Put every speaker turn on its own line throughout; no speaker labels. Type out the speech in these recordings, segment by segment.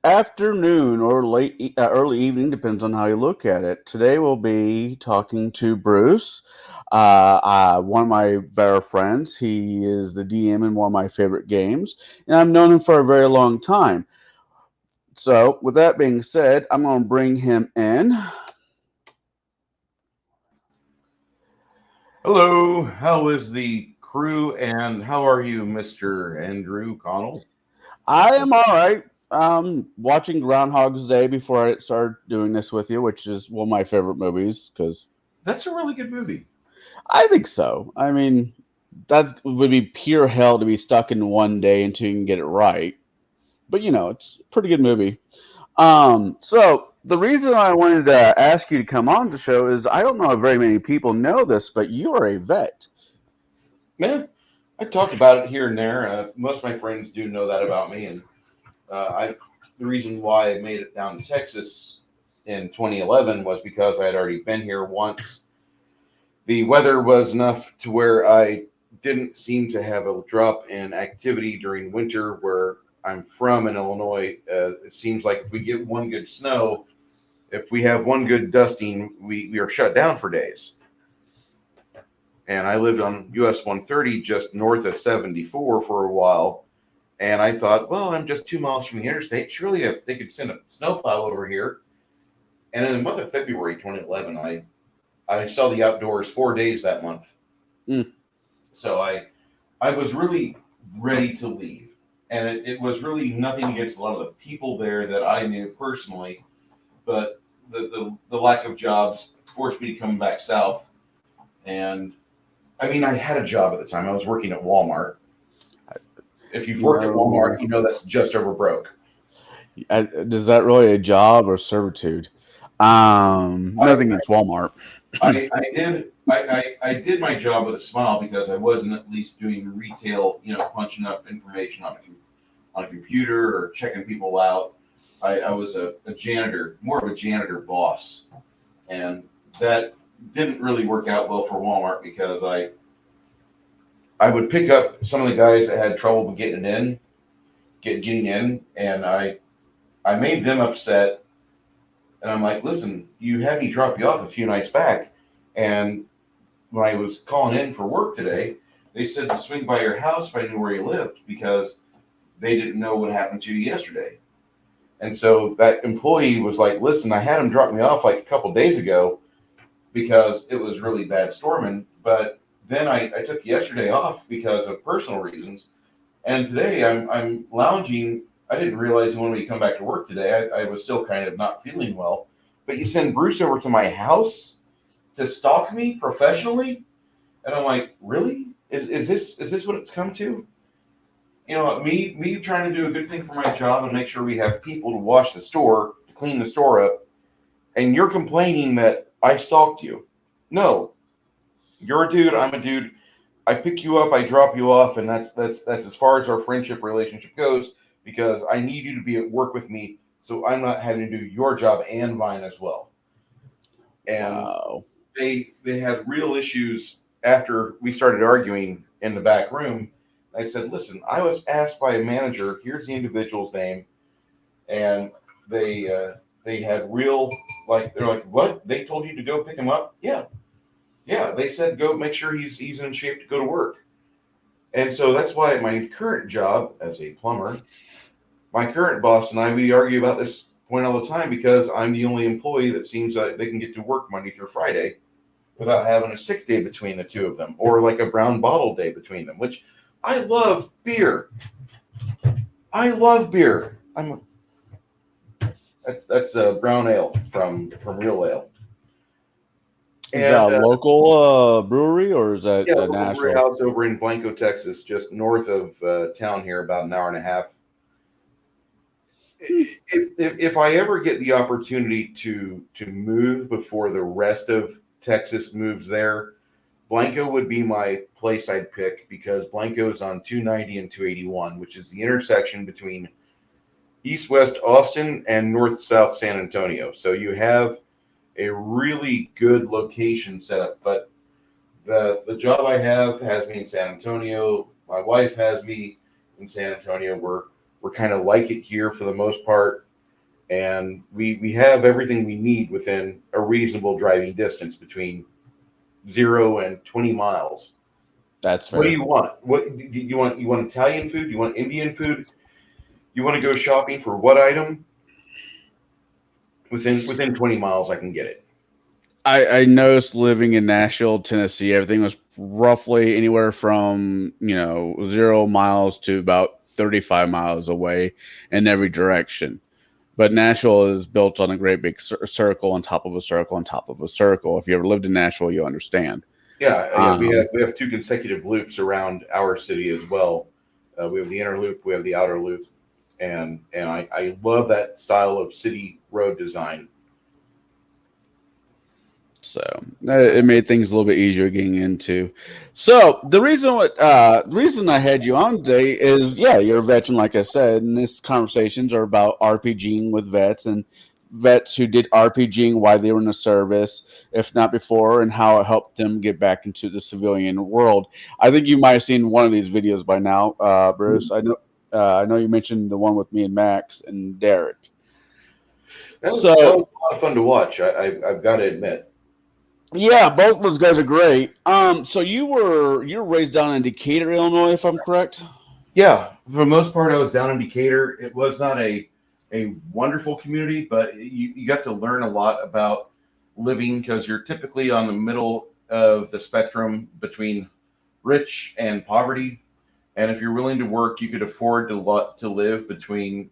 afternoon or early evening, depends on how you look at it. Today we'll be talking to Bruce, one of my better friends. He is the DM in one of my favorite games, and I've known him for a very long time. So, with that being said, I'm going to bring him in.
Hello, how is the crew and how are you, Mr. Andrew Connell?
I am all right. Watching Groundhog's Day before I started doing this with you, which is one of my favorite movies because
That's a really good movie.
I think so. I mean, that would be pure hell to be stuck in one day until you can get it right. But it's a pretty good movie. So the reason I wanted to ask you to come on the show is I don't know if very many people know this, but you are a vet.
Man, I talk about it here and there. Most of my friends do know that about me, and I the reason why I made it down to Texas in 2011 was because I had already been here once. The weather was enough to where I didn't seem to have a drop in activity during winter where I'm from in Illinois. It seems like if we get one good snow, if we have one good dusting, we are shut down for days. And I lived on US 130 just north of 74 for a while. And I thought, well, I'm just 2 miles from the interstate. Surely if they could send a snowplow over here. And in the month of February 2011, I saw the outdoors 4 days that month.
Mm.
So I was really ready to leave. And it was really nothing against a lot of the people there that I knew personally, but the lack of jobs forced me to come back south. And I mean, I had a job at the time. I was working at Walmart. If you've
You
worked at
know,
Walmart, you know that's just over broke.
is that really a job or servitude?
I
Nothing against Walmart.
I did my job with a smile because I wasn't at least doing retail, punching up information on a computer or checking people out. I was a janitor, more of a janitor boss, and that didn't really work out well for Walmart because I would pick up some of the guys that had trouble getting in, and I made them upset. And I'm like, listen, you had me drop you off a few nights back, and when I was calling in for work today, they said to swing by your house if I knew where you lived because they didn't know what happened to you yesterday. And so that employee was like, listen, I had him drop me off like a couple days ago because it was really bad storming, but then I took yesterday off because of personal reasons. And today I'm lounging. I didn't realize you wanted me to come back to work today. I was still kind of not feeling well. But you send Bruce over to my house to stalk me professionally? And I'm like, really? Is this what it's come to? Me trying to do a good thing for my job and make sure we have people to wash the store, to clean the store up, and you're complaining that I stalked you. No, you're a dude, I'm a dude. I pick you up, I drop you off, and that's as far as our friendship relationship goes because I need you to be at work with me so I'm not having to do your job and mine as well. And
Wow.
they had real issues after we started arguing in the back room. I said, "Listen, I was asked by a manager. Here's the individual's name, and they had real they're like, what? They told you to go pick him up? Yeah, yeah. They said go make sure he's in shape to go to work. And so that's why at my current job as a plumber, my current boss and I we argue about this point all the time because I'm the only employee that seems like they can get to work Monday through Friday without having a sick day between the two of them or like a brown bottle day between them, which I love beer. I love beer. That's a brown ale from Real Ale.
Is that
And
a local brewery or is that
yeah,
a
local brew
national?
house over in Blanco, Texas, just north of town here, about an hour and a half.
Hmm.
If I ever get the opportunity to move before the rest of Texas moves there, Blanco would be my place I'd pick because Blanco is on 290 and 281, which is the intersection between east west Austin and north south San Antonio. So you have a really good location set up. But the job I have has me in San Antonio. My wife has me in San Antonio. We're kind of like it here for the most part. and we have everything we need within a reasonable driving distance between 0 and 20 miles.
That's
What do
fair.
you want? What do you want? You want Italian food? You want Indian food? You want to go shopping for what item? Within 20 miles, I can get it.
I noticed living in Nashville, Tennessee, everything was roughly anywhere from 0 miles to about 35 miles away in every direction. But Nashville is built on a great big circle on top of a circle on top of a circle. If you ever lived in Nashville, you understand.
Yeah, yeah.
Um,
We have two consecutive loops around our city as well. We have the inner loop, we have the outer loop, and I love that style of city road design.
So it made things a little bit easier getting into. So the reason I had you on today is you're a veteran, like I said, and these conversations are about RPGing with vets and vets who did RPGing while they were in the service, if not before, and how it helped them get back into the civilian world. I think you might have seen one of these videos by now, Bruce. I know you mentioned the one with me and Max and Derek.
That
So
was a lot of fun to watch. I've got to admit.
yeah, both of those guys are great. So you were raised down in Decatur, Illinois, if I'm correct.
Yeah, for the most part, I was down in Decatur. It was not a wonderful community, but you got to learn a lot about living because you're typically on the middle of the spectrum between rich and poverty. And if you're willing to work, you could afford to live between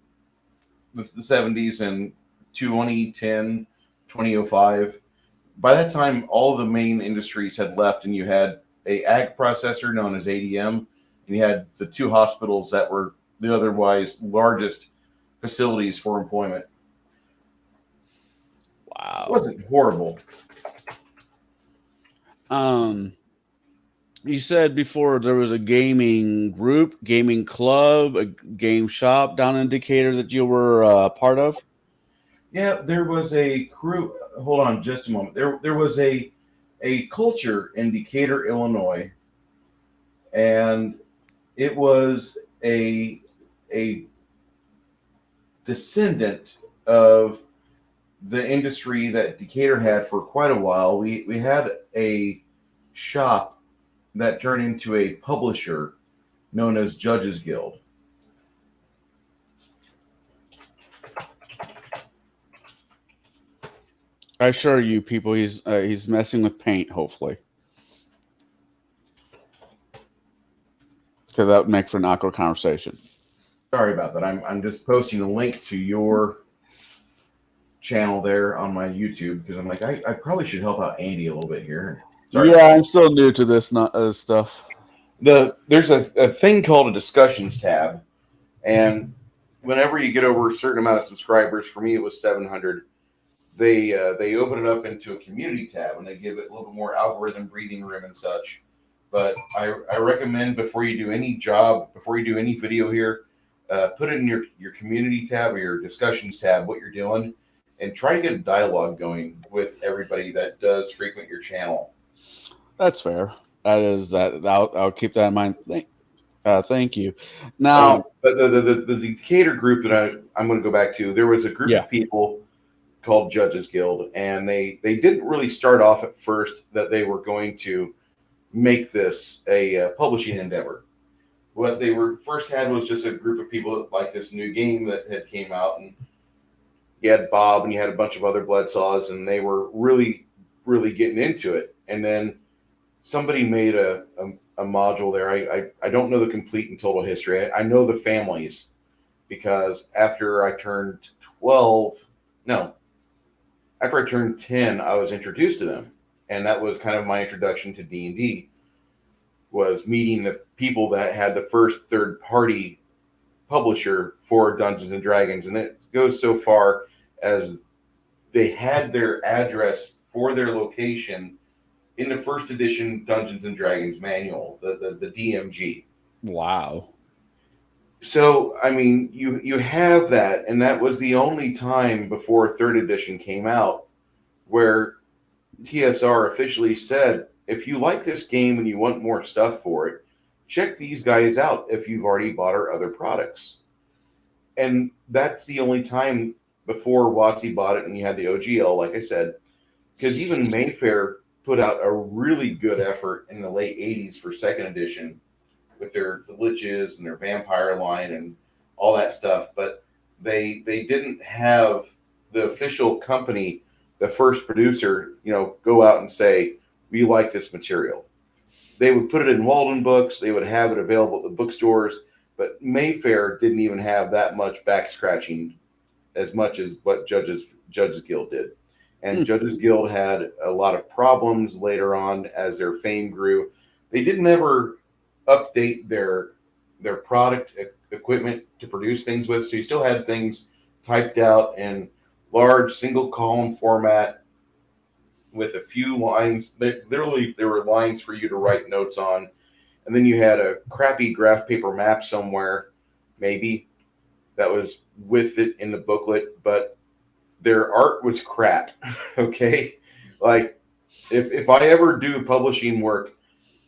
the 70s and 2010, 2005. By that time, all the main industries had left, and you had a ag processor known as ADM, and you had the two hospitals that were the otherwise largest facilities for employment. It
Wow.
wasn't horrible.
Um, you said before there was a gaming group, gaming club, a game shop down in Decatur that you were part of.
Yeah, there was a crew. Hold on, just a moment. There was a culture in Decatur, Illinois, and it was a descendant of the industry that Decatur had for quite a while. We had a shop that turned into a publisher known as Judges Guild.
I assure you, people, he's messing with paint. Hopefully, because that would make for an awkward conversation.
Sorry about that. I'm just posting a link to your channel there on my YouTube because I'm like I probably should help out Andy a little bit here. Sorry about
Yeah, I'm still new to this stuff.
there's a thing called a discussions tab, and whenever you get over a certain amount of subscribers, for me it was 700. They open it up into a community tab and they give it a little bit more algorithm breathing room and such. But I recommend before you do any job, before you do any video here, put it in your community tab or your discussions tab what you're doing, and try to get a dialogue going with everybody that does frequent your channel.
That's fair. That is that. I'll keep that in mind. Thank you. Now,
But the Decatur group that I'm going to go back to, there was a group
yeah,
of people called Judges Guild, and they didn't really start off at first that they were going to make this a publishing endeavor. What they were first had was just a group of people that liked this new game that had came out, and you had Bob and you had a bunch of other Bloodsaws, and they were really getting into it. And then somebody made a module there. I don't know the complete and total history. I know the families because after I turned 12, no, after I turned 10, I was introduced to them. And that was kind of my introduction to D&D, was meeting the people that had the first third party publisher for Dungeons and Dragons. And it goes so far as they had their address for their location in the first edition Dungeons and Dragons manual, the DMG.
wow.
So I mean, you have that, and that was the only time before third edition came out where TSR officially said, if you like this game and you want more stuff for it, check these guys out if you've already bought our other products. And that's the only time before WotC bought it, and you had the OGL, like I said, because even Mayfair put out a really good effort in the late '80s for second edition with the Liches and their vampire line and all that stuff, but they didn't have the official company, the first producer, go out and say, we like this material. They would put it in Walden Books, they would have it available at the bookstores, but Mayfair didn't even have that much back scratching as much as what Judges Guild did. And Judges Guild had a lot of problems later on as their fame grew. They didn't ever update their product equipment to produce things with, so you still had things typed out in large single column format with a few lines. Literally, there were lines for you to write notes on, and then you had a crappy graph paper map somewhere, maybe, that was with it in the booklet, but their art was crap. Okay, like if I ever do publishing work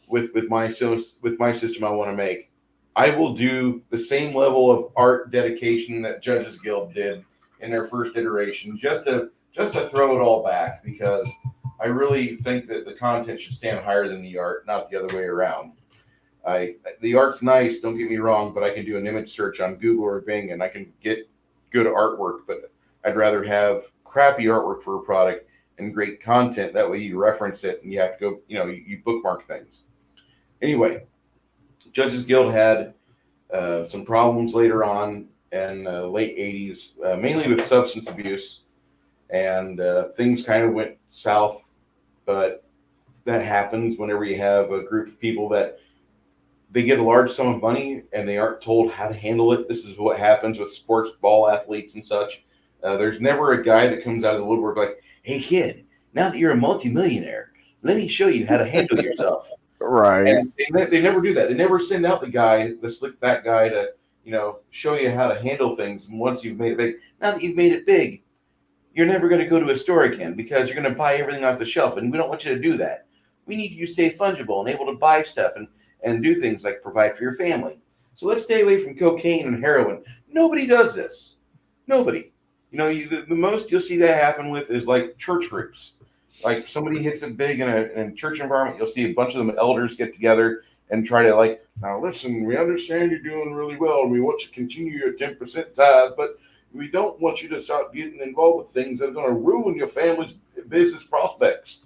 with my system I want to make, I will do the same level of art dedication that Judges Guild did in their first iteration, just to throw it all back, because I really think that the content should stand higher than the art, not the other way around. The art's nice, don't get me wrong, but I can do an image search on Google or Bing and I can get good artwork, but I'd rather have crappy artwork for a product and great content. That way you reference it and you have to go, you bookmark things. Anyway, Judges Guild had some problems later on in the late 80s, mainly with substance abuse, and things kind of went south, but that happens whenever you have a group of people that they get a large sum of money and they aren't told how to handle it. This is what happens with sports ball athletes and such. There's never a guy that comes out of the woodwork like, hey, kid, now that you're a multimillionaire, let me show you how to handle yourself.
Right.
And they never do that. They never send out the slick back guy to, show you how to handle things. And once you've made it big, now that you've made it big, you're never going to go to a store again because you're going to buy everything off the shelf. And we don't want you to do that. We need you to stay fungible and able to buy stuff and do things like provide for your family. So let's stay away from cocaine and heroin. Nobody does this. Nobody. The most you'll see that happen with is like church groups. Like somebody hits it big in a church environment, you'll see a bunch of them elders get together and try to now listen, we understand you're doing really well and we want you to continue your 10% tithe, but we don't want you to start getting involved with things that are going to ruin your family's business prospects.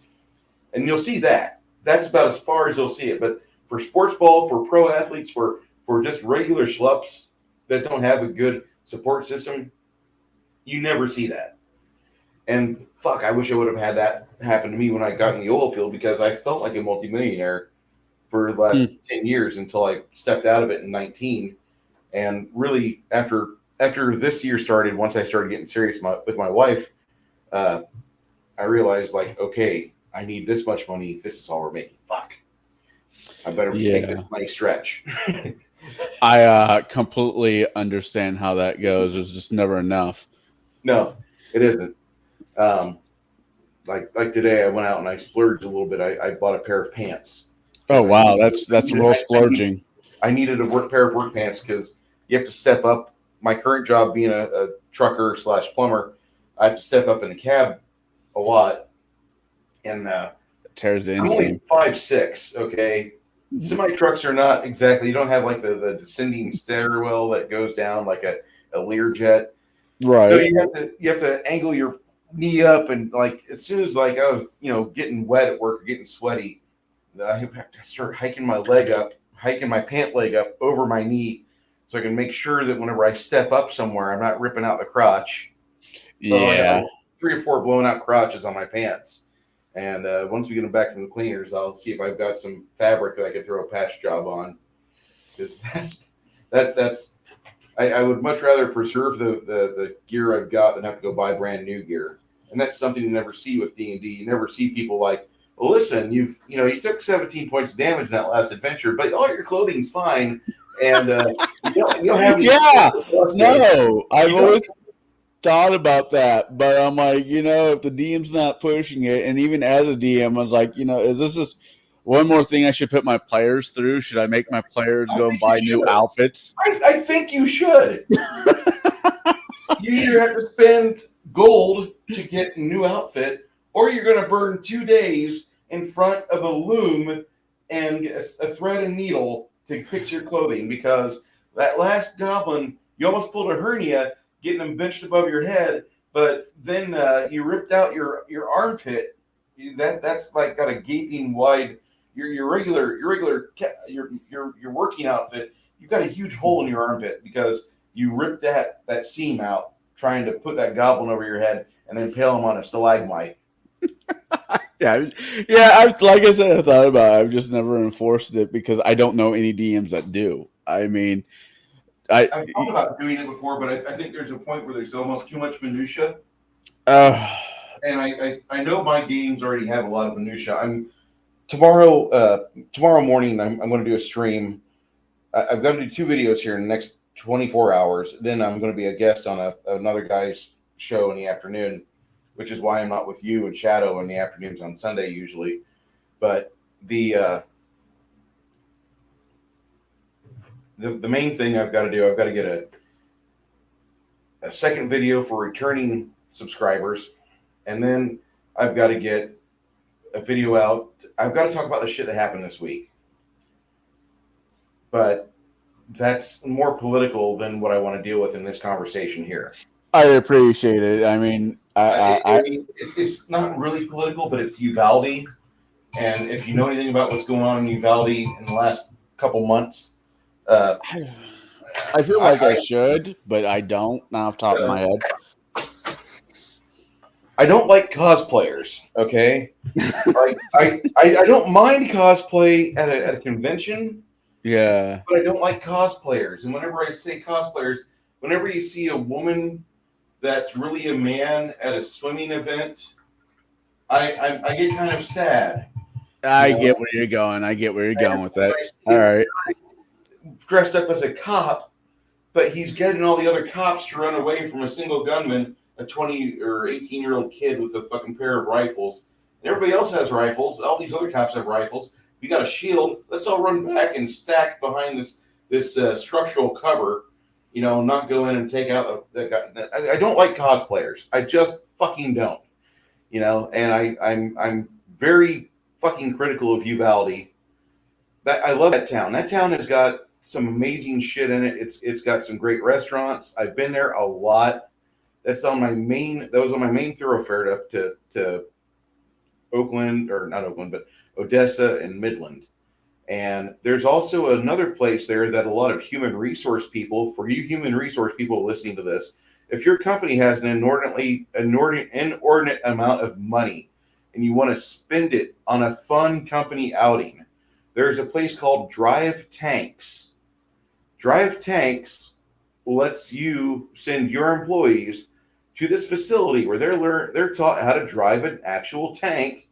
And you'll see that. That's about as far as you'll see it. But for sports ball, for pro athletes, for just regular schlups that don't have a good support system, you never see that. And fuck, I wish I would have had that happen to me when I got in the oil field, because I felt like a multimillionaire for the last 10 years until I stepped out of it in 19. And really, after this year started, once I started getting serious with my wife, I realized, okay, I need this much money. This is all we're making. Fuck. I better make this money stretch.
I completely understand how that goes. There's just never enough.
No, it isn't. Like today, I went out and I splurged a little bit. I bought a pair of pants.
Oh wow, that's real splurging.
I needed a pair of work pants because you have to step up. My current job being a trucker / plumber, I have to step up in the cab a lot, and
tears the
I'm only 5'6". Okay, semi trucks are not exactly. You don't have like the descending stairwell that goes down like a Learjet.
Right.
So you have to angle your knee up, and as soon as I was getting wet at work or getting sweaty, I have to start hiking my pant leg up over my knee so I can make sure that whenever I step up somewhere, I'm not ripping out the crotch.
Yeah.
So I have 3 or 4 blown out crotches on my pants. And once we get them back from the cleaners, I'll see if I've got some fabric that I can throw a patch job on. Because that's I would much rather preserve the gear I've got than have to go buy brand new gear. And that's something you never see with D&D. You never see people like, well, listen, you took 17 points of damage in that last adventure, but all your clothing's fine, and you don't have any.
Yeah, no, I've always thought about that, but I'm like, if the DM's not pushing it, and even as a DM, I was like, is this just one more thing I should put my players through? Should I make my players go and buy new outfits?
I think you should. You either have to spend gold to get a new outfit, or you're going to burn 2 days in front of a loom and get a thread and needle to fix your clothing, because that last goblin, you almost pulled a hernia getting them benched above your head, but then you ripped out your armpit. That's like got a gaping wide. Your working outfit. You've got a huge hole in your armpit because you ripped that seam out trying to put that goblin over your head and then impale him on a stalagmite.
Yeah, yeah. Like I said, I thought about it. I've just never enforced it because I don't know any DMs that do. I mean,
I've thought about doing it before, but I think there's a point where there's almost too much minutia.
uh,
And I know my games already have a lot of minutia. Tomorrow morning I'm going to do a stream. I've got to do 2 videos here in the next 24 hours. Then I'm going to be a guest on another guy's show in the afternoon, which is why I'm not with you and Shadow in the afternoons on Sunday usually. But the main thing I've got to do, I've got to get a second video for returning subscribers, and then I've got to get a video out. I've got to talk about the shit that happened this week. But that's more political than what I want to deal with in this conversation here.
I appreciate it. I mean,
it's not really political, but it's Uvalde. And if you know anything about what's going on in Uvalde in the last couple months,
I feel like I should, but I don't. Not off the top of my head.
I don't like cosplayers. Okay, I don't mind cosplay at a convention.
Yeah,
but I don't like cosplayers. And whenever I say cosplayers, whenever you see a woman that's really a man at a swimming event, I get kind of sad.
I get where you're going. I get where you're going with that. All right.
Dressed up as a cop, but he's getting all the other cops to run away from a single gunman, a 20 or 18-year-old kid with a fucking pair of rifles. And everybody else has rifles. All these other cops have rifles. We got a shield. Let's all run back and stack behind this structural cover. You know, not go in and take out that guy. I don't like cosplayers. I just fucking don't. You know, and I'm very fucking critical of Uvalde. I love that town. That town has got some amazing shit in it. It's got some great restaurants. I've been there a lot. That was on my main thoroughfare up to Oakland, or not Oakland, but Odessa and Midland. And there's also another place there that a lot of human resource people, for you human resource people listening to this, if your company has an inordinate amount of money and you want to spend it on a fun company outing, there's a place called Drive Tanks. Drive Tanks lets you send your employees to this facility where they're taught how to drive an actual tank.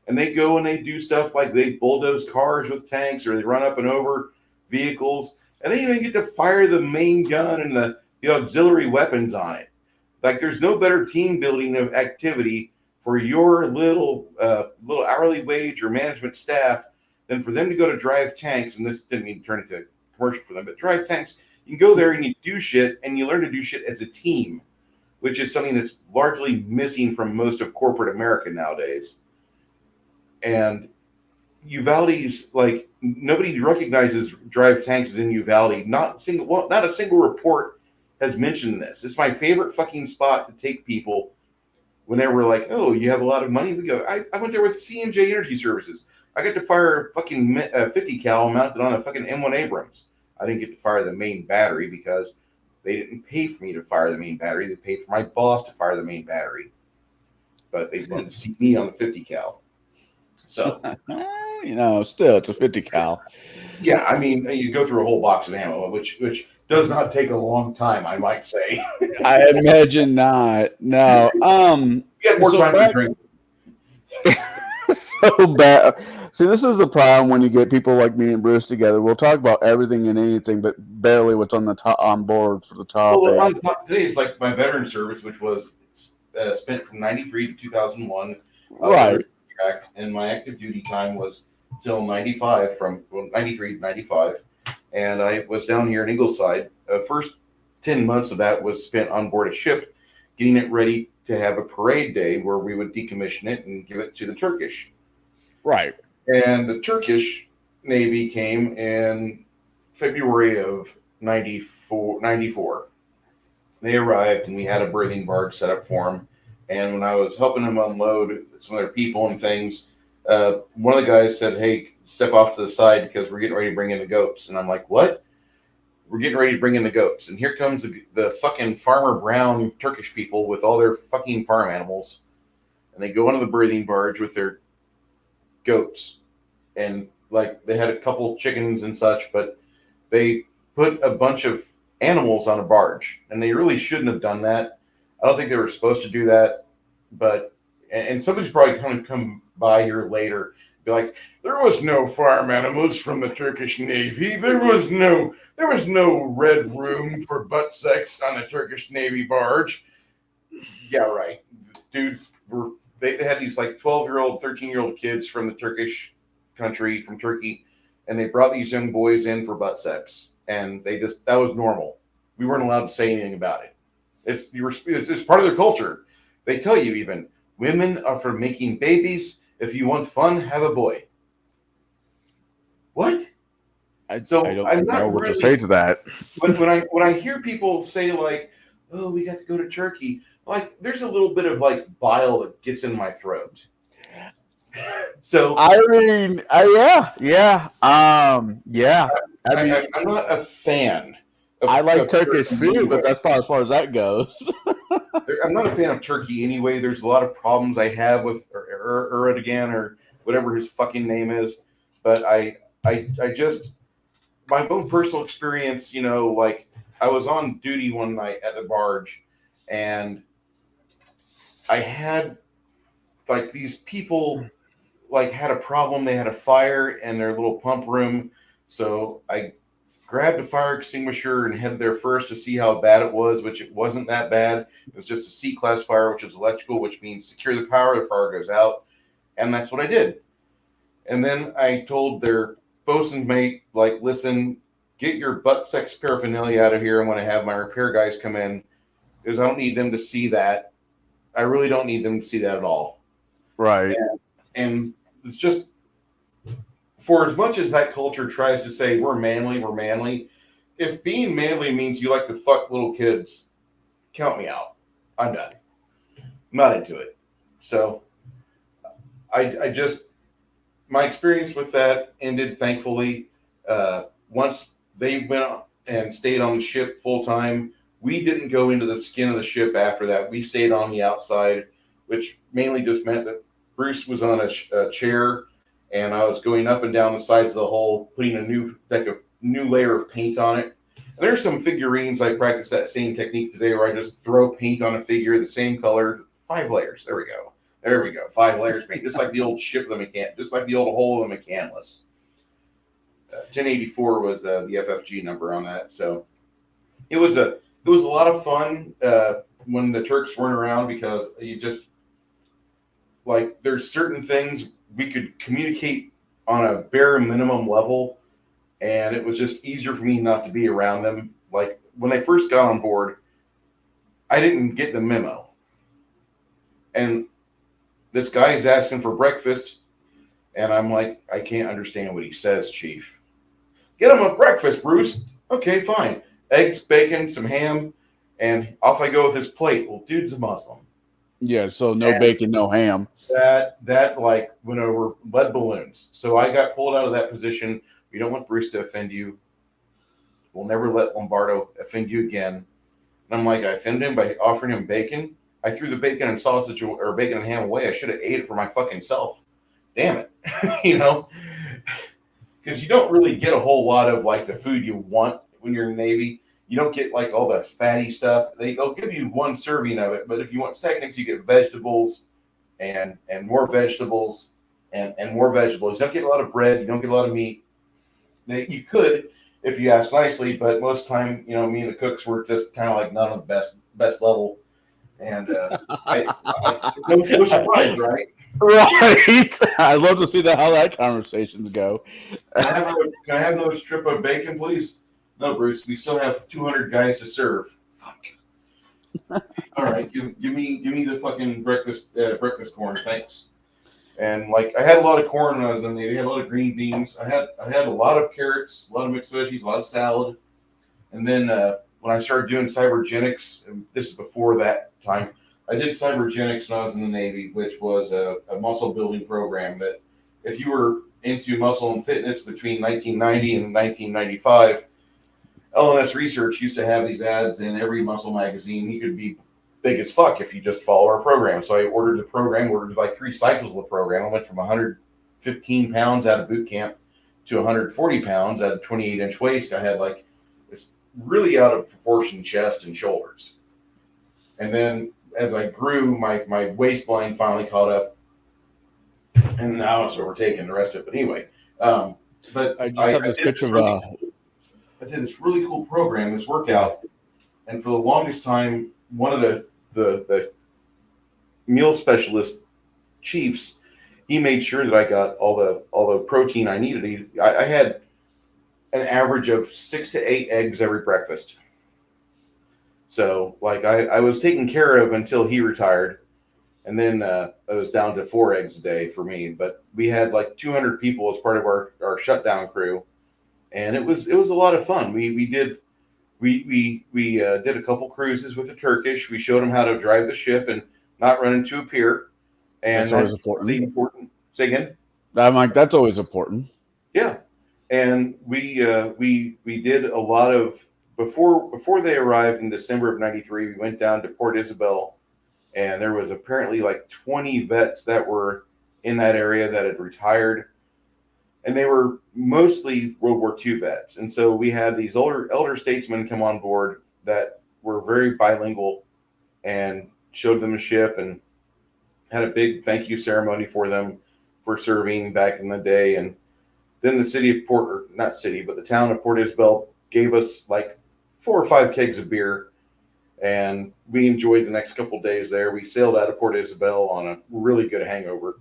And they go and they do stuff like they bulldoze cars with tanks, or they run up and over vehicles. And they even get to fire the main gun and the auxiliary weapons on it. Like, there's no better team building of activity for your little hourly wage or management staff than for them to go to Drive Tanks. And this didn't mean to turn into a commercial for them, but Drive Tanks, you can go there and you do shit, and you learn to do shit as a team, which is something that's largely missing from most of corporate America nowadays. And Uvalde's, like, nobody recognizes Drive Tanks in Uvalde. Not a single report has mentioned this. It's my favorite fucking spot to take people when they were like, "Oh, you have a lot of money." We go. I went there with C&J Energy Services. I got to fire a fucking 50 cal mounted on a fucking M1 Abrams. I didn't get to fire the main battery because they didn't pay for me to fire the main battery. They paid for my boss to fire the main battery. But they wanted to see me on the 50 cal. So,
still, it's a 50 cal.
Yeah, I mean, you go through a whole box of ammo, which does not take a long time, I might say.
I imagine not. No.
You get more time to drink.
So bad. See, this is the problem when you get people like me and Bruce together. We'll talk about everything and anything, but barely what's on board for the topic.
Well, on top today is like my veteran service, which was spent from 93 to 2001.
Right.
And my active duty time was till 95, from 93 to 95. And I was down here in Ingleside. First 10 months of that was spent on board a ship, getting it ready to have a parade day where we would decommission it and give it to the Turkish.
Right.
And the Turkish Navy came in February of 94. They arrived and we had a berthing barge set up for them. And when I was helping them unload some of their people and things, one of the guys said, "Hey, step off to the side because we're getting ready to bring in the goats." And I'm like, "What?" "We're getting ready to bring in the goats." And here comes the fucking Farmer Brown Turkish people with all their fucking farm animals. And they go into the berthing barge with their goats. And like they had a couple chickens and such, but they put a bunch of animals on a barge. And they really shouldn't have done that. I don't think they were supposed to do that. But, and somebody's probably going to come by here later be like, "There was no farm animals from the Turkish Navy. There was no red room for butt sex on a Turkish Navy barge." Yeah, right. Dudes were they had these like 12-year-old, 13-year-old kids from the Turkish country, from Turkey, and they brought these young boys in for butt sex, and that was normal. We weren't allowed to say anything about it. It's part of their culture. They tell you even women are for making babies. If you want fun, have a boy. What?
I don't know what to say to that.
When I hear people say like, "Oh, we got to go to Turkey," like there's a little bit of like bile that gets in my throat. So
I mean, yeah. I'm
not a fan.
I like Turkish food, but that's probably as far as that goes.
I'm not a fan of Turkey anyway. There's a lot of problems I have with Erdogan or whatever his fucking name is. But I just, my own personal experience, like I was on duty one night at the barge and I had like these people like had a problem. They had a fire in their little pump room. So I grabbed a fire extinguisher and headed there first to see how bad it was, which it wasn't that bad. It was just a C-class fire, which is electrical, which means secure the power, the fire goes out. And that's what I did. And then I told their bosun's mate, like, "Listen, get your butt sex paraphernalia out of here. I'm going to have my repair guys come in because I don't need them to see that. I really don't need them to see that at all."
Right.
And it's just, for as much as that culture tries to say we're manly, if being manly means you like to fuck little kids, count me out. I'm done. I'm not into it. So I just, my experience with that ended thankfully. Once they went and stayed on the ship full time, we didn't go into the skin of the ship after that. We stayed on the outside, which mainly just meant that Bruce was on a chair and I was going up and down the sides of the hull, putting a new layer of paint on it. And there's some figurines I practice that same technique today where I just throw paint on a figure the same color, 5 layers. There we go. 5 layers paint, just like the old ship of the just like the old hull of the McCandless. 1084 was the FFG number on that. So it was a lot of fun when the Turks weren't around, because you just, like, there's certain things we could communicate on a bare minimum level, and it was just easier for me not to be around them. Like when I first got on board, I didn't get the memo. And this guy is asking for breakfast, and I'm like, "I can't understand what he says, Chief." "Get him a breakfast, Bruce." "Okay, fine. Eggs, bacon, some ham," and off I go with his plate. Well, dude's a Muslim.
Yeah, so no bacon, no ham.
That like went over lead balloons. So I got pulled out of that position. We don't want Bruce to offend you. We'll never let Lombardo offend you again. And I'm like, I offended him by offering him bacon. I threw the bacon and sausage or bacon and ham away. I should have ate it for my fucking self. Damn it. Because you don't really get a whole lot of like the food you want when you're in the Navy. You don't get like all the fatty stuff. They'll give you one serving of it, but if you want seconds, you get vegetables and more vegetables and more vegetables. You don't get a lot of bread. You don't get a lot of meat. You could if you ask nicely, but most of the time, me and the cooks were just kind of like not on the best level. And no surprise, right?
Right. I'd love to see how that conversations go.
Can I have another strip of bacon, please? No, Bruce, we still have 200 guys to serve. Fuck. All right, give me the fucking breakfast corn, thanks. And like I had a lot of corn when I was in there. I had a lot of green beans. I had a lot of carrots, a lot of mixed veggies, a lot of salad. And then when I started doing cybergenics, and this is before that time, I did cybergenics when I was in the Navy, which was a muscle building program that if you were into muscle and fitness between 1990 and 1995, LNS Research used to have these ads in every muscle magazine. You could be big as fuck if you just follow our program. So I ordered the program, ordered like 3 cycles of the program. I went from 115 pounds out of boot camp to 140 pounds at a 28-inch waist. I had like this really out of proportion chest and shoulders. And then as I grew, my waistline finally caught up, and now it's overtaken the rest of it. But anyway, but
I just have this picture of
I did this really cool program, this workout, and for the longest time, one of the meal specialist chiefs, he made sure that I got all the protein I needed. I had an average of 6 to 8 eggs every breakfast. So like I was taken care of until he retired, and then it was down to 4 eggs a day for me. But we had like 200 people as part of our shutdown crew, and it was a lot of fun. We did a couple cruises with the Turkish. We showed them how to drive the ship and not run into a pier, and
that's always
that's
important.
really important. Say again.
I'm like, that's always important.
Yeah, and we did a lot of before they arrived in December of '93. We went down to Port Isabel, and there was apparently like 20 vets that were in that area that had retired, and they were mostly World War II vets. And so we had these elder statesmen come on board that were very bilingual and showed them a ship and had a big thank you ceremony for them for serving back in the day. And then the city of Port, or not city, but the town of Port Isabel gave us like 4 or 5 kegs of beer, and we enjoyed the next couple of days there. We sailed out of Port Isabel on a really good hangover,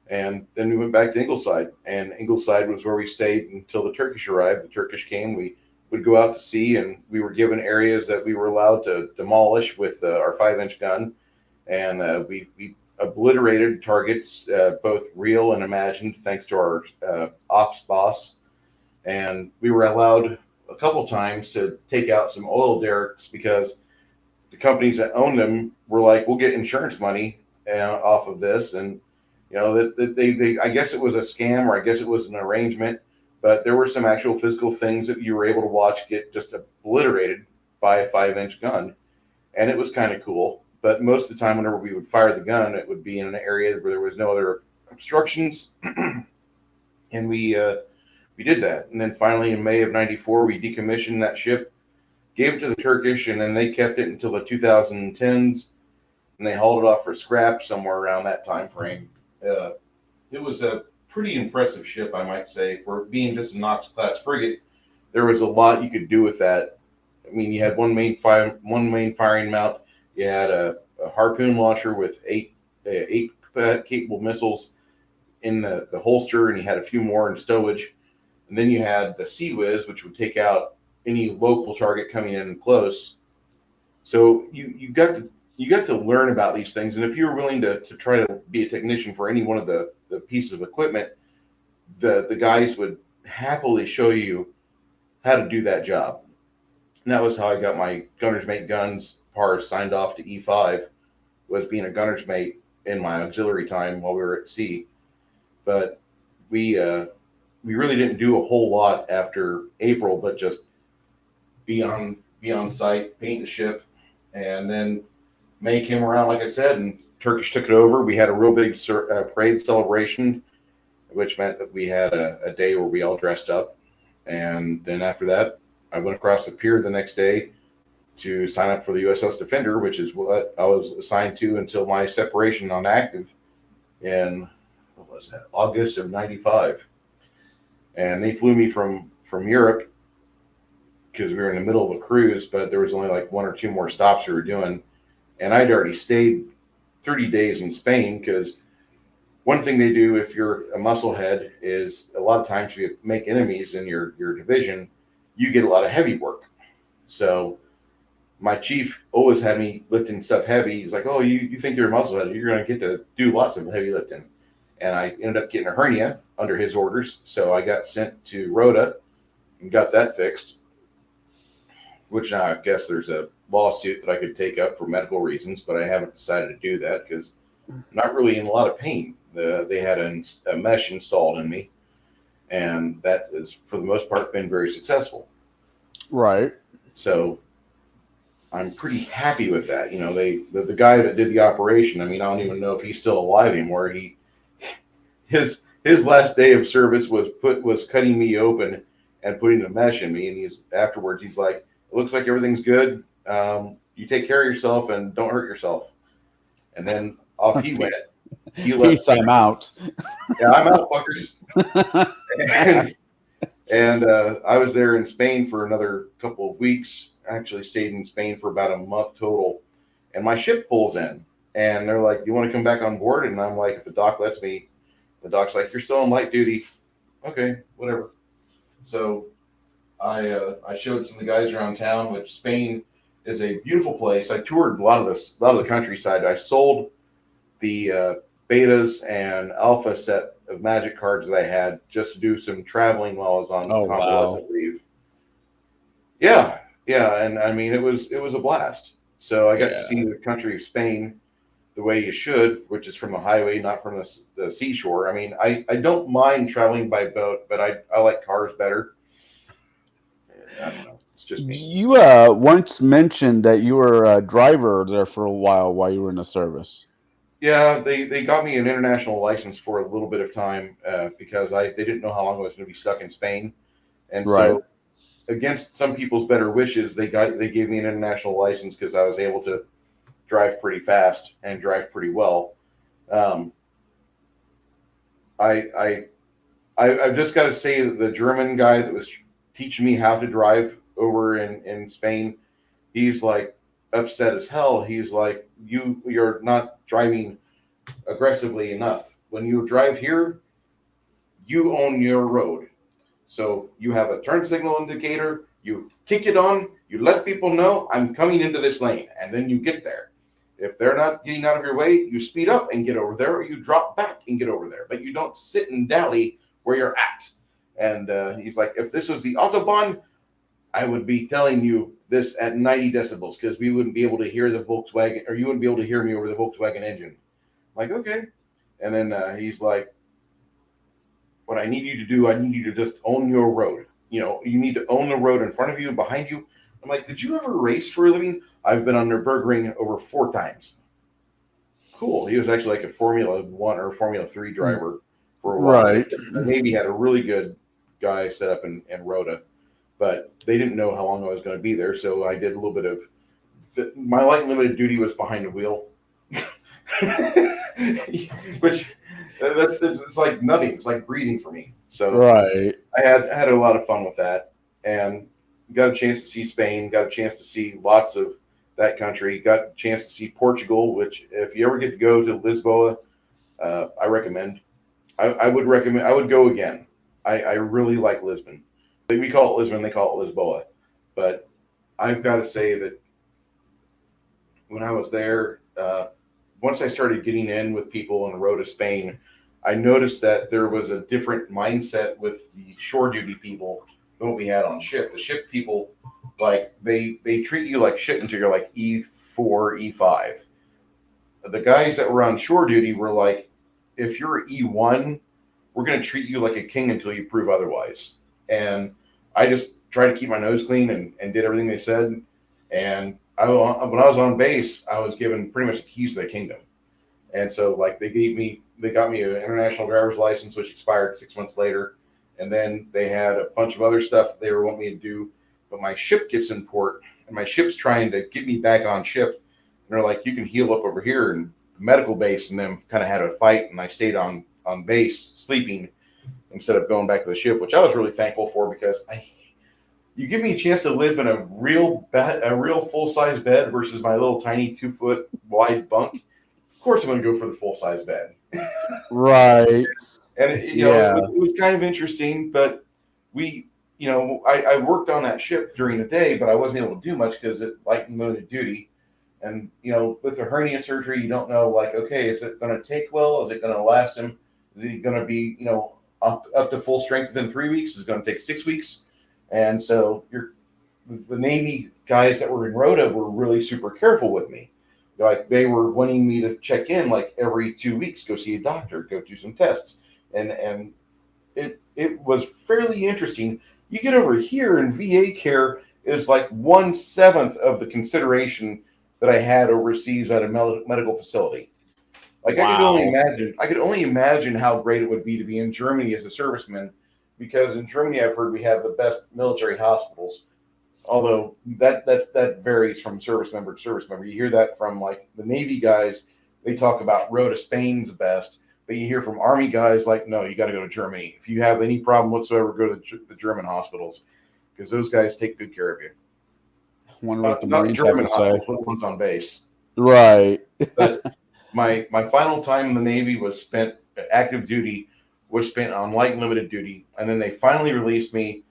and then we went back to Ingleside, and Ingleside was where we stayed until the Turkish arrived. The Turkish came. We would go out to sea, and we were given areas that we were allowed to demolish with our 5-inch gun, and we obliterated targets, both real and imagined, thanks to our ops boss. And we were allowed a couple times to take out some oil derricks because the companies that owned them were like, "We'll get insurance money off of this," and you know that they I guess it was a scam, or I guess it was an arrangement, but there were some actual physical things that you were able to watch get just obliterated by a 5-inch gun, and it was kind of cool. But most of the time, whenever we would fire the gun, it would be in an area where there was no other obstructions, and we did that. And then finally, in May of '94, we decommissioned that ship, gave it to the Turkish, and then they kept it until the 2010s, and they hauled it off for scrap somewhere around that time frame. It was a pretty impressive ship, I might say, for being just a Knox class frigate. There was a lot you could do with that. I mean, you had one main firing mount. You had a harpoon launcher with eight capable missiles in the holster, and you had a few more in stowage. And then you had the Sea Whiz, which would take out any local target coming in close. So you got to learn about these things, and if you were willing to try to be a technician for any one of the pieces of equipment, the guys would happily show you how to do that job. And that was how I got my gunner's mate guns PARS signed off to E5, was being a gunner's mate in my auxiliary time while we were at sea. But we really didn't do a whole lot after April, but just be on site, paint the ship, and then May came around, like I said, and Turkish took it over. We had a real big parade celebration, which meant that we had a day where we all dressed up, and then after that, I went across the pier the next day to sign up for the USS Defender, which is what I was assigned to until my separation on active in, what was that, August of '95. And they flew me from Europe because we were in the middle of a cruise, but there was only like 1 or 2 more stops we were doing. And I'd already stayed 30 days in Spain, because one thing they do if you're a musclehead is a lot of times you make enemies in your division,
you get a lot of heavy work. So my chief always had me lifting stuff heavy. He's like, "Oh, you think you're a muscle head? You're going to get to do lots of heavy lifting." And I ended up getting a hernia under his orders, so I got sent to Rhoda and got that fixed. Which now I guess there's a lawsuit that I could take up for medical reasons, but I haven't decided to do that because I'm not really in a lot of pain. They had a mesh installed in me, and that has, for the most part, been very successful.
Right.
So I'm pretty happy with that. You know, the guy that did the operation. I mean, I don't even know if he's still alive anymore. His last day of service was cutting me open and putting the mesh in me, and he's like, "It looks like everything's good. You take care of yourself and don't hurt yourself." And then off he went. He left.
Peace, I'm out.
Yeah, I'm out, fuckers. and I was there in Spain for another couple of weeks. I actually stayed in Spain for about a month total. And my ship pulls in, and they're like, "You want to come back on board?" And I'm like, "If the doc lets me." The doc's like, "You're still on light duty." Okay, whatever. So I showed some of the guys around town, which Spain is a beautiful place. I toured a lot of the countryside. I sold the betas and alpha set of magic cards that I had just to do some traveling while I was on convalescent leave. Yeah, and I mean it was a blast. So I got to see the country of Spain the way you should, which is from the highway, not from the seashore. I mean, I don't mind traveling by boat, but I like cars better. I don't know. It's just me.
You once mentioned that you were a driver there for a while you were in the service.
Yeah, they got me an international license for a little bit of time because they didn't know how long I was going to be stuck in Spain, and so against some people's better wishes, they gave me an international license because I was able to drive pretty fast and drive pretty well. I've just got to say that the German guy that was teaching me how to drive over in Spain, he's like upset as hell. He's like, you're not driving aggressively enough. When you drive here, you own your road. So you have a turn signal indicator, you kick it on, you let people know I'm coming into this lane, and then you get there. If they're not getting out of your way, you speed up and get over there, or you drop back and get over there. But you don't sit and dally where you're at. And he's like, if this was the Autobahn, I would be telling you this at 90 decibels because we wouldn't be able to hear the Volkswagen, or you wouldn't be able to hear me over the Volkswagen engine. I'm like, okay. And then he's like, what I need you to do, I need you to just own your road. You know, you need to own the road in front of you and behind you. I'm like, did you ever race for a living? I've been on Nürburgring over 4 times. Cool. He was actually like a Formula 1 or Formula 3 driver for a while.
Right.
Maybe had a really good guy set up in Rhoda, but they didn't know how long I was going to be there. So I did a little bit of my light limited duty was behind the wheel, which it's like nothing. It's like breathing for me. So
right.
I had a lot of fun with that, and got a chance to see Spain, got a chance to see lots of that country, got a chance to see Portugal, which if you ever get to go to Lisboa, I recommend. I would recommend. I would go again. I really like Lisbon. We call it Lisbon, they call it Lisboa. But I've got to say that when I was there, once I started getting in with people on the road to Spain, I noticed that there was a different mindset with the shore duty people than what we had on ship. The ship people, like, they treat you like shit until you're like E4, E5. The guys that were on shore duty were like, if you're E1, we're going to treat you like a king until you prove otherwise. And I just tried to keep my nose clean and did everything they said. And when I was on base, I was given pretty much the keys to the kingdom. And so, like, they got me an international driver's license, which expired 6 months later. And then they had a bunch of other stuff they were wanting me to do. But my ship gets in port, and my ship's trying to get me back on ship. And they're like, you can heal up over here. And the medical base and them kind of had a fight, and I stayed on base sleeping instead of going back to the ship, which I was really thankful for because you give me a chance to live in a real full-size bed versus my little tiny 2-foot wide bunk. Of course I'm going to go for the full-size bed.
Right.
And it was kind of interesting, but we I worked on that ship during the day, but I wasn't able to do much because it lightened limited duty. And with the hernia surgery, you don't know, like, okay, is it going to take well? Is it going to last him? Is he going to be up to full strength within 3 weeks? Is it going to take 6 weeks? And so the Navy guys that were in Rota were really super careful with me. Like, they were wanting me to check in like every 2 weeks, go see a doctor, go do some tests, and it was fairly interesting. You get over here, and VA care is like 1/7 of the consideration that I had overseas at a medical facility. Like,
Wow.
I could only imagine how great it would be to be in Germany as a serviceman, because in Germany I've heard we have the best military hospitals. Although that varies from service member to service member. You hear that from like the Navy guys; they talk about Rota, Spain's the best. But you hear from Army guys like, no, you got to go to Germany. If you have any problem whatsoever, go to the German hospitals, because those guys take good care of you.
Wonder what the
Not
Marines have
German
to say.
hospitals, but the ones on base.
Right.
But my final time in the Navy was spent active duty, was spent on light and limited duty, and then they finally released me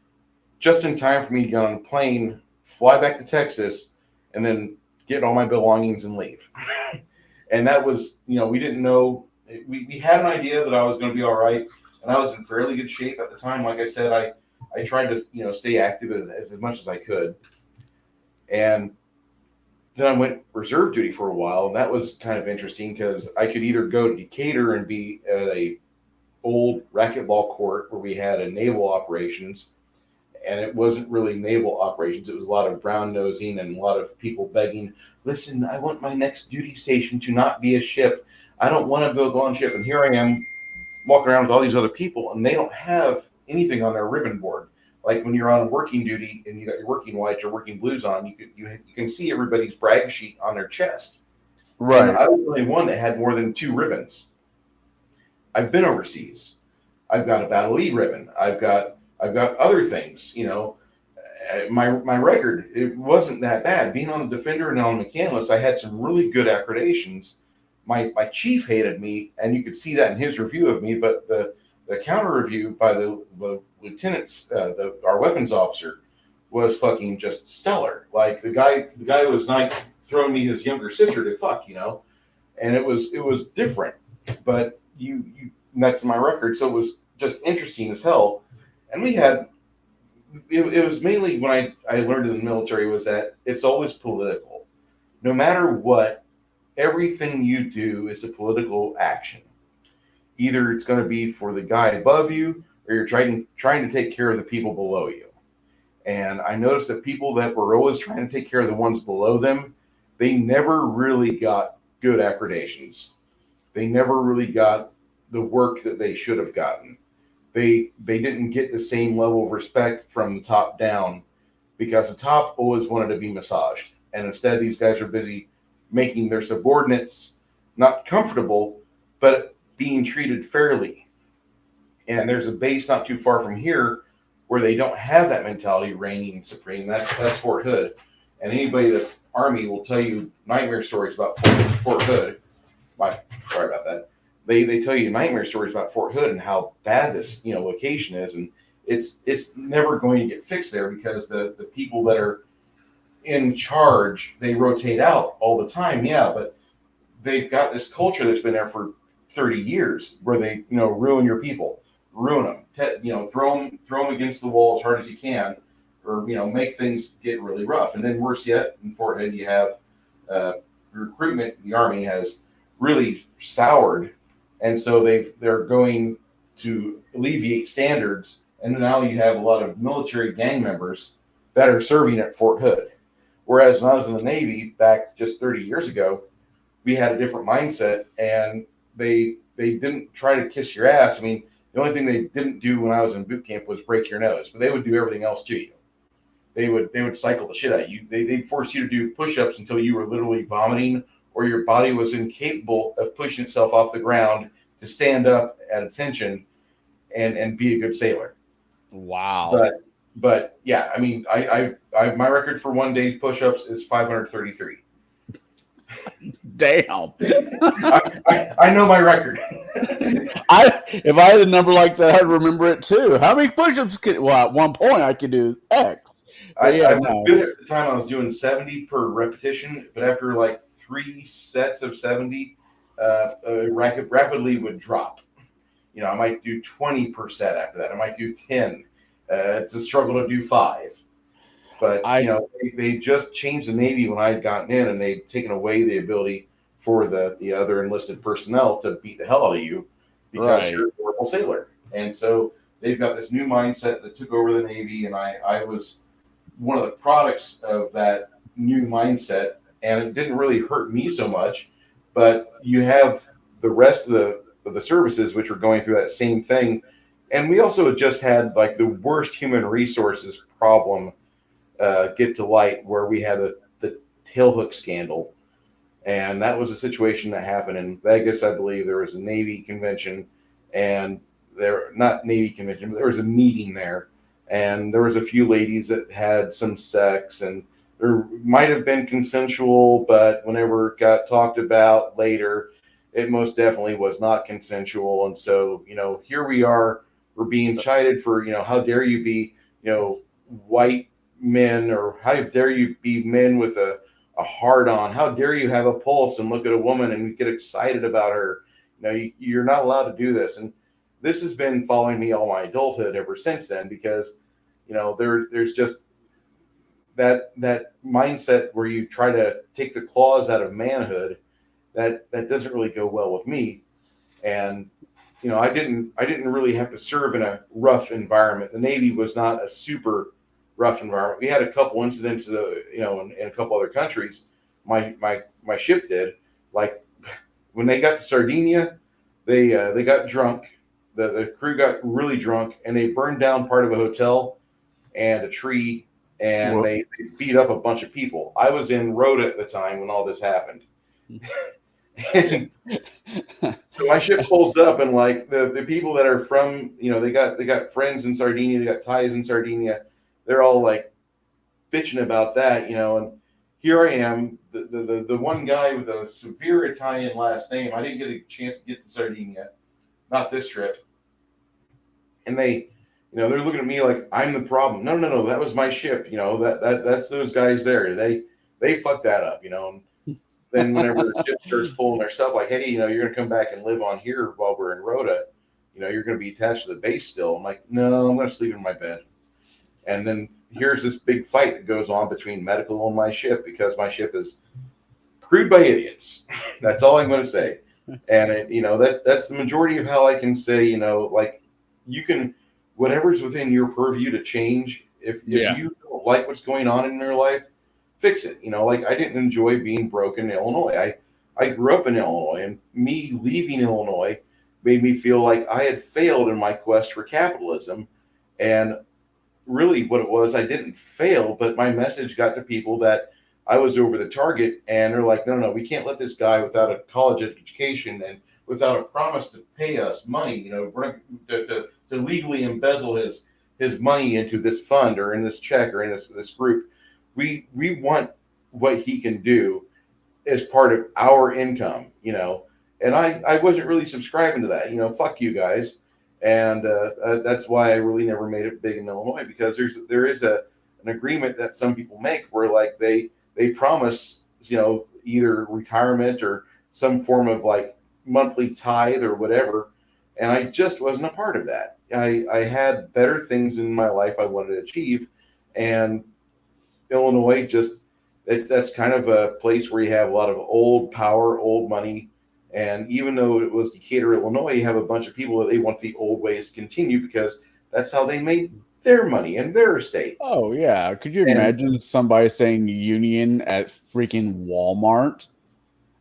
just in time for me to get on a plane, fly back to Texas, and then get all my belongings and leave. And that was, we didn't know. We had an idea that I was going to be all right, and I was in fairly good shape at the time. Like I said, I tried to stay active as much as I could, and then I went reserve duty for a while, and that was kind of interesting because I could either go to Decatur and be at a old racquetball court where we had a naval operations, and it wasn't really naval operations. It was a lot of brown nosing and a lot of people begging, listen, I want my next duty station to not be a ship. I don't want to go on ship. And here I am walking around with all these other people, and they don't have anything on their ribbon board. Like when you're on working duty and you got your working whites or working blues on, you can see everybody's brag sheet on their chest.
Right.
And I was the only one that had more than 2 ribbons. I've been overseas. I've got a Battle E ribbon. I've got other things. My record, it wasn't that bad. Being on the Defender and on the McCandless, I had some really good accreditations. My chief hated me, and you could see that in his review of me. But the counter review by the lieutenants, our weapons officer, was fucking just stellar. Like the guy was like throwing me his younger sister to fuck, and it was different. But that's my record, so it was just interesting as hell. And we had. It was mainly when I learned in the military was that it's always political. No matter what, everything you do is a political action. Either it's going to be for the guy above you, or you're trying to take care of the people below you. And I noticed that people that were always trying to take care of the ones below them, they never really got good accreditations. They never really got the work that they should have gotten. They didn't get the same level of respect from the top down, because the top always wanted to be massaged. And instead, these guys are busy making their subordinates not comfortable, but being treated fairly. And there's a base not too far from here where they don't have that mentality reigning supreme. That's Fort Hood. And anybody that's Army will tell you nightmare stories about Fort Hood. Sorry about that. They tell you nightmare stories about Fort Hood and how bad this location is, and it's never going to get fixed there because the people that are in charge, they rotate out all the time. Yeah, but they've got this culture that's been there for 30 years where they ruin your people, ruin them, throw them against the wall as hard as you can, or make things get really rough. And then worse yet, in Fort Hood you have recruitment. The Army has really soured. And so they're going to alleviate standards, and now you have a lot of military gang members that are serving at Fort Hood. Whereas when I was in the Navy back just 30 years ago, we had a different mindset, and they didn't try to kiss your ass. I mean, the only thing they didn't do when I was in boot camp was break your nose, but they would do everything else to you. They would cycle the shit out of you. They'd force you to do push-ups until you were literally vomiting, or your body was incapable of pushing itself off the ground to stand up at attention and be a good sailor.
Wow.
But yeah, I mean, I my record for one day push-ups is 533.
Damn.
I know my record.
If I had a number like that, I'd remember it too. How many push-ups could? Well, at one point I could do X. But yeah,
I was
no.
good at the time. I was doing 70 per repetition, but after like 3 sets of 70, rapidly would drop. I might do 20 per set after that. I might do 10. It's a struggle to do 5. But they just changed the Navy when I had gotten in, and they'd taken away the ability for the other enlisted personnel to beat the hell out of you because you're a horrible sailor. And so they've got this new mindset that took over the Navy, and I was one of the products of that new mindset, and it didn't really hurt me so much. But you have the rest of the services which were going through that same thing, and we also just had like the worst human resources problem get to light, where we had the tailhook scandal. And that was a situation that happened in Vegas. I believe there was a Navy convention, and not Navy convention, but there was a meeting there, and there was a few ladies that had some sex, and there might have been consensual, but whenever it got talked about later, it most definitely was not consensual. And so, here we are, we're being chided for, how dare you be, white men, or how dare you be men with a hard on, how dare you have a pulse and look at a woman and get excited about her. You're not allowed to do this. And this has been following me all my adulthood ever since then, because there's just that mindset where you try to take the claws out of manhood that doesn't really go well with me. And I didn't really have to serve in a rough environment. The Navy was not a super rough environment. We had a couple incidents, in a couple other countries. My ship did. Like when they got to Sardinia, they got drunk. The crew got really drunk, and they burned down part of a hotel and a tree, and they beat up a bunch of people. I was in Rota at the time when all this happened. And so my ship pulls up, and like the people that are from, they got friends in Sardinia, they got ties in Sardinia. They're all like bitching about that, and here I am, the one guy with a severe Italian last name. I didn't get a chance to get to Sardinia, not this trip. And they, they're looking at me like I'm the problem. No, that was my ship. That's those guys there. They fucked that up, And then whenever the ship starts pulling their stuff, like, hey, you're going to come back and live on here while we're in Rota. You're going to be attached to the base still. I'm like, no, I'm going to sleep in my bed. And then here's this big fight that goes on between medical and my ship, because my ship is crewed by idiots. That's all I'm going to say. And that's the majority of how I can say, like, you can, whatever's within your purview to change. If you don't like what's going on in your life, fix it. Like I didn't enjoy being broke in Illinois. I grew up in Illinois, and me leaving Illinois made me feel like I had failed in my quest for capitalism. And really what it was, I didn't fail, but my message got to people that I was over the target, and they're like, no, we can't let this guy without a college education and without a promise to pay us money, to legally embezzle his money into this fund or in this check or in this group. We want what he can do as part of our income, and I wasn't really subscribing to that, fuck you guys. And that's why I really never made it big in Illinois, because there is an agreement that some people make where like they promise, either retirement or some form of like monthly tithe or whatever. And I just wasn't a part of that. I had better things in my life I wanted to achieve. And Illinois that's kind of a place where you have a lot of old power, old money. And even though it was Decatur, Illinois, you have a bunch of people that they want the old ways to continue, because that's how they made their money and their estate.
Oh, yeah. Could you imagine somebody saying union at freaking Walmart?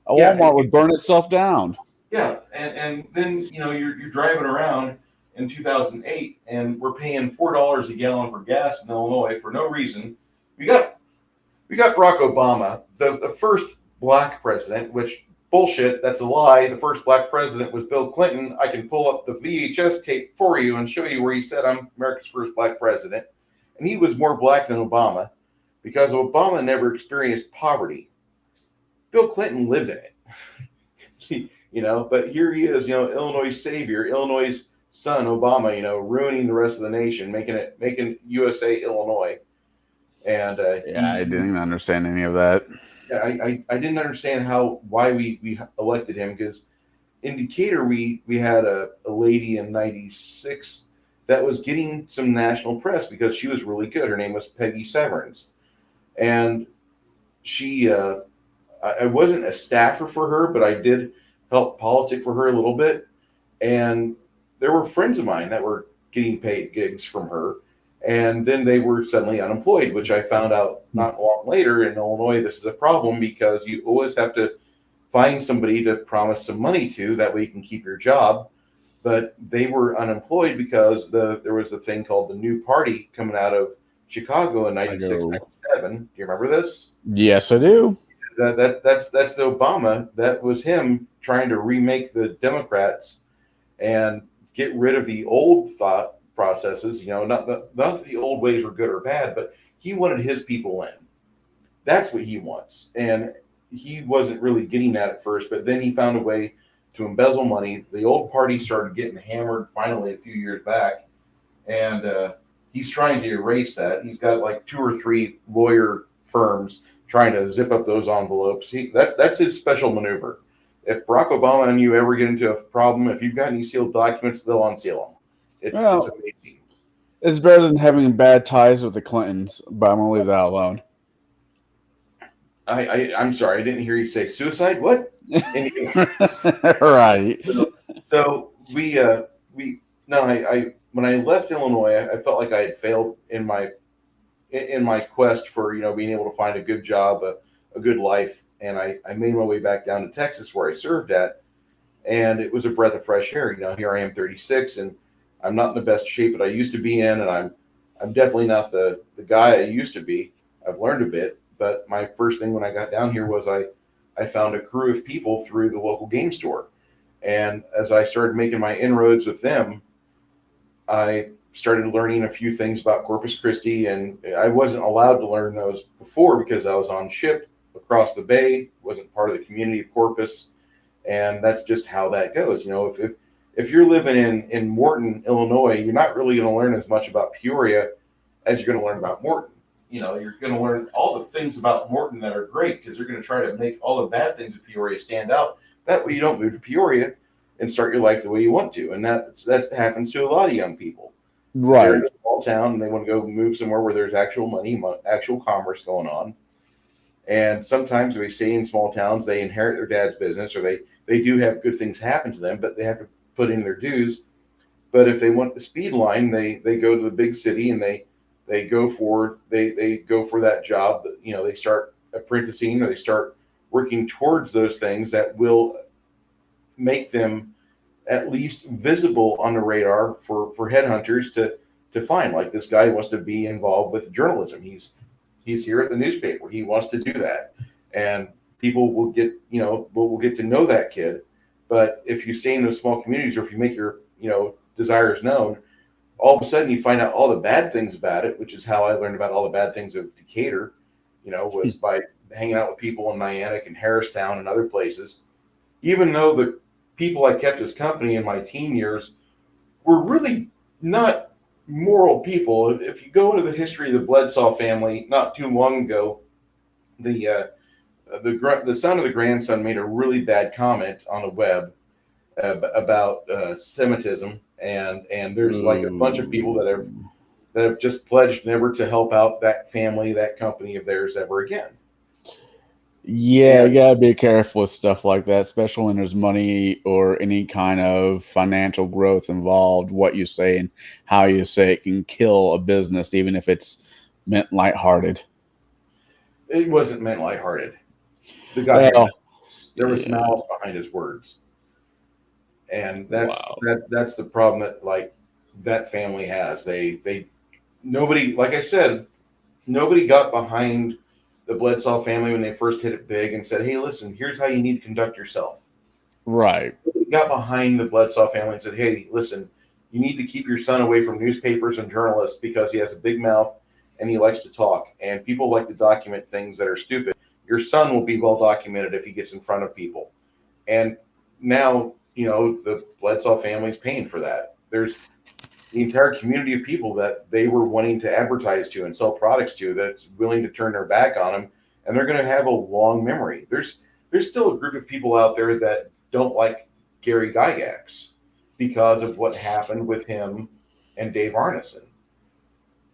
Walmart would burn itself down.
Yeah. And then, you're driving around in 2008, and we're paying $4 a gallon for gas in Illinois for no reason. We got Barack Obama, the first black president, which bullshit, that's a lie. The first black president was Bill Clinton. I can pull up the VHS tape for you and show you where he said I'm America's first black president. And he was more black than Obama, because Obama never experienced poverty. Bill Clinton lived in it. But here he is, Illinois savior, Illinois' son, Obama, ruining the rest of the nation, making USA Illinois. And
Yeah, I didn't even understand any of that.
I didn't understand why we elected him, because in Decatur we had a lady in '96 that was getting some national press because she was really good. Her name was Peggy Severance, and she I wasn't a staffer for her, but I did help politic for her a little bit. And there were friends of mine that were getting paid gigs from her, and then they were suddenly unemployed, which I found out not long later in Illinois. This is a problem because you always have to find somebody to promise some money to, that way you can keep your job. But they were unemployed because there was a thing called the New Party coming out of Chicago in '96, '97. Do you remember this?
Yes, I do.
That's the Obama. That was him trying to remake the Democrats and get rid of the old thought processes. Not that the old ways were good or bad, but he wanted his people in. That's what he wants, and he wasn't really getting that at first. But then he found a way to embezzle money. The old party started getting hammered finally a few years back, and he's trying to erase that. He's got like 2 or 3 lawyer firms trying to zip up those envelopes. That's his special maneuver. If Barack Obama and you ever get into a problem, if you've got any sealed documents, they'll unseal them. It's amazing.
It's better than having bad ties with the Clintons, but I'm gonna leave that alone.
I'm sorry, I didn't hear you say suicide. What?
Right.
So when I left Illinois, I felt like I had failed in my quest for being able to find a good job, a good life, and I made my way back down to Texas where I served at, and it was a breath of fresh air. Here I am, 36, and I'm not in the best shape that I used to be in, and I'm definitely not the guy I used to be. I've learned a bit, but my first thing when I got down here was I found a crew of people through the local game store, and as I started making my inroads with them, I started learning a few things about Corpus Christi, and I wasn't allowed to learn those before because I was on ship across the bay, wasn't part of the community of Corpus, and that's just how that goes. If you're living in Morton, Illinois, you're not really going to learn as much about Peoria as you're going to learn about Morton. You're going to learn all the things about Morton that are great because they're going to try to make all the bad things of Peoria stand out. That way you don't move to Peoria and start your life the way you want to, and that happens to a lot of young people.
Right.
They're in a small town and they want to go move somewhere where there's actual money, actual commerce going on. And sometimes if they stay in small towns, they inherit their dad's business, or they do have good things happen to them, but they have to put in their dues. But if they want the speed line, they go to the big city and they go for that job. They start apprenticing, or they start working towards those things that will make them at least visible on the radar for headhunters to find. Like this guy wants to be involved with journalism. He's here at the newspaper. He wants to do that, and people will get to know that kid. But if you stay in those small communities, or if you make your desires known, all of a sudden you find out all the bad things about it, which is how I learned about all the bad things of Decatur. Was by hanging out with people in Niantic and Harristown and other places. Even though the people I kept as company in my teen years were really not moral people. If you go to the history of the Bledsoe family, not too long ago, the son of the grandson made a really bad comment on the web about Semitism, and there's like a bunch of people that have just pledged never to help out that family, that company of theirs ever again.
Yeah, you gotta be careful with stuff like that, especially when there's money or any kind of financial growth involved. What you say and how you say it can kill a business, even if it's meant lighthearted.
It wasn't meant lighthearted. The guy, there was malice behind his words, and that's the problem that that family has. Nobody, like I said, nobody got behind the Bledsoe family when they first hit it big and said, "Hey, listen, here's how you need to conduct yourself."
Right.
Nobody got behind the Bledsoe family and said, "Hey, listen, you need to keep your son away from newspapers and journalists because he has a big mouth and he likes to talk, and people like to document things that are stupid. Your son will be well documented if he gets in front of people." And now, the Bledsoe family's paying for that. There's the entire community of people that they were wanting to advertise to and sell products to that's willing to turn their back on them, and they're going to have a long memory. There's still a group of people out there that don't like Gary Gygax because of what happened with him and Dave Arneson.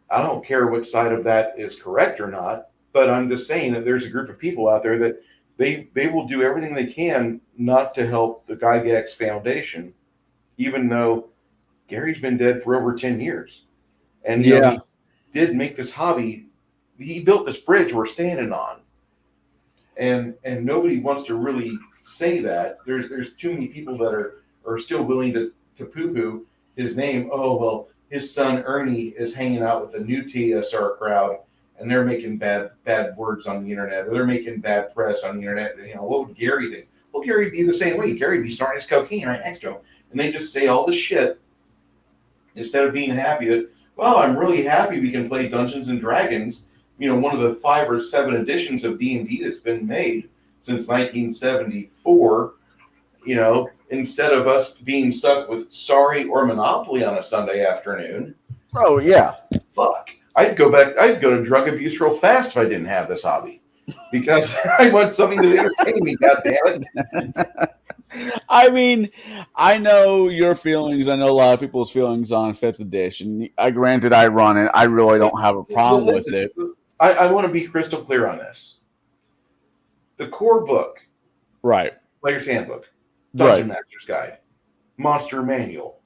I don't care which side of that is correct or not, but I'm just saying that there's a group of people out there that they will do everything they can not to help the Gygax Foundation, even though Gary's been dead for over 10 years. And he did make this hobby. He built this bridge we're standing on. And nobody wants to really say that. There's too many people that are still willing to poo-poo his name. Oh, well, his son Ernie is hanging out with the new TSR crowd, and they're making bad words on the internet, or they're making bad press on the internet. What would Gary think? Well, Gary'd be the same way. Gary'd be snorting his cocaine right next to him. And they just say all this shit instead of being happy that, well, I'm really happy we can play Dungeons and Dragons, one of the 5 or 7 editions of D&D that's been made since 1974, instead of us being stuck with Sorry or Monopoly on a Sunday afternoon.
Oh, yeah.
Fuck. I'd go to drug abuse real fast if I didn't have this hobby, because I want something to entertain me, goddammit.
I mean, I know your feelings. I know a lot of people's feelings on 5th edition. Granted, I run it. I really don't have a problem with it.
I want to be crystal clear on this. The core book,
right?
Player's Handbook, Dungeon Master's Guide, Monster Manual,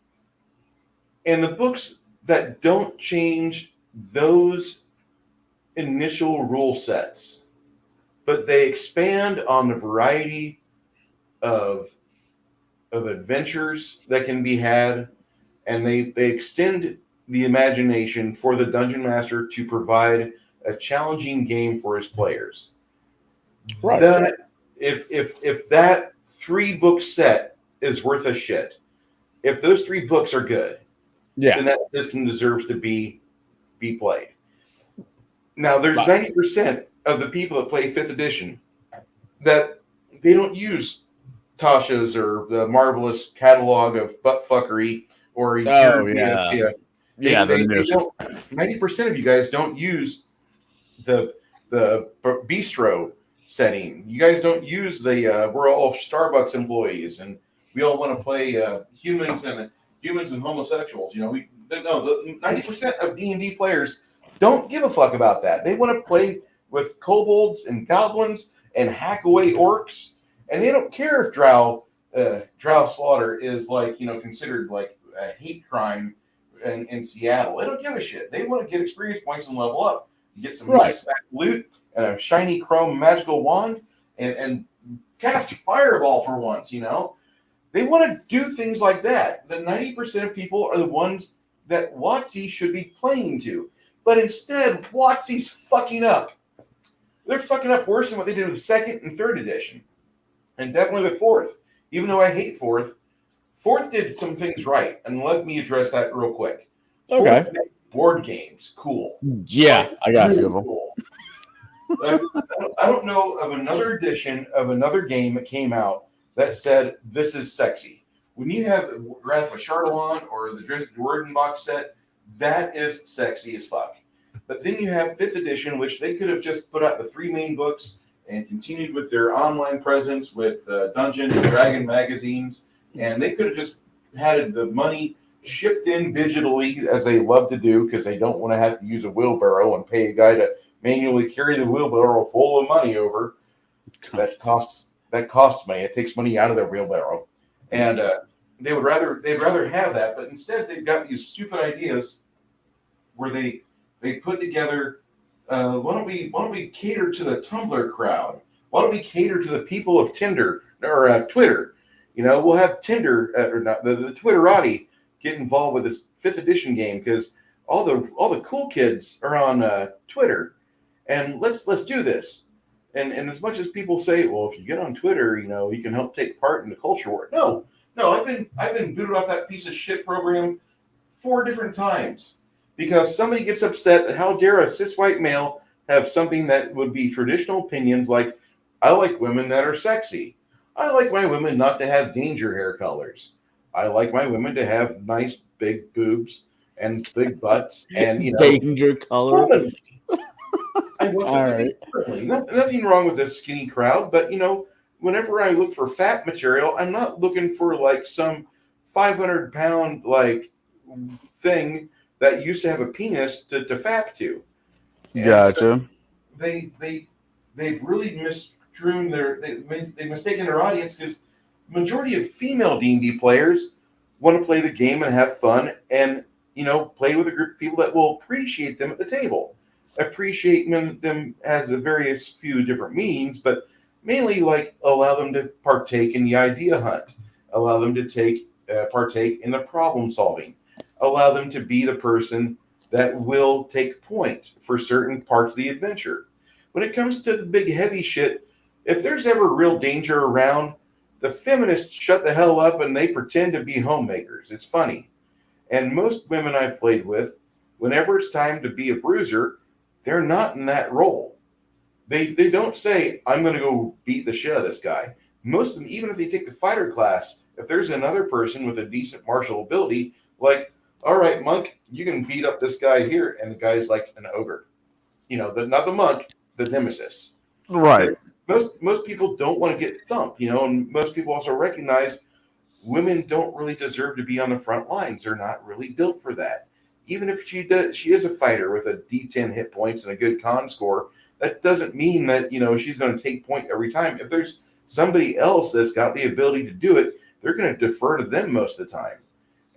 and the books that don't change those initial rule sets, but they expand on the variety of adventures that can be had, and they extend the imagination for the dungeon master to provide a challenging game for his players.
Right.
That if that 3-book set is worth a shit, if those 3 books are good, then that system deserves to be played. Now, there's 90% of the people that play 5th edition that they don't use Tasha's or the marvelous catalog of buttfuckery or
they don't.
90% of you guys don't use the bistro setting. You guys don't use the we're all Starbucks employees and we all want to play humans and homosexuals. The 90% of D&D players don't give a fuck about that. They want to play with kobolds and goblins and hack away orcs, and they don't care if drow slaughter is considered like a hate crime in Seattle. They don't give a shit. They want to get experience points and level up, get some nice fat loot and a shiny chrome magical wand and cast fireball for once. They want to do things like that. The 90% of people are the ones that WotC should be playing to. But instead, WotC's fucking up. They're fucking up worse than what they did with 2nd and 3rd edition. And definitely with 4th. Even though I hate 4th, 4th did some things right. And let me address that real quick.
Okay.
4th made board games. Cool.
Yeah, I got a few of them.
Cool. I don't know of another edition of another game that came out that said, this is sexy. When you have Wrath of Chardalon or the Drizzt Do'Urden box set, that is sexy as fuck. But then you have 5th edition, which they could have just put out the 3 main books and continued with their online presence with Dungeon and Dragon magazines. And they could have just had the money shipped in digitally, as they love to do, because they don't want to have to use a wheelbarrow and pay a guy to manually carry the wheelbarrow full of money over. That costs money. It takes money out of their wheelbarrow. And they'd rather have that, but instead they've got these stupid ideas where they put together, why don't we cater to the Tumblr crowd? Why don't we cater to the people of Tinder or Twitter? We'll have Tinder or not the Twitterati get involved with this 5th edition game because all the cool kids are on Twitter, and let's do this. And as much as people say, well, if you get on Twitter, you can help take part in the culture war. No, I've been booted off that piece of shit program 4 different times because somebody gets upset that how dare a cis white male have something that would be traditional opinions like I like women that are sexy, I like my women not to have danger hair colors. I like my women to have nice big boobs and big butts and,
Danger color.
womanly. I want them
All
to
right.
be womanly. Nothing wrong with this skinny crowd, but whenever I look for fat material, I'm not looking for like some 500-pound like thing that used to have a penis to fap to. And so
Gotcha.
they they they've really misstrewn they've mistaken their audience, because majority of female D&D players want to play the game and have fun, and play with a group of people that will appreciate them at the table. Appreciate them has a various few different meanings, but mainly like allow them to partake in the idea hunt, allow them to partake in the problem solving, allow them to be the person that will take point for certain parts of the adventure. When it comes to the big heavy shit, if there's ever real danger around, the feminists shut the hell up and they pretend to be homemakers. It's funny. And most women I've played with, whenever it's time to be a bruiser, they're not in that role. They don't say, I'm going to go beat the shit out of this guy. Most of them, even if they take the fighter class, if there's another person with a decent martial ability, like, all right, monk, you can beat up this guy here. And the guy's like an ogre. Not the monk, the nemesis.
Right.
Most people don't want to get thumped, and most people also recognize women don't really deserve to be on the front lines. They're not really built for that. Even if she is a fighter with a D10 hit points and a good con score, that doesn't mean that she's going to take point every time. If there's somebody else that's got the ability to do it, they're going to defer to them most of the time.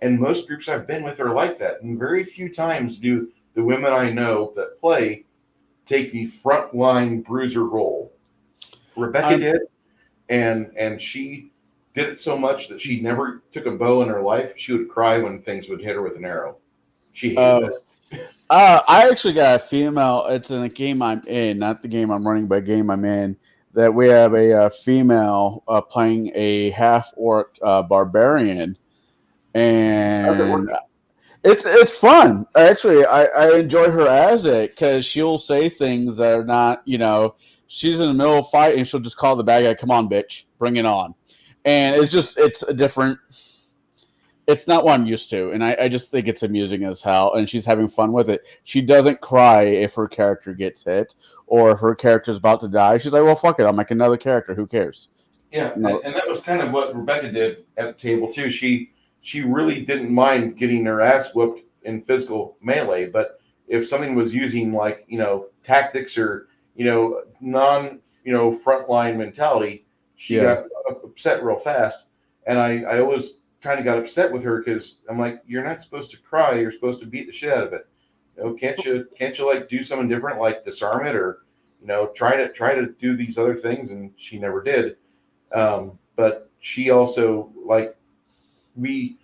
And most groups I've been with are like that. And very few times do the women I know that play take the frontline bruiser role. Rebecca did, and she did it so much that she never took a bow in her life. She would cry when things would hit her with an arrow. She hated it.
I actually got a female. It's in a game I'm in, not the game I'm running, but a game I'm in. That we have a female playing a half orc barbarian,
How's it
and
working?
it's fun. Actually, I enjoy her as it because she'll say things that are not, she's in the middle of a fight and she'll just call the bad guy, "Come on, bitch, bring it on," and it's a different. It's not what I'm used to, and I just think it's amusing as hell, and she's having fun with it. She doesn't cry if her character gets hit or if her character's about to die. She's like, "Well, fuck it, I'll make another character. Who cares?"
Yeah,
No,
and that was kind of what Rebecca did at the table too. She really didn't mind getting her ass whooped in physical melee, but if something was using like tactics or non frontline mentality, she
yeah,
got upset real fast. And I always kind of got upset with her because I'm like, you're not supposed to cry. You're supposed to beat the shit out of it. Can't you like do something different, like disarm it, or try to do these other things? And she never did. But she also like we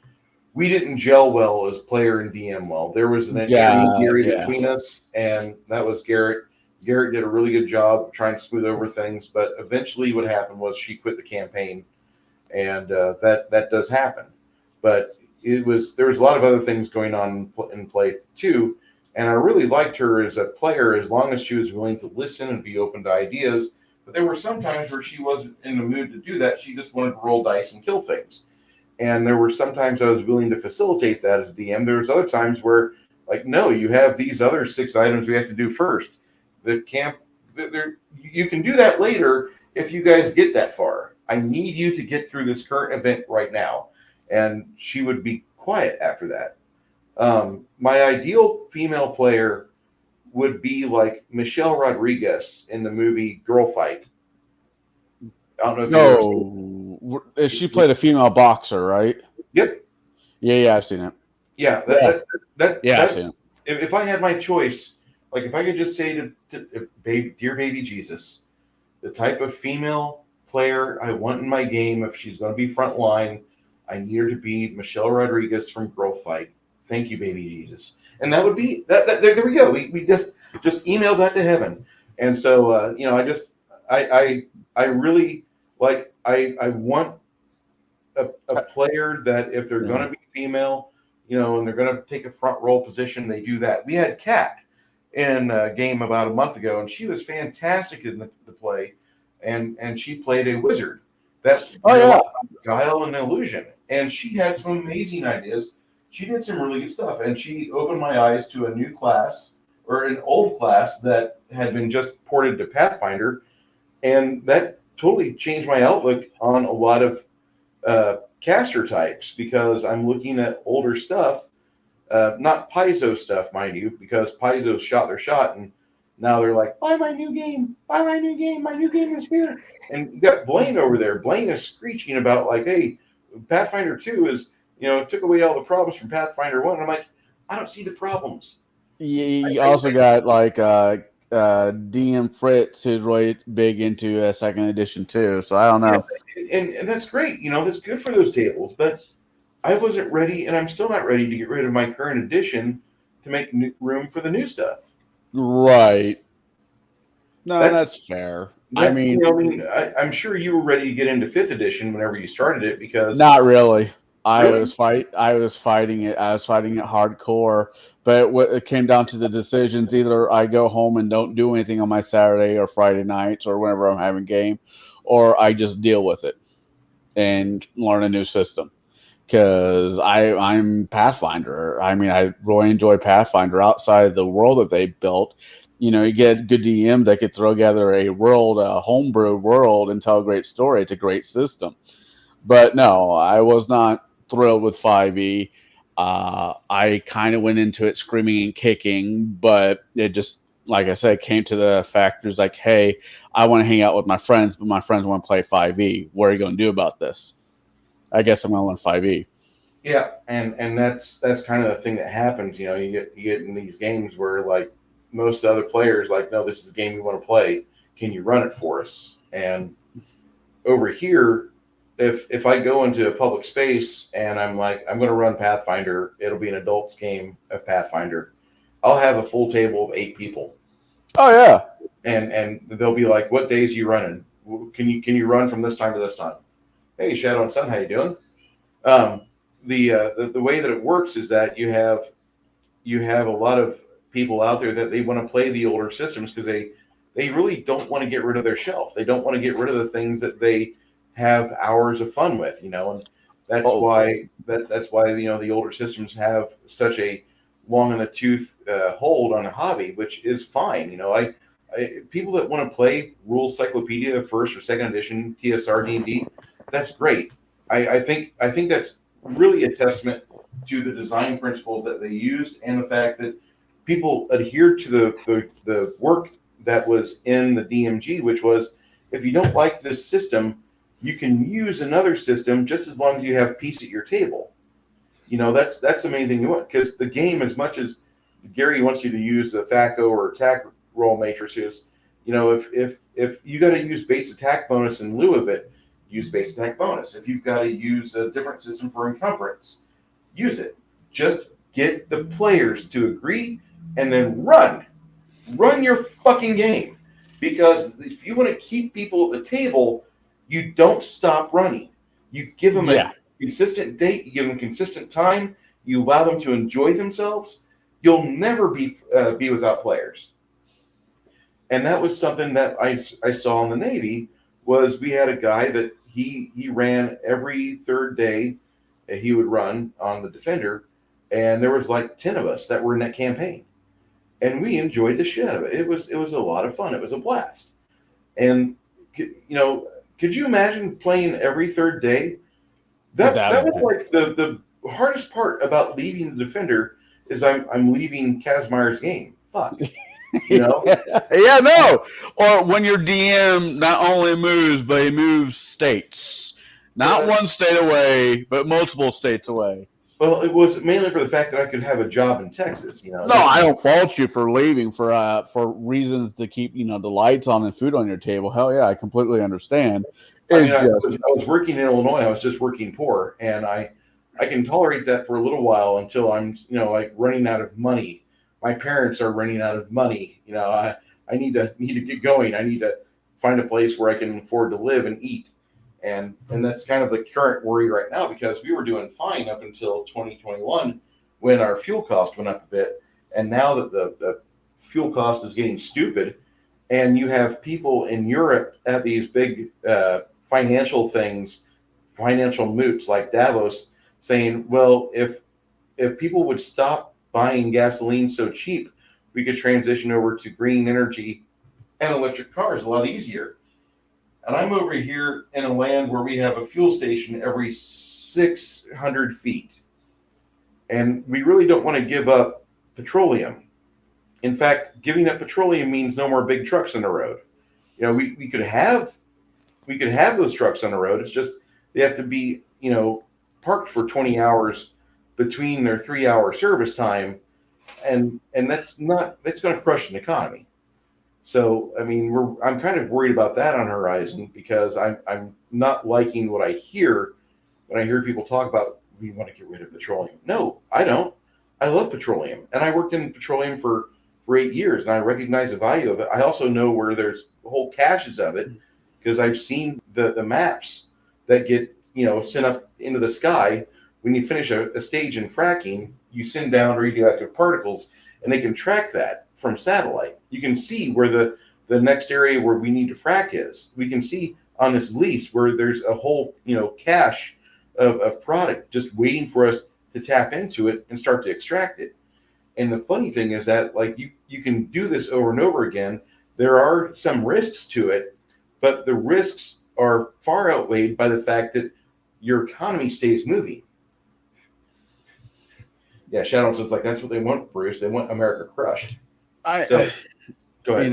we didn't gel well as player and DM well. There was an intermediary
yeah.
between us, and that was Garrett. Garrett did a really good job of trying to smooth over things, but eventually, what happened was she quit the campaign, and that does happen. But there was a lot of other things going on in play too, and I really liked her as a player as long as she was willing to listen and be open to ideas. But there were some times where she wasn't in the mood to do that. She just wanted to roll dice and kill things. And there were sometimes I was willing to facilitate that as a DM. There was other times where, like, no, you have these other 6 items we have to do first. The camp, you can do that later if you guys get that far. I need you to get through this current event right now. And she would be quiet after that. My ideal female player would be like Michelle Rodriguez in the movie Girl Fight. I don't know if you've ever seen
No, she
it.
played a female boxer, right?
Yep.
Yeah, I've seen it.
Yeah.
Yeah, yeah, I've
That
seen it.
if I had my choice, like if I could just say dear baby Jesus, the type of female player I want in my game, if she's going to be front line, I need her to be Michelle Rodriguez from Girl Fight. Thank you, baby Jesus. And that would be that there we go. We just emailed that to heaven. And so I really like I want a player that if they're
Yeah.
going to be female, and they're going to take a front row position, they do that. We had Kat in a game about a month ago, and she was fantastic in the play, and she played a wizard. that
Oh
you're
yeah.
allowed guile and illusion. And she had some amazing ideas. She did some really good stuff, and she opened my eyes to a new class or an old class that had been just ported to Pathfinder, and that totally changed my outlook on a lot of caster types because I'm looking at older stuff, not Paizo stuff, mind you, because Paizo's shot their shot, and now they're like, buy my new game, my new game is here. And you got Blaine over there. Blaine is screeching about like, hey, Pathfinder 2 is, took away all the problems from Pathfinder 1. And I'm like, I don't see the problems.
You also got like DM Fritz, who's really big into second edition too. So I don't know.
And that's great. That's good for those tables. But I wasn't ready, and I'm still not ready to get rid of my current edition to make room for the new stuff.
Right. No, that's fair.
I'm sure you were ready to get into 5th edition whenever you started it because
not really. I
Really?
was fighting it. I was fighting it hardcore. But it came down to the decisions: either I go home and don't do anything on my Saturday or Friday nights or whenever I'm having game, or I just deal with it and learn a new system. Because I'm Pathfinder. I mean, I really enjoy Pathfinder outside the world that they built. You get good DM that could throw together a world, a homebrew world, and tell a great story. It's a great system. But no, I was not thrilled with 5e. I kind of went into it screaming and kicking, but it just, like I said, came to the factors like, hey, I want to hang out with my friends, but my friends want to play 5e. What are you going to do about this? I guess I'm going to learn 5e.
Yeah, and that's kind of the thing that happens. You get in these games where like most other players like, no, this is a game we want to play. Can you run it for us? And over here, if I go into a public space and I'm like, I'm going to run Pathfinder, it'll be an adults game of Pathfinder. I'll have a full table of 8 people.
Oh yeah,
and they'll be like, what days are you running? Can you run from this time to this time? Hey, Shadow and Sun, how you doing? The way that it works is that you have a lot of people out there that they want to play the older systems because they really don't want to get rid of their shelf. They don't want to get rid of the things that they have hours of fun with, and that's why the older systems have such a long in the tooth hold on a hobby, which is fine. I people that want to play Rules Cyclopedia first or second edition TSR D&D, that's great. I think that's really a testament to the design principles that they used and the fact that people adhered to the work that was in the DMG, which was, if you don't like this system, you can use another system just as long as you have peace at your table. That's the main thing you want, because the game, as much as Gary wants you to use the THAC0 or attack roll matrices, if you got to use base attack bonus in lieu of it, use base attack bonus. If you've got to use a different system for encumbrance, use it. Just get the players to agree and then run your fucking game. Because if you want to keep people at the table, you don't stop running. You give them a consistent date, you give them consistent time, you allow them to enjoy themselves. You'll never be without players. And that was something that I saw in the Navy. Was we had a guy that he ran every third day. He would run on the Defender, and there was like 10 of us that were in that campaign, and we enjoyed the shit out of it. It was a lot of fun. It was a blast. And could you imagine playing every third day? That was like the hardest part about leaving the Defender is I'm leaving Kazmaire's game. Fuck.
Yeah, no. Or when your DM not only moves, but he moves states. Not one state away, but multiple states away.
Well, it was mainly for the fact that I could have a job in Texas.
No, I don't fault you for leaving for reasons to keep the lights on and food on your table. Hell yeah, I completely understand.
I was working in Illinois. I was just working poor, and I can tolerate that for a little while until I'm like running out of money. My parents are running out of money. I need to get going. I need to find a place where I can afford to live and eat. And that's kind of the current worry right now, because we were doing fine up until 2021 when our fuel cost went up a bit. And now that the fuel cost is getting stupid, and you have people in Europe at these big financial things, financial moots like Davos saying, well, if people would stop buying gasoline so cheap, we could transition over to green energy and electric cars a lot easier. And I'm over here in a land where we have a fuel station every 600 feet. And we really don't want to give up petroleum. In fact, giving up petroleum means no more big trucks on the road. You know, we could have those trucks on the road. It's just they have to be, parked for 20 hours between their 3-hour service time, and that's going to crush an economy. So, I mean, I'm kind of worried about that on the horizon, because I'm not liking what I hear when I hear people talk about we want to get rid of petroleum. No, I don't. I love petroleum, and I worked in petroleum for 8 years, and I recognize the value of it. I also know where there's whole caches of it, because I've seen the maps that get sent up into the sky. When you finish a stage in fracking, you send down radioactive particles, and they can track that from satellite. You can see where the next area where we need to frack is. We can see on this lease where there's a whole cache of product just waiting for us to tap into it and start to extract it. And the funny thing is that, like, you can do this over and over again. There are some risks to it, but the risks are far outweighed by the fact that your economy stays moving. Yeah, Shadowson's like, that's what they want, Bruce. They want America crushed. So, go ahead.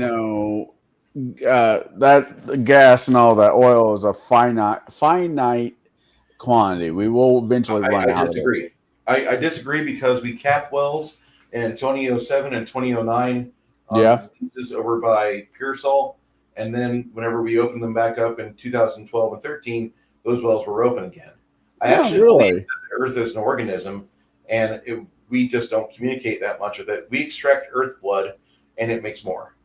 That gas and all that oil is a finite quantity. We will eventually run out of it.
I disagree, because we capped wells in 2007 and 2009 over by Pearsall, and then whenever we opened them back up in 2012 and 13, those wells were open again. I actually believe that the Earth is an organism, and we just don't communicate that much with it. We extract Earth blood, and it makes more.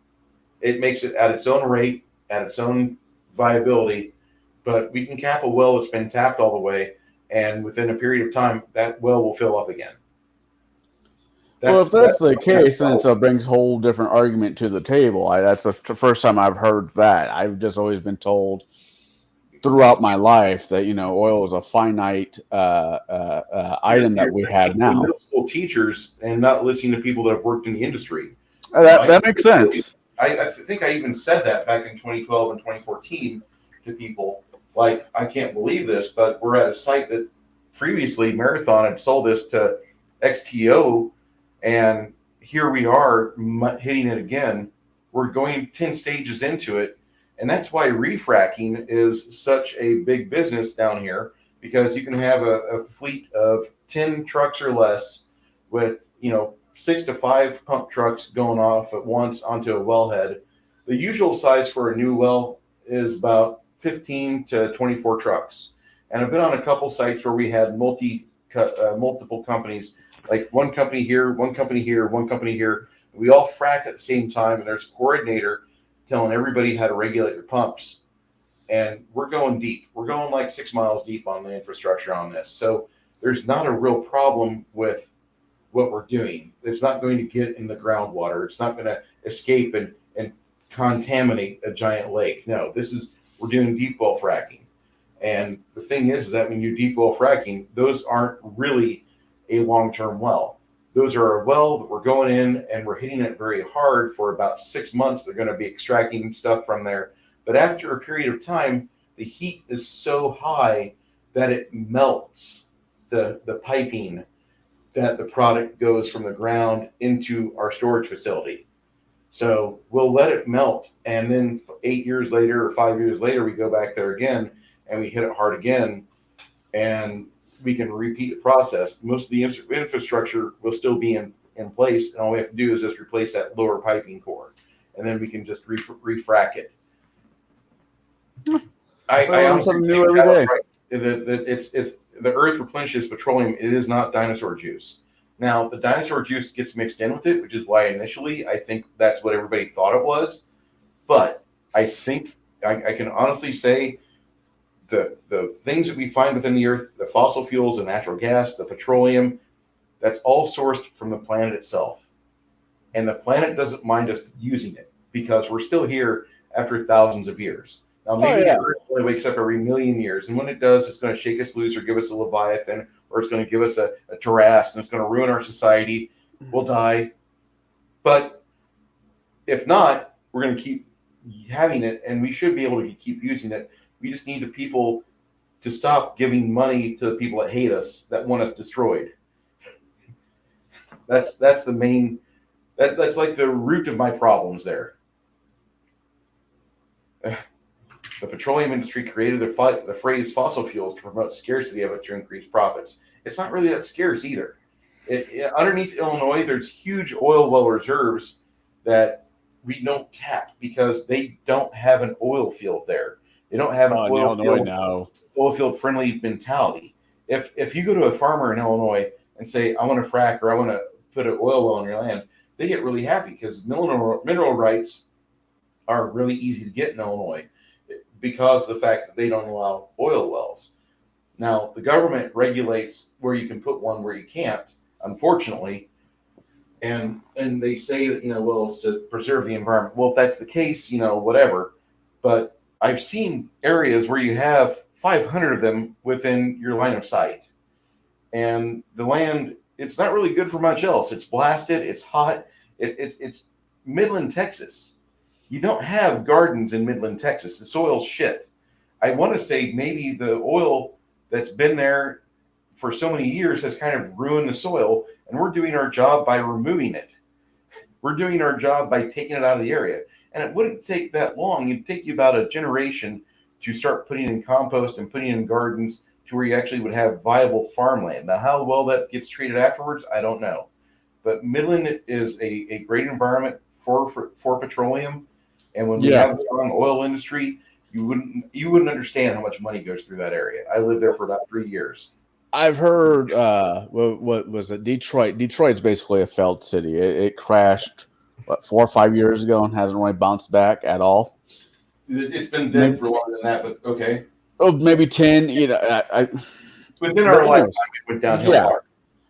It makes it at its own rate, at its own viability, but we can cap a well that's been tapped all the way, and within a period of time, that well will fill up again.
If that's the case, then it brings a whole different argument to the table. That's the first time I've heard that. I've just always been told throughout my life that oil is a finite item that we have now.
Middle school teachers and not listening to people that have worked in the industry.
That makes sense.
I think I even said that back in 2012 and 2014 to people. Like, I can't believe this, but we're at a site that previously Marathon had sold this to XTO, and here we are hitting it again. We're going 10 stages into it, and that's why refracking is such a big business down here, because you can have a fleet of 10 trucks or less with 6 to 5 pump trucks going off at once onto a wellhead. The usual size for a new well is about 15 to 24 trucks. And I've been on a couple sites where we had multiple companies, like one company here, one company here, one company here. We all frack at the same time, and there's a coordinator telling everybody how to regulate their pumps. And we're going deep. We're going like 6 miles deep on the infrastructure on this. So there's not a real problem with what we're doing. It's not going to get in the groundwater. It's not going to escape and contaminate a giant lake. No, we're doing deep well fracking. And the thing is that when you deep well fracking, those aren't really a long-term well. Those are a well that we're going in and we're hitting it very hard for about 6 months. They're going to be extracting stuff from there. But after a period of time, the heat is so high that it melts the piping that the product goes from the ground into our storage facility. So we'll let it melt, and then 8 years later or 5 years later, we go back there again and we hit it hard again, and we can repeat the process. Most of the infrastructure will still be in place, and all we have to do is just replace that lower piping core, and then we can just refrac it. I learn something new every day. Right. It's the Earth replenishes petroleum. It is not dinosaur juice. Now, the dinosaur juice gets mixed in with it, which is why initially I think that's what everybody thought it was. But I think I can honestly say the things that we find within the Earth, the fossil fuels, the natural gas, the petroleum, that's all sourced from the planet itself. And the planet doesn't mind us using it because we're still here after thousands of years. Now, maybe
yeah.
the Earth only wakes up every million years, and when it does, it's going to shake us loose or give us a Leviathan, or it's going to give us a Tarrasque, and it's going to ruin our society. We'll die. But if not, we're going to keep having it, and we should be able to keep using it. We just need the people to stop giving money to the people that hate us, that want us destroyed. That's the main. That's like the root of my problems there. The petroleum industry created the phrase fossil fuels to promote scarcity of it to increase profits. It's not really that scarce either. Underneath Illinois, there's huge oil well reserves that we don't tap because they don't have an oil field there. They don't have an
in Illinois, no.
oil field friendly mentality. If you go to a farmer in Illinois and say, I want to frack or I want to put an oil well on your land, they get really happy because mineral rights are really easy to get in Illinois because of the fact that they don't allow oil wells. Now, the government regulates where you can put one, where you can't, unfortunately. And they say that, well, it's to preserve the environment. Well, if that's the case, whatever. But I've seen areas where you have 500 of them within your line of sight. And the land, it's not really good for much else. It's blasted. It's hot. It's Midland, Texas. You don't have gardens in Midland, Texas. The soil's shit. I want to say maybe the oil that's been there for so many years has kind of ruined the soil, and we're doing our job by removing it. We're doing our job by taking it out of the area. And it wouldn't take that long. It'd take you about a generation to start putting in compost and putting in gardens to where you actually would have viable farmland. Now, how well that gets treated afterwards, I don't know. But Midland is a great environment for petroleum. And when we have a strong oil industry, you wouldn't understand how much money goes through that area. I lived there for about 3 years.
I've heard, what was it? Detroit. Detroit's basically a failed city. It crashed, 4 or 5 years ago and hasn't really bounced back at all.
It's been dead for longer than that, but okay.
Oh, maybe 10.
Within our lifetime, it went downhill hard.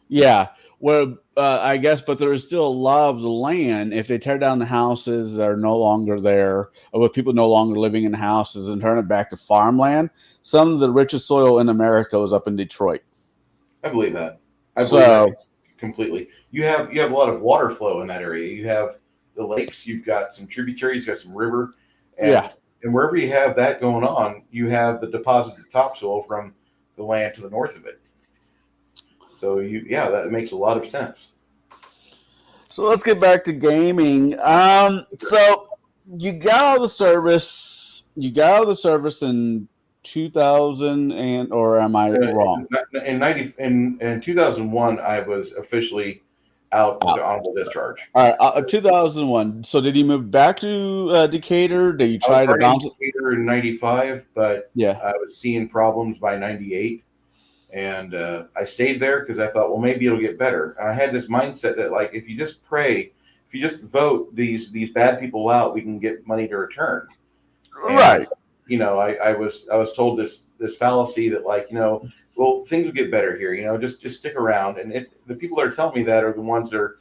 Yeah. Well, I guess, but there is still a lot of the land. If they tear down the houses that are no longer there, or with people no longer living in the houses and turn it back to farmland, some of the richest soil in America was up in Detroit.
I believe that. I believe that completely. You have a lot of water flow in that area. You have the lakes. You've got some tributaries. You've got some river. And wherever you have that going on, you have the deposits of topsoil from the land to the north of it. So that makes a lot of sense.
So let's get back to gaming. So you got out of the service. You got out of the service in 2000, or am I wrong?
In 2001, I was officially out with honorable discharge.
All right, 2001. So did you move back to Decatur? Did you try to bounce?
Decatur in 95, but
yeah,
I was seeing problems by 98. And I stayed there because I thought, well, maybe it'll get better. And I had this mindset that, like, if you just pray, if you just vote these bad people out, we can get money to return. And,
right.
I was told this fallacy that, like, well, things will get better here. Just stick around. And the people that are telling me that are the ones that are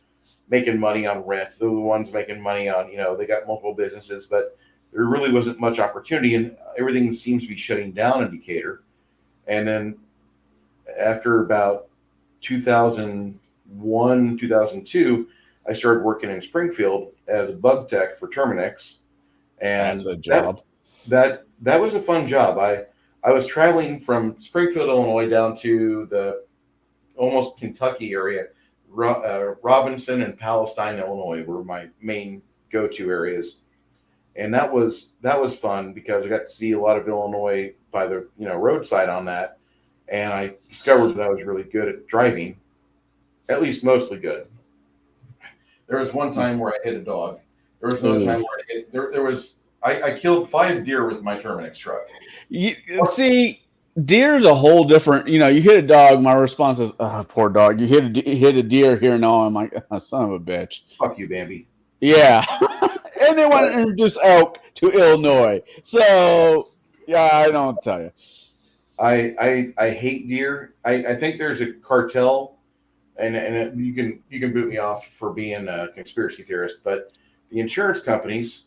making money on rent. They're the ones making money on, they got multiple businesses, but there really wasn't much opportunity, and everything seems to be shutting down in Decatur. And then after about 2001, 2002, I started working in Springfield as a bug tech for Terminix. And
that's a job.
That was a fun job. I was traveling from Springfield, Illinois, down to the almost Kentucky area. Robinson and Palestine, Illinois were my main go-to areas. And that was fun because I got to see a lot of Illinois by the roadside on that. And I discovered that I was really good at driving, at least mostly good. There was one time where I hit a dog. There was another time where I killed 5 deer with my Terminix truck.
See, deer's a whole different. You hit a dog. My response is, "Oh, poor dog." You hit a deer here. No, I'm like, oh, son of a bitch.
Fuck you, Bambi.
Yeah, and they want to introduce elk to Illinois. So yeah, I don't tell you.
I hate deer. I think there's a cartel, and you can boot me off for being a conspiracy theorist, but the insurance companies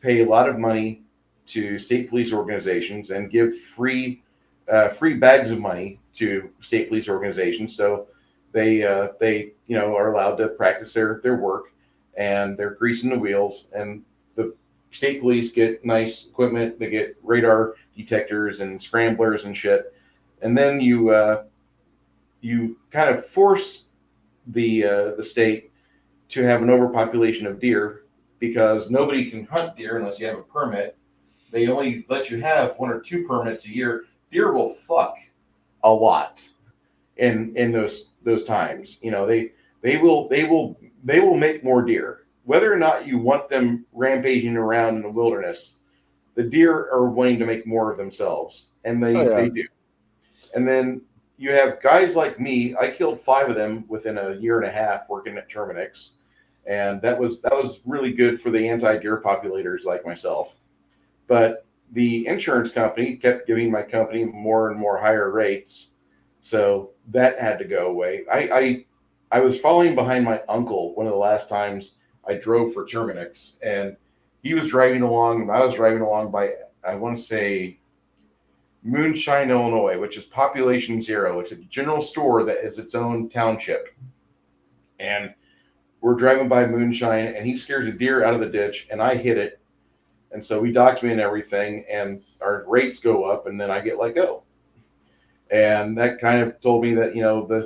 pay a lot of money to state police organizations and give free bags of money to state police organizations, so they are allowed to practice their work, and they're greasing the wheels, and the state police get nice equipment. They get radar detectors and scramblers and shit, and then you kind of force the state to have an overpopulation of deer, because nobody can hunt deer unless you have a permit. They only let you have 1 or 2 permits a year. Deer will fuck a lot in those times. They will make more deer, whether or not you want them rampaging around in the wilderness. The deer are wanting to make more of themselves, and they do. And then you have guys like me. I killed 5 of them within a year and a half working at Terminix, and that was really good for the anti-deer populators like myself. But the insurance company kept giving my company more and more higher rates, so that had to go away. I was following behind my uncle one of the last times I drove for Terminix, and he was driving along, and I was driving along by, I want to say, Moonshine, Illinois, which is population 0. It's a general store that is its own township. And we're driving by Moonshine, and he scares a deer out of the ditch, and I hit it. And so we document everything, and our rates go up, and then I get let go. And that kind of told me that,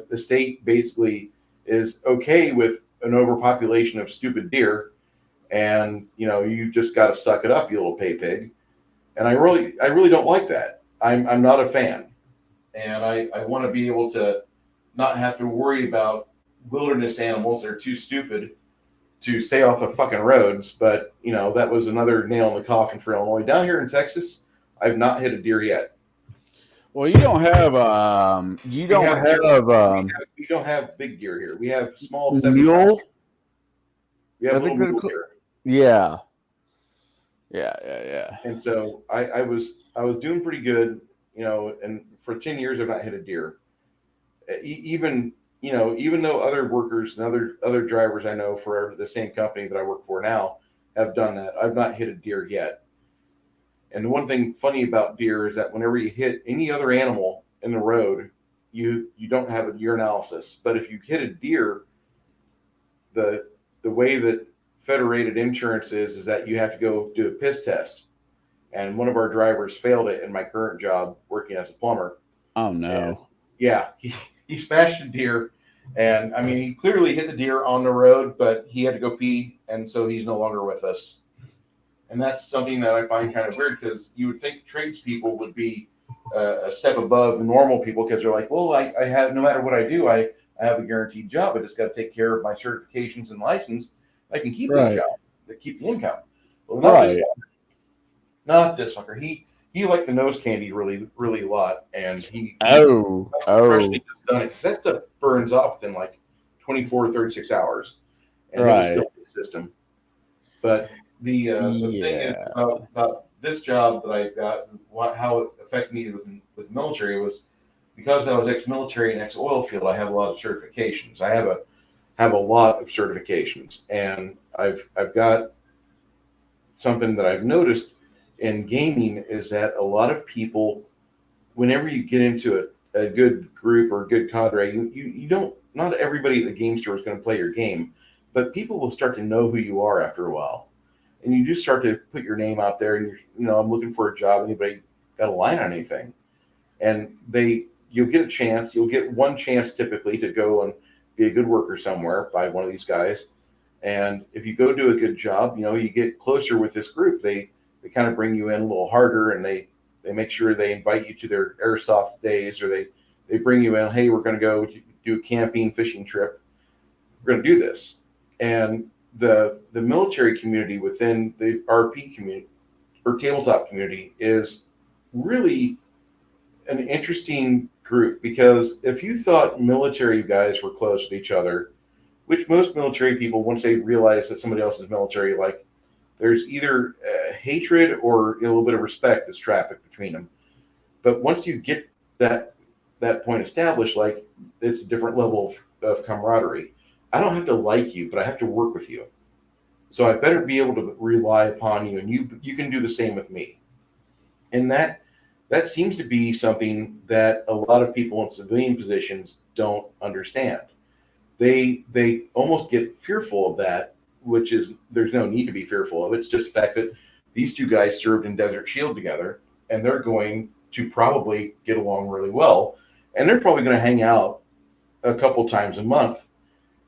the state basically is okay with an overpopulation of stupid deer, and, you just got to suck it up, you little pay pig. And I really don't like that. I'm not a fan. And I want to be able to not have to worry about wilderness animals that are too stupid to stay off the fucking roads. But, that was another nail in the coffin for Illinois. Down here in Texas, I've not hit a deer yet.
Well, you don't have we
don't have big deer here. We have small
mule.
We have little mule deer.
Yeah.
And so I was doing pretty good, and for 10 years I've not hit a deer. Even though other workers and other drivers I know for the same company that I work for now have done that, I've not hit a deer yet. And the one thing funny about deer is that whenever you hit any other animal in the road, you don't have a urinalysis. But if you hit a deer, the way that federated insurance is that you have to go do a piss test. And one of our drivers failed it in my current job working as a plumber.
Oh no.
And he smashed a deer, and I mean, he clearly hit the deer on the road, but he had to go pee, and so he's no longer with us. And that's something that I find kind of weird, because you would think tradespeople would be a step above normal people, because they're like, well, I have, no matter what I do, I have a guaranteed job. I just got to take care of my certifications and license. I can keep this job, to keep the income. Well, not this fucker. He liked the nose candy really, really a lot, and he freshly just done it, because that stuff burns off within like 24, 36 hours, and it was still in the system. But the thing is about this job that I got, how it affected me with military, was because I was ex-military and ex-oil field. I have a lot of certifications. I have a lot of certifications, and I've got something that I've noticed in gaming is that a lot of people, whenever you get into a good group or a good cadre, you don't, not everybody at the game store is going to play your game, but people will start to know who you are after a while. And you just start to put your name out there, and I'm looking for a job. Anybody got a line on anything? And you'll get a chance. You'll get one chance typically to go and be a good worker somewhere by one of these guys. And if you go do a good job, you get closer with this group. They kind of bring you in a little harder, and they make sure they invite you to their airsoft days, or they bring you in. Hey, we're going to go do a camping, fishing trip. We're going to do this. And the military community within the RP community or tabletop community is really an interesting group, because if you thought military guys were close with each other, which most military people, once they realize that somebody else is military, like, there's either hatred or a little bit of respect that's trafficked between them. But once you get that point established, like, it's a different level of camaraderie. I don't have to like you, but I have to work with you. So I better be able to rely upon you, and you can do the same with me. And that seems to be something that a lot of people in civilian positions don't understand. They almost get fearful of that, which is there's no need to be fearful of it. It's just the fact that these two guys served in Desert Shield together, and they're going to probably get along really well, and they're probably going to hang out a couple times a month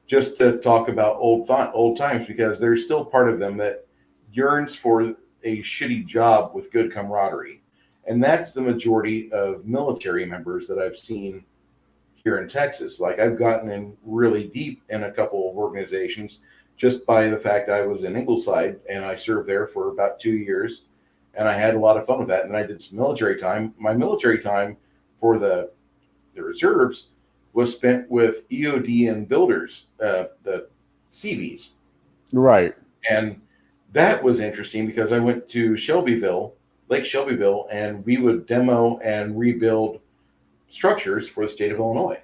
just to talk about old times, because there's still part of them that yearns for a shitty job with good camaraderie. And that's the majority of military members that I've seen here in Texas. Like, I've gotten in really deep in a couple of organizations just by the fact I was in Ingleside and I served there for about 2 years, and I had a lot of fun with that. And I did some military time. My military time for the reserves was spent with EOD and builders, the CVs.
Right.
And that was interesting because I went to Shelbyville, Lake Shelbyville, and we would demo and rebuild structures for the state of Illinois.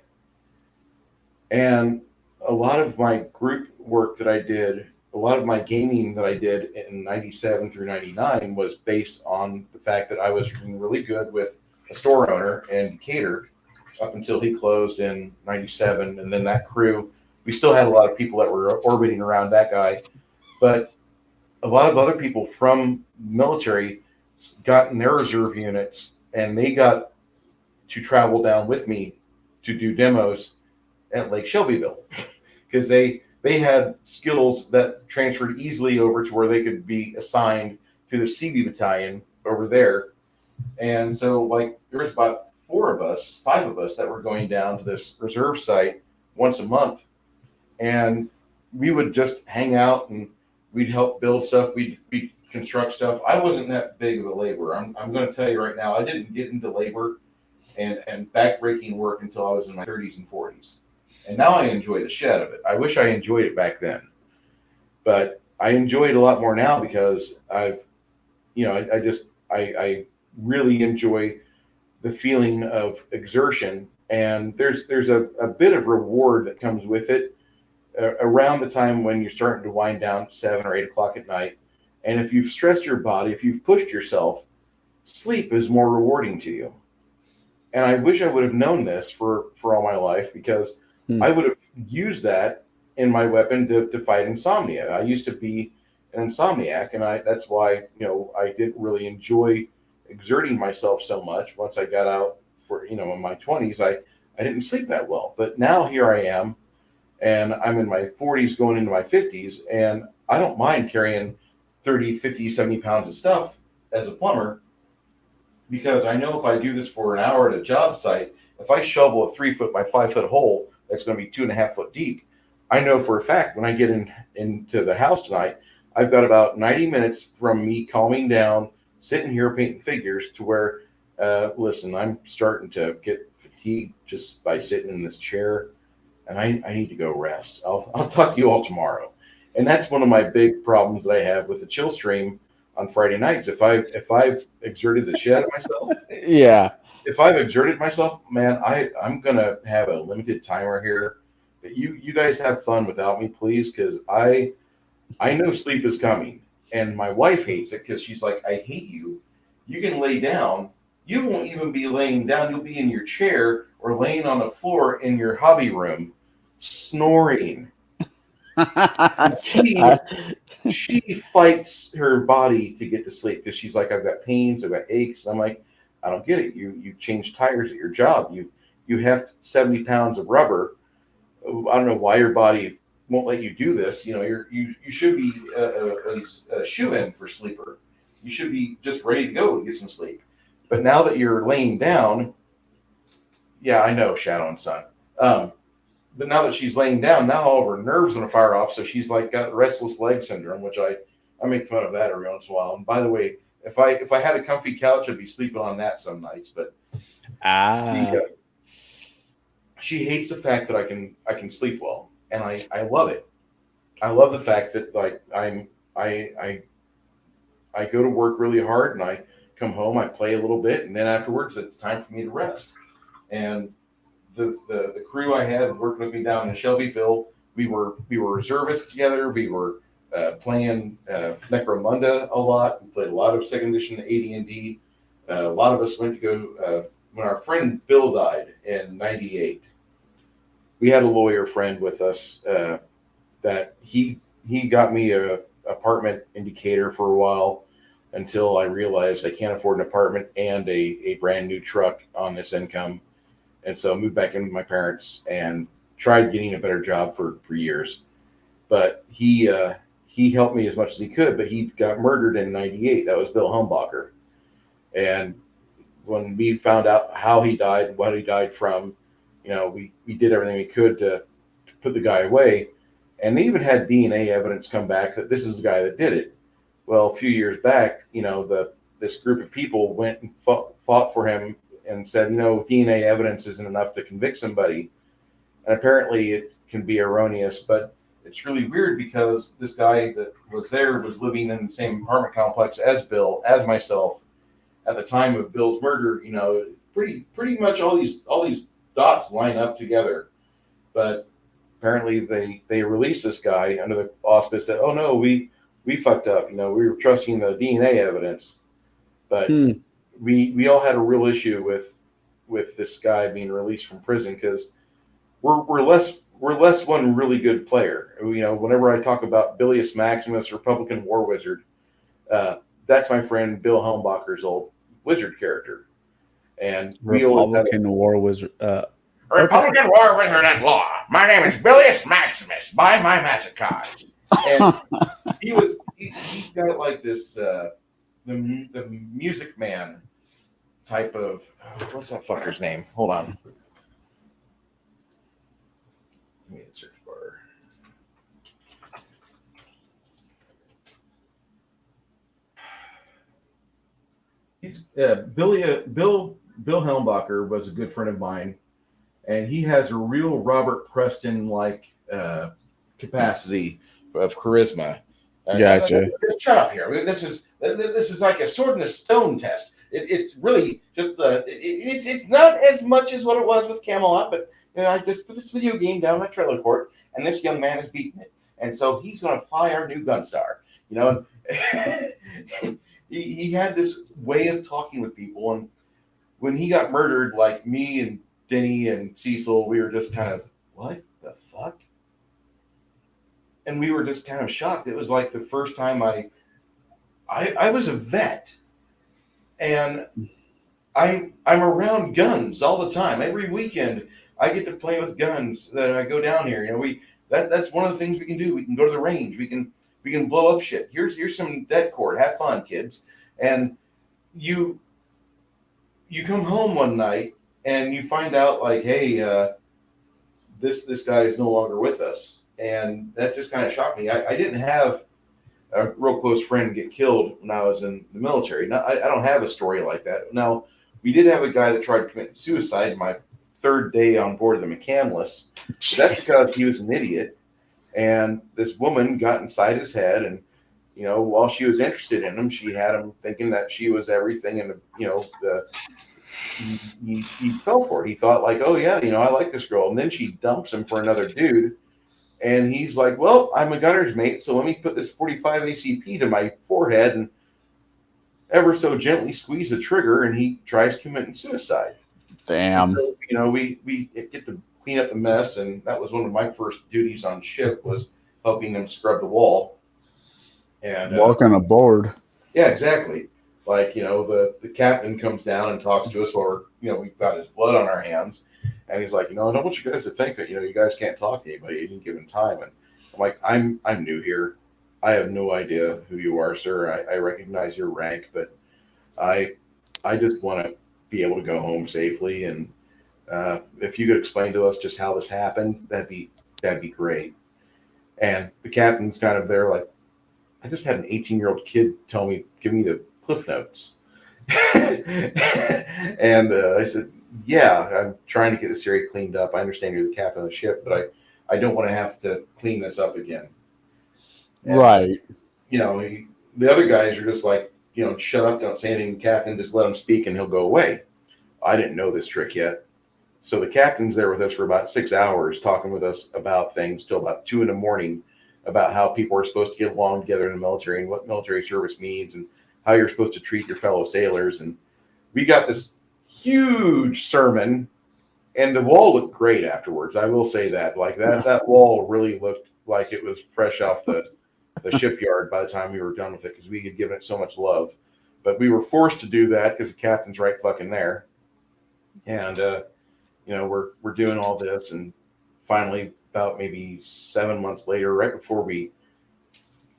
And a lot of my group work that I did, a lot of my gaming that I did in 97 through 99 was based on the fact that I was really good with a store owner in Decatur up until he closed in 97. And then that crew, we still had a lot of people that were orbiting around that guy. But a lot of other people from military got in their reserve units, and they got to travel down with me to do demos at Lake Shelbyville because they had skills that transferred easily over to where they could be assigned to the CB battalion over there. And so, like, there was about 5 of us that were going down to this reserve site once a month, and we would just hang out and we'd help build stuff. We'd construct stuff. I wasn't that big of a laborer. I'm going to tell you right now, I didn't get into labor and backbreaking work until I was in my 30s and 40s. And now I enjoy the shit out of it. I wish I enjoyed it back then, but I enjoy it a lot more now because I really enjoy the feeling of exertion, and there's a bit of reward that comes with it around the time when you're starting to wind down at 7 or 8 o'clock at night. And if you've stressed your body, if you've pushed yourself, sleep is more rewarding to you. And I wish I would have known this for all my life, because I would have used that in my weapon to fight insomnia. I used to be an insomniac, and that's why I didn't really enjoy exerting myself so much. Once I got out for in my 20s, I didn't sleep that well. But now here I am, and I'm in my 40s going into my 50s, and I don't mind carrying 30, 50, 70 pounds of stuff as a plumber, because I know if I do this for an hour at a job site, if I shovel a 3-foot by 5-foot hole that's going to be 2.5 foot deep, I know for a fact when I get into the house tonight, I've got about 90 minutes from me calming down, sitting here painting figures, to where, listen, I'm starting to get fatigued just by sitting in this chair, and I need to go rest. I'll talk to you all tomorrow. And that's one of my big problems that I have with the chill stream on Friday nights. If I've exerted the shit out of myself,
Yeah.
if I've exerted myself, man, I'm gonna have a limited timer here. But you guys have fun without me, please, because I know sleep is coming, and my wife hates it because she's like, I hate you. You can lay down. You won't even be laying down. You'll be in your chair or laying on the floor in your hobby room, snoring. She fights her body to get to sleep because she's like, I've got pains, I've got aches. I'm like, I don't get it. You change tires at your job. You have 70 pounds of rubber. I don't know why your body won't let you do this. You should be a shoe-in for sleeper. You should be just ready to go to get some sleep. But now that you're laying down, yeah, I know, Shadow and Sun. But now that she's laying down, now all of her nerves are going to fire off. So she's like got restless leg syndrome, which I make fun of that every once in a while. And by the way, if I had a comfy couch, I'd be sleeping on that some nights. But she hates the fact that I can sleep well, and I love it. I love the fact that like I go to work really hard, and I come home, I play a little bit, and then afterwards it's time for me to rest. And the crew I had working with me down in Shelbyville, we were reservists together. We were playing Necromunda a lot. We played a lot of second edition AD&D. A lot of us went to go when our friend Bill died in '98. We had a lawyer friend with us that he got me a apartment indicator for a while until I realized I can't afford an apartment and a brand new truck on this income. And so I moved back in with my parents and tried getting a better job for years. But he helped me as much as he could, but he got murdered in '98. That was Bill Humbacher. And when we found out how he died, what he died from, we did everything we could to put the guy away. And they even had DNA evidence come back that this is the guy that did it. Well, a few years back, this group of people went and fought for him and said, DNA evidence isn't enough to convict somebody. And apparently it can be erroneous, but it's really weird because this guy that was there was living in the same apartment complex as Bill, as myself, at the time of Bill's murder. Pretty much all these dots line up together. But apparently they released this guy under the auspice that, oh no, we fucked up. We were trusting the DNA evidence, but we all had a real issue with this guy being released from prison because we're less one really good player. Whenever I talk about Bilius Maximus, Republican War Wizard, that's my friend Bill Humbacher's old wizard character, and we always had
Republican War Wizard.
Republican War Wizard at Law. My name is Bilius Maximus. Buy my magic cards. And he's got like this the Music Man type of what's that fucker's name? Hold on. Give me a search bar. He's Bill Helmbacher was a good friend of mine, and he has a real Robert Preston like capacity of charisma.
Gotcha.
Just shut up here. This is like a sword and a stone test. It's really just it's not as much as what it was with Camelot, but I just put this video game down in my trailer court, and this young man is beating it, and so he's going to fly our new Gunstar. He had this way of talking with people, and when he got murdered, like me and Denny and Cecil, we were just kind of, what the fuck? And we were just kind of shocked. It was like the first time I was a vet, and I'm around guns all the time. Every weekend I get to play with guns. That I go down here. That's one of the things we can do. We can go to the range. We can blow up shit. Here's some dead cord. Have fun, kids. And you come home one night and you find out like, hey, this guy is no longer with us. And that just kind of shocked me. I didn't have a real close friend get killed when I was in the military. Now, I don't have a story like that. Now, we did have a guy that tried to commit suicide my third day on board the McCandless. That's because he was an idiot. And this woman got inside his head, and while she was interested in him, she had him thinking that she was everything, and he fell for it. He thought like, oh yeah, I like this girl, and then she dumps him for another dude, and he's like, well, I'm a gunner's mate, so let me put this 45 ACP to my forehead and ever so gently squeeze the trigger, and he tries committing suicide.
Damn.
So, we get to clean up the mess, and that was one of my first duties on ship was helping them scrub the wall. And
Welcome aboard.
Yeah, exactly. Like, the captain comes down and talks to us while we've got his blood on our hands. And he's like, I don't want you guys to think that, you guys can't talk to anybody at any given time. And I'm like, I'm new here. I have no idea who you are, sir. I recognize your rank, but I just want to be able to go home safely. And if you could explain to us just how this happened, that'd be great. And the captain's kind of there like, I just had an 18-year-old kid give me the Cliff Notes. And I said, yeah, I'm trying to get this area cleaned up. I understand you're the captain of the ship, but I don't want to have to clean this up again. And,
right.
The other guys are just like, shut up, don't say anything, captain, just let him speak and he'll go away. I didn't know this trick yet. So the captain's there with us for about 6 hours talking with us about things till about 2 a.m, about how people are supposed to get along together in the military and what military service means and how you're supposed to treat your fellow sailors. And we got this huge sermon, and the wall looked great afterwards. I will say that. Like that wall really looked like it was fresh off the shipyard by the time we were done with it, because we had given it so much love. But we were forced to do that because the captain's right fucking there. And we're doing all this, and finally, about maybe 7 months later, right before we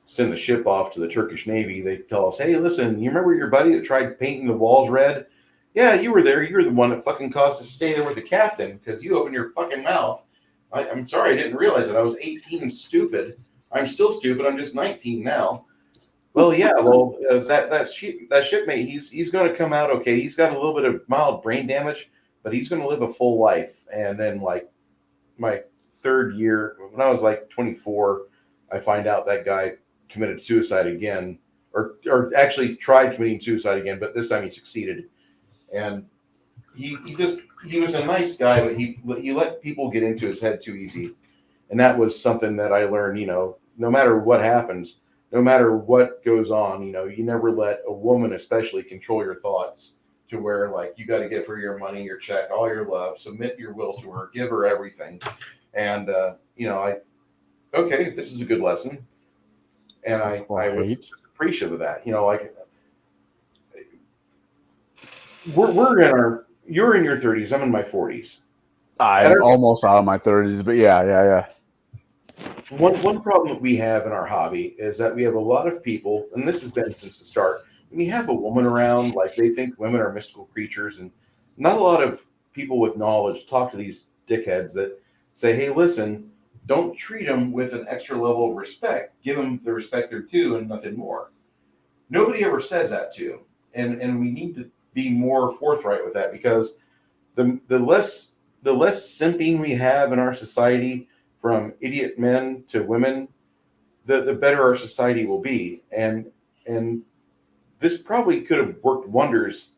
send the ship off to the Turkish Navy, they tell us, "Hey, listen, you remember your buddy that tried painting the walls red? Yeah, you were there. You're the one that fucking caused us to stay there with the captain because you opened your fucking mouth. I'm sorry, I didn't realize it. I was 18 and stupid. I'm still stupid. I'm just 19 now." Well, yeah. Well, that shipmate, he's going to come out okay. He's got a little bit of mild brain damage, but he's going to live a full life. And then, like, my third year, when I was like 24, I find out that guy committed suicide again, or actually tried committing suicide again, but this time he succeeded. And he was a nice guy, but he let people get into his head too easy. And that was something that I learned, no matter what happens, no matter what goes on, you never let a woman especially control your thoughts to where, like, you got to give her your money, your check, all your love, submit your will to her, give her everything. And, okay, this is a good lesson. And I was appreciative of that. You're in your 30s. I'm in my 40s.
I'm almost out of my 30s, but yeah.
One problem that we have in our hobby is that we have a lot of people, and this has been since the start, when you have a woman around, like, they think women are mystical creatures, and not a lot of people with knowledge talk to these dickheads that say, "Hey, listen, don't treat them with an extra level of respect. Give them the respect they're due and nothing more." Nobody ever says that to them, and we need to be more forthright with that, because the less simping we have in our society, from idiot men to women, the better our society will be. And this probably could have worked wonders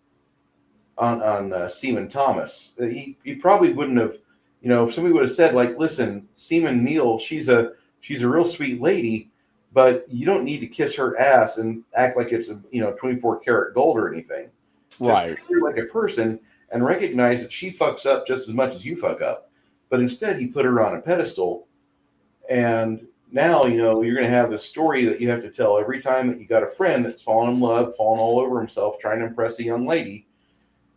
on Seaman Thomas. He probably wouldn't have, if somebody would have said, like, "Listen, Seaman Neal, she's a real sweet lady, but you don't need to kiss her ass and act like it's 24 karat gold or anything. Just treat her like a person and recognize that she fucks up just as much as you fuck up." But instead, you put her on a pedestal, and now, you're going to have this story that you have to tell every time that you got a friend that's fallen in love, fallen all over himself, trying to impress a young lady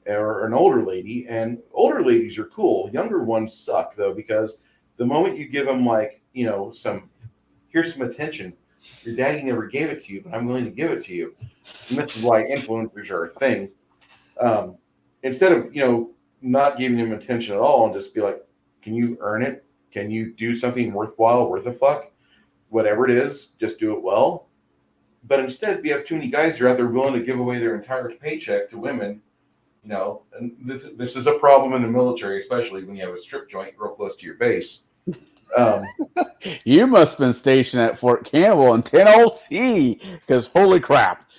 or an older lady. And older ladies are cool. Younger ones suck, though, because the moment you give them, like, here's some attention. Your daddy never gave it to you, but I'm willing to give it to you. And this is why influencers are a thing. Instead of, not giving them attention at all and just be like, "Can you earn it? Can you do something worthwhile, worth a fuck? Whatever it is, just do it well." But instead, we have too many guys who are out there willing to give away their entire paycheck to women. And this is a problem in the military, especially when you have a strip joint real close to your base.
You must have been stationed at Fort Campbell in 10-0C, because holy crap.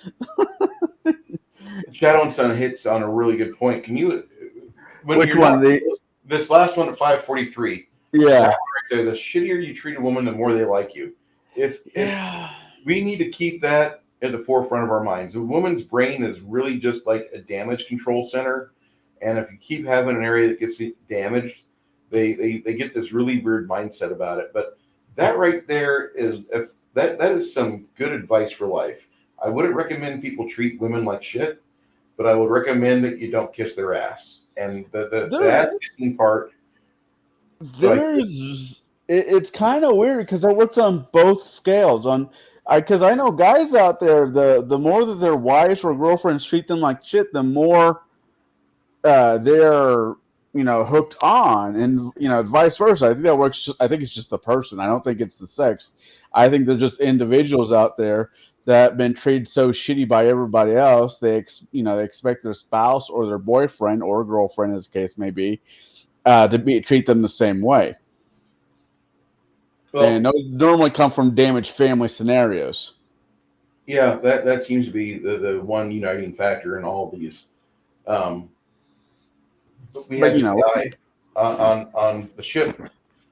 Shadow and Sun hits on a really good point. Can you?
Which one?
This last one at 543.
Yeah.
Right there, the shittier you treat a woman, the more they like you. If we need to keep that at the forefront of our minds. A woman's brain is really just like a damage control center, and if you keep having an area that gets damaged, they get this really weird mindset about it. But that right there is that is some good advice for life. I wouldn't recommend people treat women like shit, but I would recommend that you don't kiss their ass. And the ass kissing part.
It's kind of weird because it works on both scales. Because I know guys out there, the more that their wives or girlfriends treat them like shit, the more they're hooked on, and vice versa. I think that works. I think it's just the person. I don't think it's the sex. I think they're just individuals out there that have been treated so shitty by everybody else. They expect their spouse or their boyfriend or girlfriend, as the case may be, to treat them the same way. Well, and those normally come from damaged family scenarios.
Yeah, that seems to be the one uniting factor in all of these. We had this guy on the ship,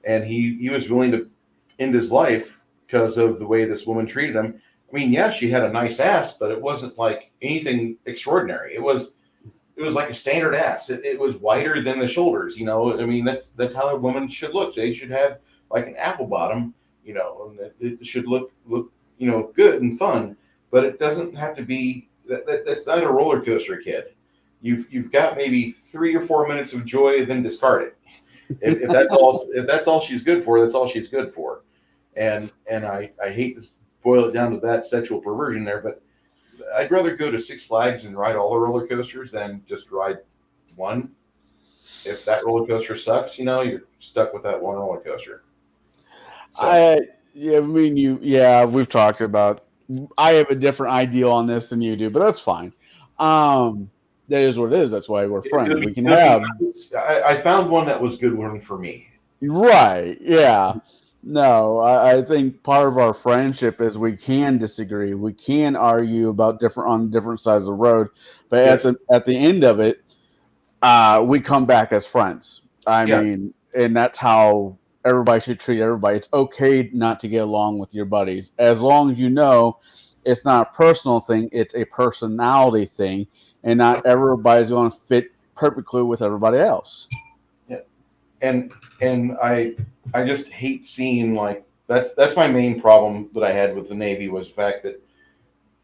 and he was willing to end his life because of the way this woman treated him. I mean, yeah, she had a nice ass, but it wasn't like anything extraordinary. It was was like a standard ass. It was wider than the shoulders. You know, I mean, that's how a woman should look. They should have like an apple bottom. You know, and it should look good and fun. But it doesn't have to be. That's not a roller coaster, kid. You've got maybe 3 or 4 minutes of joy, then discard it. If that's all she's good for, that's all she's good for. And I hate to boil it down to that sexual perversion there, but I'd rather go to Six Flags and ride all the roller coasters than just ride one. If that roller coaster sucks, you're stuck with that one roller coaster. So,
we've talked about. I have a different ideal on this than you do, but that's fine. That is what it is. That's why we're friends. We can have.
I found one that was good one for me.
Right. Yeah. No, I think part of our friendship is we can disagree. We can argue about different sides of the road, but
Yes.
at the end of it, we come back as friends. I mean, and that's how everybody should treat everybody. It's okay not to get along with your buddies, as long as you know it's not a personal thing; it's a personality thing, and not everybody's going to fit perfectly with everybody else.
And I just hate seeing, like, that's my main problem that I had with the Navy, was the fact that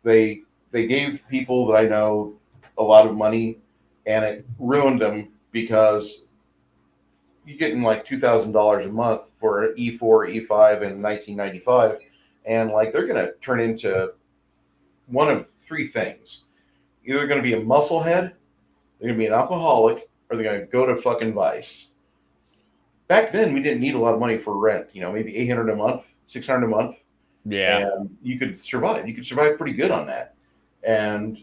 they gave people that I know a lot of money, and it ruined them, because you're getting like $2,000 a month for an E4, E5 in 1995, and like they're going to turn into one of 3 things: either going to be a musclehead, they're going to be an alcoholic, or they're going to go to fucking Vice. Back then, we didn't need a lot of money for rent. Maybe $800 a month, $600 a month.
Yeah.
And you could survive. You could survive pretty good on that. And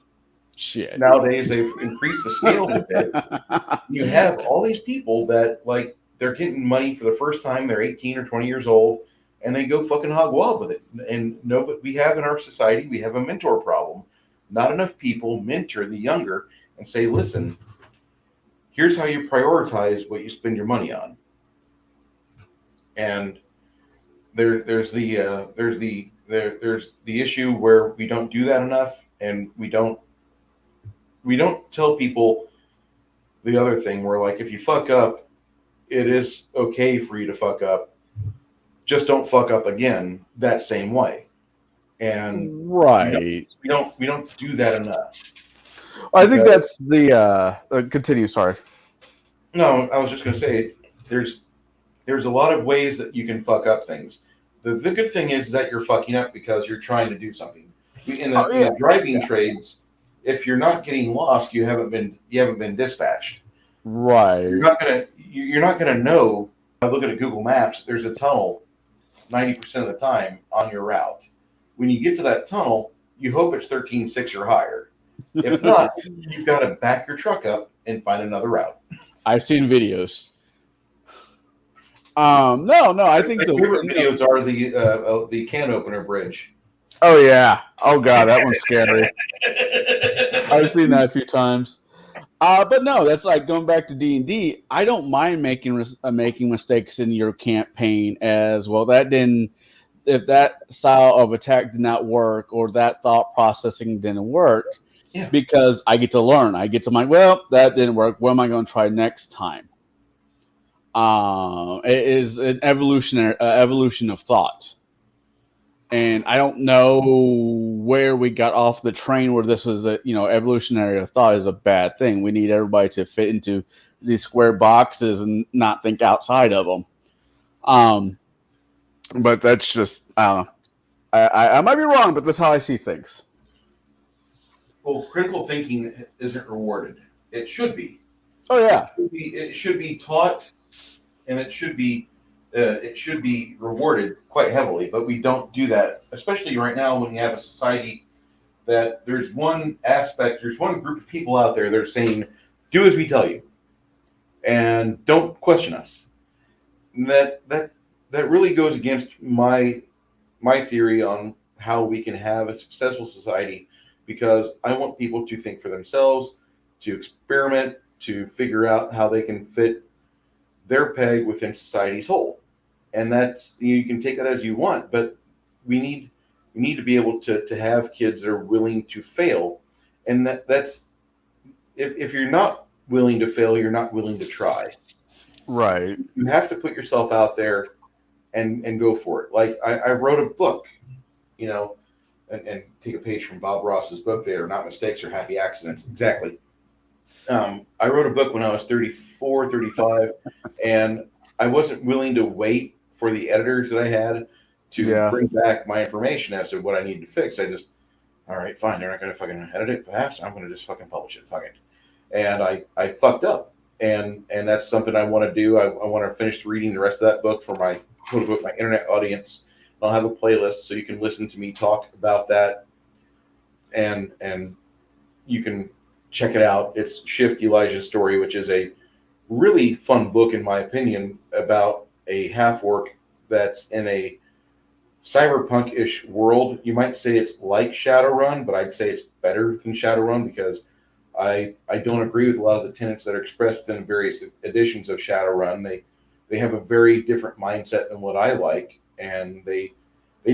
shit.
Nowadays, they've increased the scales a bit. You have all these people that, like, they're getting money for the first time. They're 18 or 20 years old, and they go fucking hog wild with it. And but we have in our society, we have a mentor problem. Not enough people mentor the younger and say, listen, here's how you prioritize what you spend your money on. And there's the issue where we don't do that enough, and we don't tell people the other thing, where, like, if you fuck up, it is okay for you to fuck up. Just don't fuck up again that same way. And
right,
we don't do that enough.
I think that's the continue. Sorry.
No, I was just going to say there's a lot of ways that you can fuck up things. The good thing is that you're fucking up because you're trying to do something. In the driving trades, if you're not getting lost, you haven't been dispatched.
Right.
You're not gonna know. I look at Google Maps. There's a tunnel 90% of the time on your route. When you get to that tunnel, you hope it's 13.6 or higher. If not, you've got to back your truck up and find another route.
I've seen videos. No, I think
my favorite videos are the can opener bridge.
Oh yeah. Oh god, that one's scary. I've seen that a few times. But no, that's like going back to D&D. I don't mind making mistakes in your campaign as well. If that style of attack did not work, or that thought processing didn't work, because I get to learn. I get to mind, well, that didn't work. What am I going to try next time? It is an evolution of thought. And I don't know where we got off the train where this is evolutionary thought is a bad thing. We need everybody to fit into these square boxes and not think outside of them. But that's just, I don't know. I might be wrong, but that's how I see things.
Well, critical thinking isn't rewarded. It should be.
Oh yeah.
It should be taught, and it should be rewarded quite heavily, but we don't do that, especially right now when you have a society that there's one group of people out there that are saying, do as we tell you and don't question us. And that really goes against my theory on how we can have a successful society, because I want people to think for themselves, to experiment, to figure out how they can fit their peg within society's whole. And that's, you can take that as you want, but we need to be able to have kids that are willing to fail. And that's if you're not willing to fail, you're not willing to try.
Right.
You have to put yourself out there and go for it. Like I wrote a book, you know, and take a page from Bob Ross's book. They are not mistakes or happy accidents. Exactly. I wrote a book when I was 34, 35, and I wasn't willing to wait for the editors that I had to bring back my information as to what I needed to fix. I just, all right, fine. They're not going to fucking edit it fast. I'm going to just fucking publish it. Fuck it. And I fucked up. And that's something I want to do. I want to finish reading the rest of that book for my quote unquote my internet audience. I'll have a playlist so you can listen to me talk about that, and you can check it out. It's Shift Elijah's Story, which is a really fun book in my opinion about a half orc that's in a cyberpunk-ish world. You might say it's like Shadowrun, but I'd say it's better than Shadowrun because I don't agree with a lot of the tenets that are expressed within various editions of Shadowrun. They have a very different mindset than what I like, and they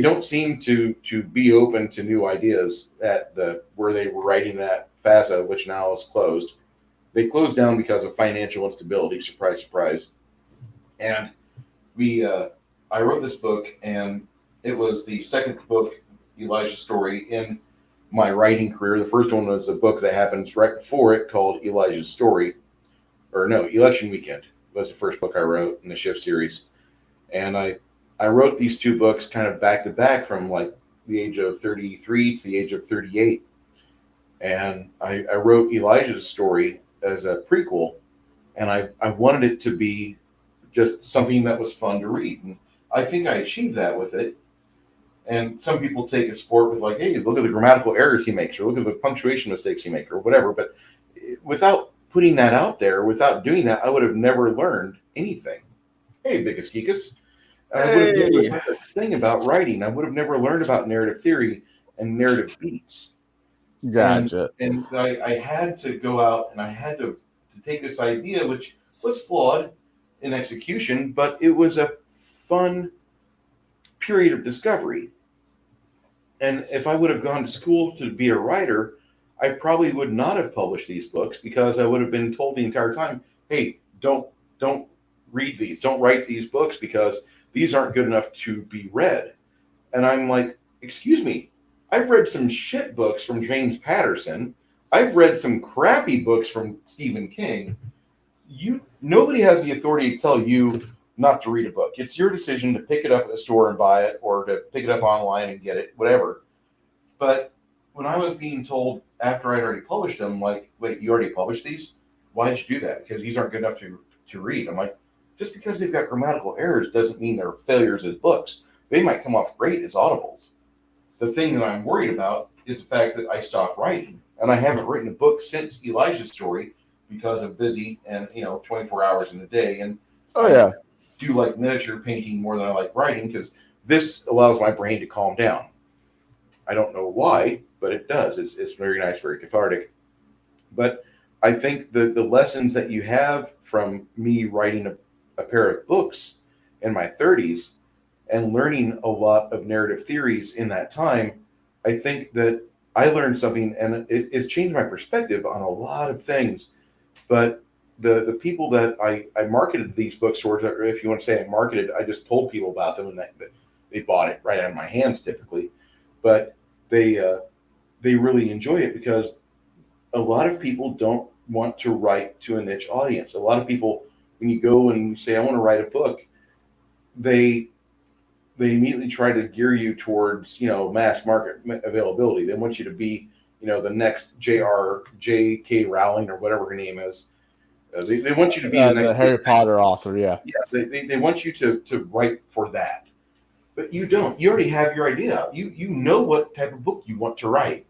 don't seem to be open to new ideas at the where they were writing at FASA, which now is closed. They closed down because of financial instability. Surprise, surprise. And I wrote this book, and it was the second book, Elijah's Story, in my writing career. The first one was a book that happens right before it called Elijah's Story, or no, Election Weekend was the first book I wrote in the Shift series. And I wrote these two books kind of back to back from like the age of 33 to the age of 38. And I wrote Elijah's Story as a prequel, and I wanted it to be just something that was fun to read. And I think I achieved that with it. And some people take a sport with like, hey, look at the grammatical errors he makes, or look at the punctuation mistakes he makes, or whatever. But without putting that out there, without doing that, I would have never learned anything. Hey, Biggest Geekus. I would have never learned a thing about writing. I would have never learned about narrative theory and narrative beats.
Gotcha.
And I had to go out and I had to take this idea, which was flawed in execution, but it was a fun period of discovery. And if I would have gone to school to be a writer, I probably would not have published these books because I would have been told the entire time, hey, don't read these. Don't write these books because these aren't good enough to be read. And I'm like, excuse me, I've read some shit books from James Patterson. I've read some crappy books from Stephen King. Nobody has the authority to tell you not to read a book. It's your decision to pick it up at the store and buy it, or to pick it up online and get it, whatever. But when I was being told after I'd already published them, like, wait, you already published these? Why did you do that? Because these aren't good enough to read. I'm like, just because they've got grammatical errors doesn't mean they're failures as books. They might come off great as audibles. The thing that I'm worried about is the fact that I stopped writing. And I haven't written a book since Elijah's Story because I'm busy and, 24 hours in a day. And I do like miniature painting more than I like writing because this allows my brain to calm down. I don't know why, but it does. It's very nice, very cathartic. But I think the lessons that you have from me writing a pair of books in my 30s and learning a lot of narrative theories in that time, I think that I learned something, and it's changed my perspective on a lot of things. But the people that I marketed these books towards, or if you want to say I marketed, I just told people about them, and they bought it right out of my hands typically. But they really enjoy it because a lot of people don't want to write to a niche audience. A lot of people, when you go and you say, I want to write a book, they immediately try to gear you towards, mass market availability. They want you to be, the next J.K. Rowling or whatever her name is. They want you to be
the Harry Potter author. Yeah.
They want you to write for that, but you don't. You already have your idea. You know what type of book you want to write,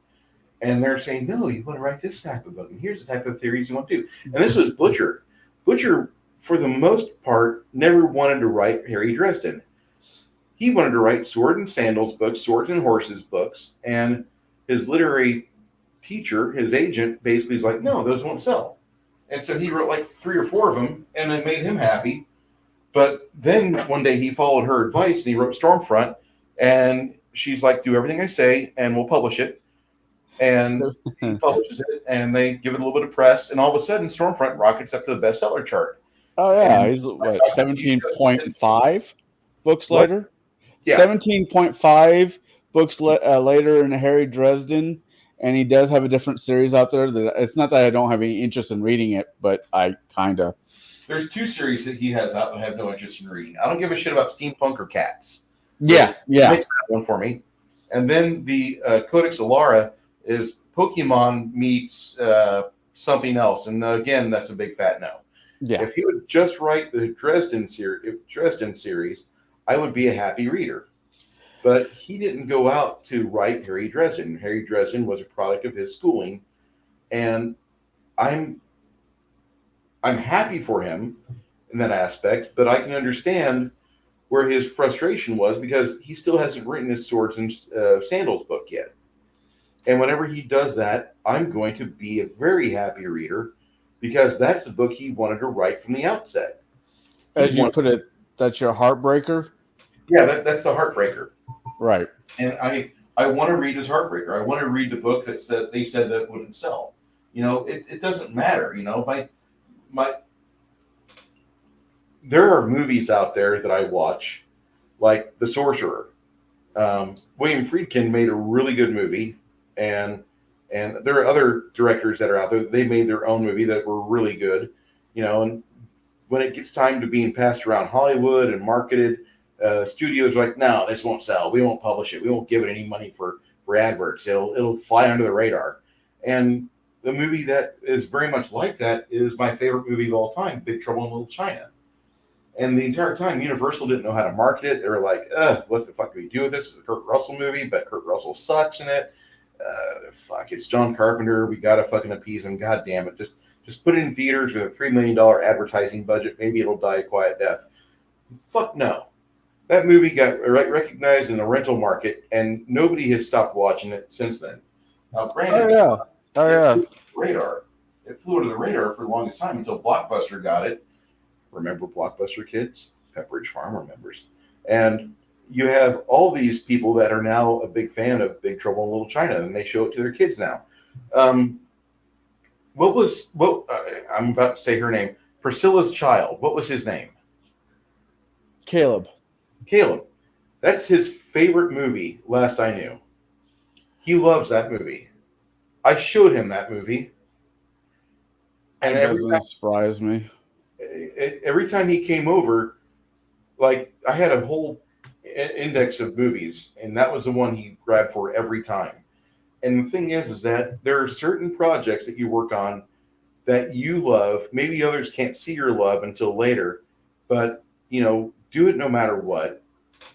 and they're saying, no, you want to write this type of book, and here's the type of theories you want to do. And this was Butcher. Butcher, for the most part, never wanted to write Harry Dresden. He wanted to write sword and sandals books, swords and horses books, and his literary teacher, his agent, basically is like, no, those won't sell. And so he wrote like 3 or 4 of them, and it made him happy. But then one day he followed her advice, and he wrote Stormfront, and she's like, do everything I say, and we'll publish it. and he publishes it, and they give it a little bit of press, and all of a sudden, Stormfront rockets up to the bestseller chart.
Oh yeah,
And
he's what 17.5 books
What?
later.
Yeah.
17.5 books later in Harry Dresden, and he does have a different series out there. That it's not that I don't have any interest in reading it, but I kind of.
There's 2 series that he has out that I have no interest in reading.
I don't give a shit about steampunk or cats.
Yeah.
Makes that one for me. And then the Codex Alara is Pokemon meets something else, and again, that's a big fat no.
Yeah.
If he would just write the Dresden series, I would be a happy reader. But he didn't go out to write Harry Dresden. Harry Dresden was a product of his schooling, and I'm happy for him in that aspect, but I can understand where his frustration was because he still hasn't written his Swords and Sandals book yet. And whenever he does that, I'm going to be a very happy reader because that's the book he wanted to write from the outset.
As you put it, that's your heartbreaker?
Yeah, that's the heartbreaker.
Right.
And I want to read his heartbreaker. I want to read the book that they said that wouldn't sell. It doesn't matter.
There are movies out there that I watch, like The Sorcerer. William Friedkin made a really good movie, and there are other directors that are out there. They made their own movie that were really good, and when it gets time to being passed around Hollywood and marketed, studios are like, no, this won't sell. We won't publish it. We won't give it any money for adverts. It'll fly under the radar. And the movie that is very much like that is my favorite movie of all time, Big Trouble in Little China. And the entire time, Universal didn't know how to market it. They were like, what the fuck do we do with this? It's a Kurt Russell movie, but Kurt Russell sucks in it. It's John Carpenter. We got to fucking appease him. God damn it. Just put it in theaters with a $3 million advertising budget. Maybe it'll die a quiet death. Fuck no. That movie got recognized in the rental market, and nobody has stopped watching it since then. Now, granted, it flew under the radar for the longest time until Blockbuster got it. Remember Blockbuster, kids? Pepperidge Farm remembers. And you have all these people that are now a big fan of Big Trouble in Little China, and they show it to their kids now. I'm about to say her name. Priscilla's child. What was his name?
Caleb.
That's his favorite movie, last I knew. He loves that movie. I showed him that movie. And
it doesn't surprise me.
Every time he came over, like, I had a whole index of movies, and that was the one he grabbed for every time. And the thing is that there are certain projects that you work on that you love. Maybe others can't see your love until later, but, do it no matter what.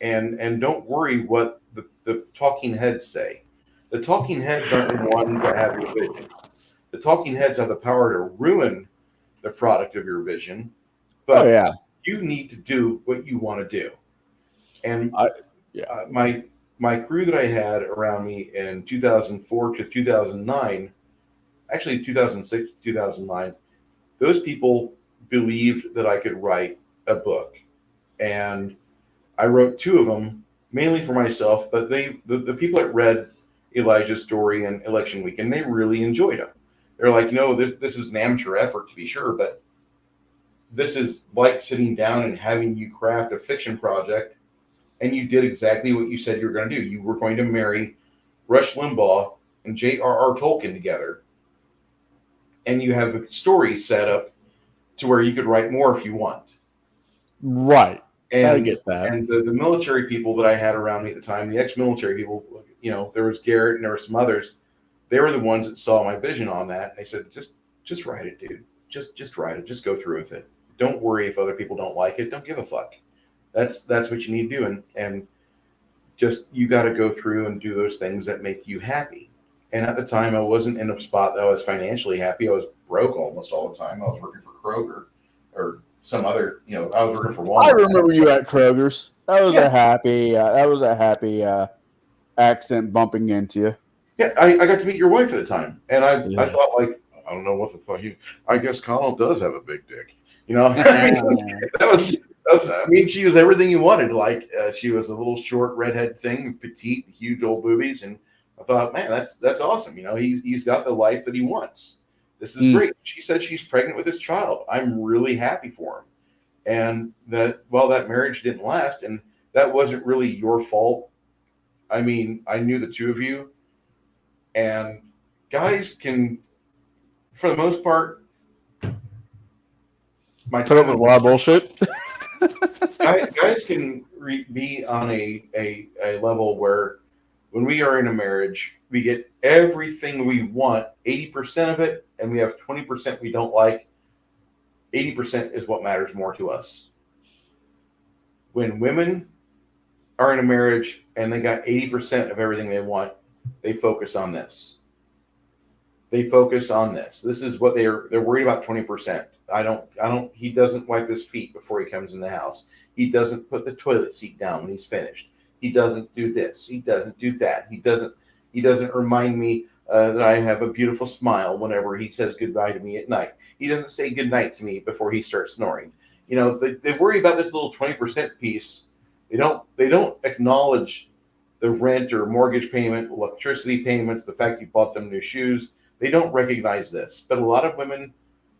And don't worry what the talking heads say. The talking heads aren't the ones that have your vision. The talking heads have the power to ruin the product of your vision, but you need to do what you want to do. And my crew that I had around me in 2004 to 2009, actually 2006 to 2009, those people believed that I could write a book. And I wrote 2 of them, mainly for myself, but the people that read Elijah's story and Election Weekend, they really enjoyed them. They're like, this is an amateur effort to be sure, but this is like sitting down and having you craft a fiction project, and you did exactly what you said you were going to do. You were going to marry Rush Limbaugh and J.R.R. Tolkien together, and you have a story set up to where you could write more if you want.
Right.
And
I get that.
And the military people that I had around me at the time, the ex-military people, there was Garrett and there were some others. They were the ones that saw my vision on that. And they said, just write it, dude. Just write it. Just go through with it. Don't worry if other people don't like it. Don't give a fuck. That's what you need to do. And just, you got to go through and do those things that make you happy. And at the time, I wasn't in a spot that I was financially happy. I was broke almost all the time. I was working for Kroger or some other, I was working for Walmart.
I remember you at Kroger's. That was a happy accent bumping into you.
Yeah, I got to meet your wife at the time, and I thought, like, I don't know what the fuck I guess Colin does have a big dick, she was everything you wanted. Like, she was a little short redhead thing, petite, huge old boobies, and I thought, man, that's awesome. You know, he's got the life that he wants. This is
Mm.
great. She said she's pregnant with his child. I'm really happy for him. And that, well, that marriage didn't last, and that wasn't really your fault. I mean, I knew the two of you, and guys can, for the most part, my
Put up
time
with a lot of bullshit.
guys can be on a level where when we are in a marriage, we get everything we want, 80% of it, and we have 20% we don't like. 80% is what matters more to us. When women are in a marriage and they got 80% of everything they want, they focus on this. They focus on this. This is what they're worried about. 20%. He doesn't wipe his feet before he comes in the house. He doesn't put the toilet seat down when he's finished. He doesn't do this. He doesn't do that. He doesn't remind me that I have a beautiful smile whenever he says goodbye to me at night. He doesn't say goodnight to me before he starts snoring. You know, they worry about this little 20% piece. They don't acknowledge the rent or mortgage payment, electricity payments, the fact you bought them new shoes. They don't recognize this. But a lot of women,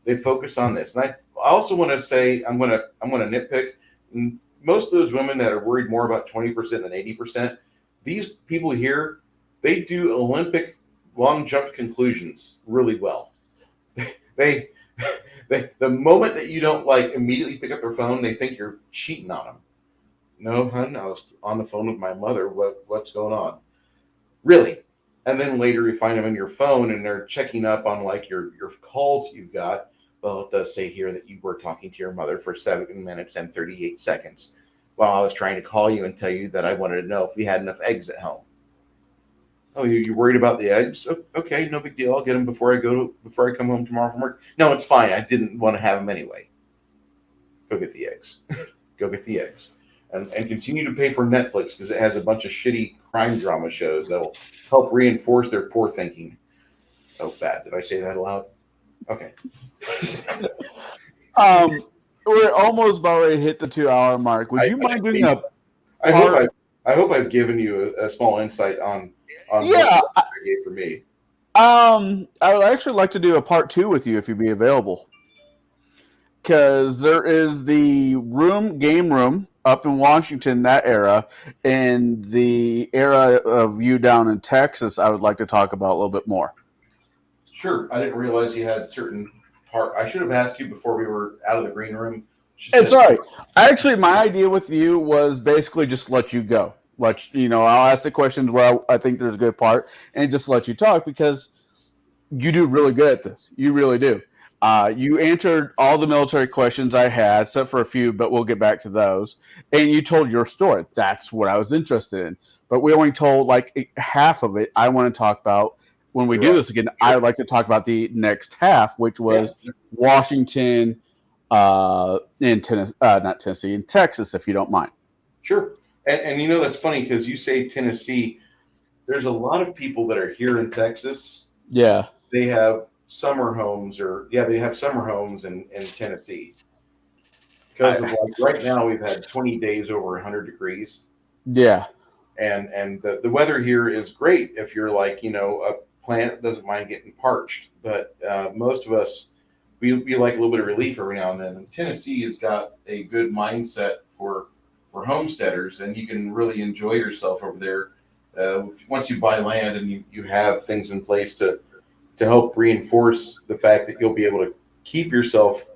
they focus on this. And I also want to say, I'm gonna nitpick. Most of those women that are worried more about 20% than 80%, these people here, they do Olympic long jump conclusions really well. they the moment that you don't like immediately pick up their phone, they think you're cheating on them. No, hun, I was on the phone with my mother. What's going on? Really? And then later you find them in your phone and they're checking up on like your calls you've got. Well, it does say here that you were talking to your mother for 7 minutes and 38 seconds while I was trying to call you and tell you that I wanted to know if we had enough eggs at home. Oh, you're worried about the eggs? Okay, no big deal. I'll get them before I come home tomorrow from work. No, it's fine. I didn't want to have them anyway. Go get the eggs. Go get the eggs. And continue to pay for Netflix because it has a bunch of shitty crime drama shows that will help reinforce their poor thinking. Oh, bad. Did I say that aloud? Okay.
We're almost about ready to hit the 2-hour mark. Would you mind doing a
I hope I've given you a small insight on
yeah?
what I gave for me.
I would actually like to do a part 2 with you if you'd be available. Because there is the game room up in Washington, that era, and the era of you down in Texas, I would like to talk about a little bit more.
Sure. I didn't realize you had certain part. I should have asked you before we were out of the green room.
It's all right. Actually, my idea with you was basically just let you go. I'll ask the questions where I think there's a good part, and just let you talk because you do really good at this. You really do. You answered all the military questions I had, except for a few, but we'll get back to those. And you told your story. That's what I was interested in. But we only told like half of it. I want to talk about when we do this again. I would like to talk about the next half, which was Washington, in Tennessee, not Tennessee, in Texas, if you don't mind.
Sure. And you know, that's funny because you say Tennessee. There's a lot of people that are here in Texas.
Yeah.
They have summer homes in Tennessee. Because of like right now we've had 20 days over 100 degrees.
Yeah.
And the weather here is great if you're like, you know, a plant that doesn't mind getting parched. But most of us, we like a little bit of relief every now and then. And Tennessee has got a good mindset for homesteaders, and you can really enjoy yourself over there once you buy land and you have things in place to help reinforce the fact that you'll be able to keep yourself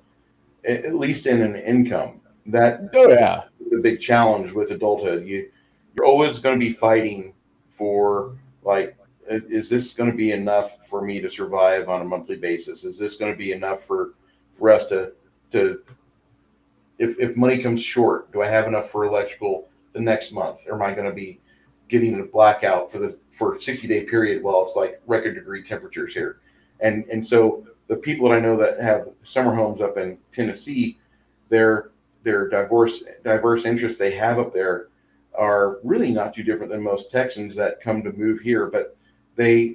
at least in an income. That the big challenge with adulthood. You're always going to be fighting for like, is this going to be enough for me to survive on a monthly basis? Is this going to be enough for us to if money comes short, do I have enough for electrical the next month? Or am I going to be getting a blackout for a 60-day period while it's like record degree temperatures here? And so the people that I know that have summer homes up in Tennessee, their diverse interests they have up there are really not too different than most Texans that come to move here, but they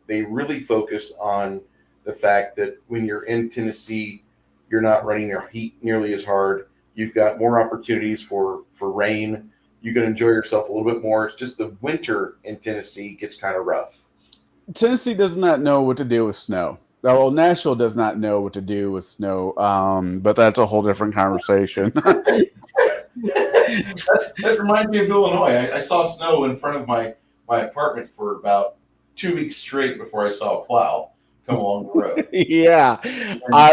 really focus on the fact that when you're in Tennessee, you're not running your heat nearly as hard. You've got more opportunities for rain. you can enjoy yourself a little bit more. It's just the winter in Tennessee gets kind of rough.
Tennessee does not know what to do with snow. Well, Nashville does not know what to do with snow, but that's a whole different conversation.
That reminds me of Illinois. I saw snow in front of my apartment for about 2 weeks straight before I saw a plow come along the road.
Yeah,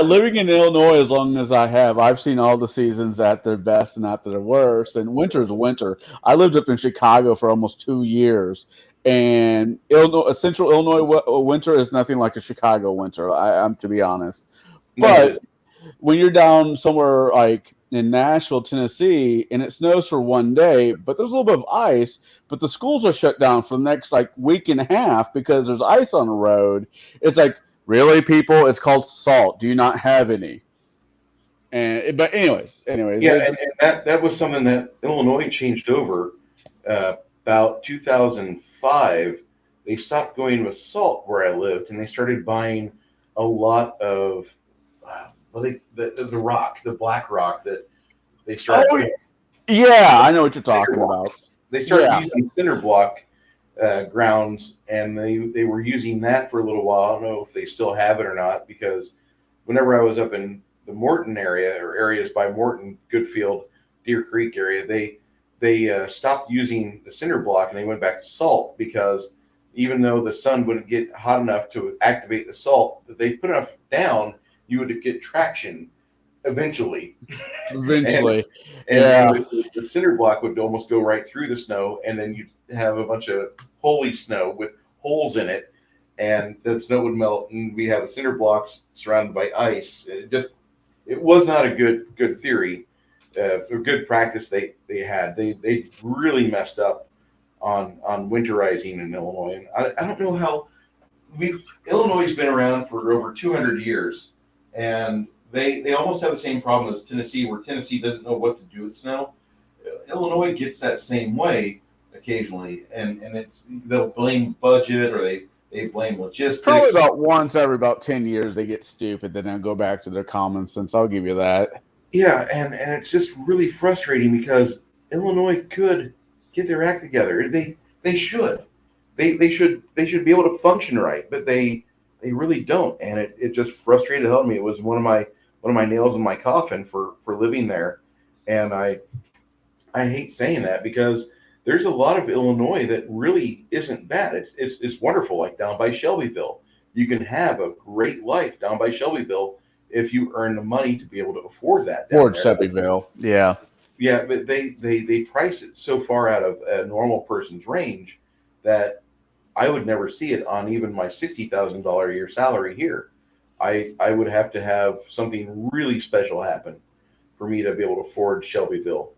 living in Illinois as long as I have, I've seen all the seasons at their best and at their worst. And winter is winter. I lived up in Chicago for almost 2 years, and Illinois, Central Illinois winter is nothing like a Chicago winter. I'm to be honest, but when you're down somewhere like in Nashville, Tennessee, and it snows for one day, but there's a little bit of ice, but the schools are shut down for the next like week and a half because there's ice on the road. It's like, really, people? It's called salt. Do you not have any? And but anyways,
yeah, and that was something that Illinois changed over about 2005. They stopped going with salt where I lived, and they started buying a lot of the rock, the black rock that they started.
Oh, yeah, I know what you're talking about.
They started using cinder block grounds, and they were using that for a little while. I don't know if they still have it or not, because whenever I was up in the Morton area or areas by Morton, Goodfield, Deer Creek area, they stopped using the cinder block and they went back to salt, because even though the sun wouldn't get hot enough to activate the salt, that they put enough down, you would get traction eventually.
Eventually.
And the cinder block would almost go right through the snow, and then you'd have a bunch of holy snow with holes in it, and the snow would melt, and we have the cinder blocks surrounded by ice. It was not a good theory, or good practice they had. They really messed up on winterizing in Illinois, and I don't know how. Illinois has been around for over 200 years, and they almost have the same problem as Tennessee, where Tennessee doesn't know what to do with snow. Illinois gets that same way occasionally, and they'll blame budget, or they blame logistics.
Probably about once every about 10 years they get stupid, then they'll go back to their common sense. I'll give you that.
Yeah, and it's just really frustrating, because Illinois could get their act together. They should. They should be able to function right, but they really don't, and it just frustrated the hell out of me. It was one of my nails in my coffin for living there, and I hate saying that, because there's a lot of Illinois that really isn't bad. It's wonderful, like down by Shelbyville. You can have a great life down by Shelbyville if you earn the money to be able to afford that.
Fort Shelbyville, yeah.
Yeah, but they price it so far out of a normal person's range that I would never see it on even my $60,000 a year salary here. I would have to have something really special happen for me to be able to afford Shelbyville,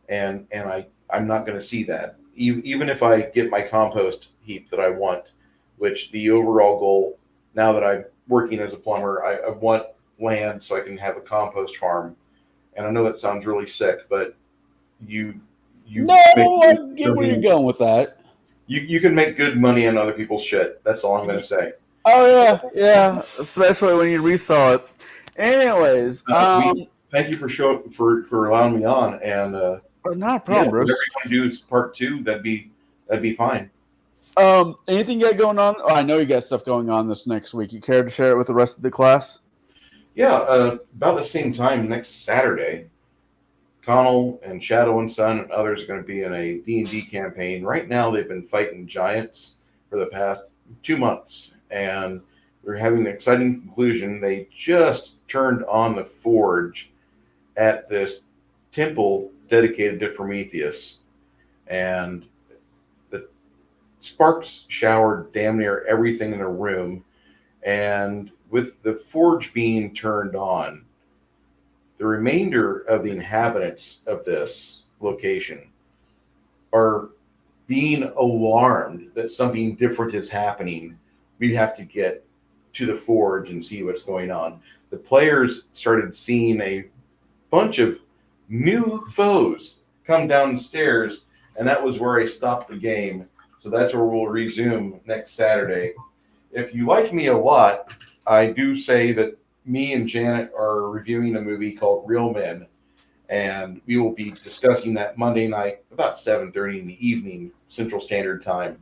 and I'm not going to see that. Even if I get my compost heap that I want, which the overall goal, now that I'm working as a plumber, I want land so I can have a compost farm. And I know that sounds really sick, but I
get where you're going with that.
You can make good money on other people's shit. That's all I'm going to say.
Oh yeah, especially when you resell it. Anyways,
thank you for allowing me on, and
not a problem, Bruce.
Whatever you want to do is part 2. That'd be fine.
Anything you got going on? Oh, I know you got stuff going on this next week. You care to share it with the rest of the class?
Yeah, about the same time next Saturday, Connell and Shadow and Son and others are going to be in a D&D campaign. Right now, they've been fighting giants for the past 2 months, and we're having an exciting conclusion. They just turned on the forge at this temple dedicated to Prometheus, and the sparks showered damn near everything in the room, and with the forge being turned on, the remainder of the inhabitants of this location are being alarmed that something different is happening. We have to get to the forge and see what's going on. The players started seeing a bunch of new foes come down the stairs, and that was where I stopped the game. So that's where we'll resume next Saturday. If you like me a lot, I do say that me and Janet are reviewing a movie called Real Men, and we will be discussing that Monday night about 7:30 in the evening Central Standard Time,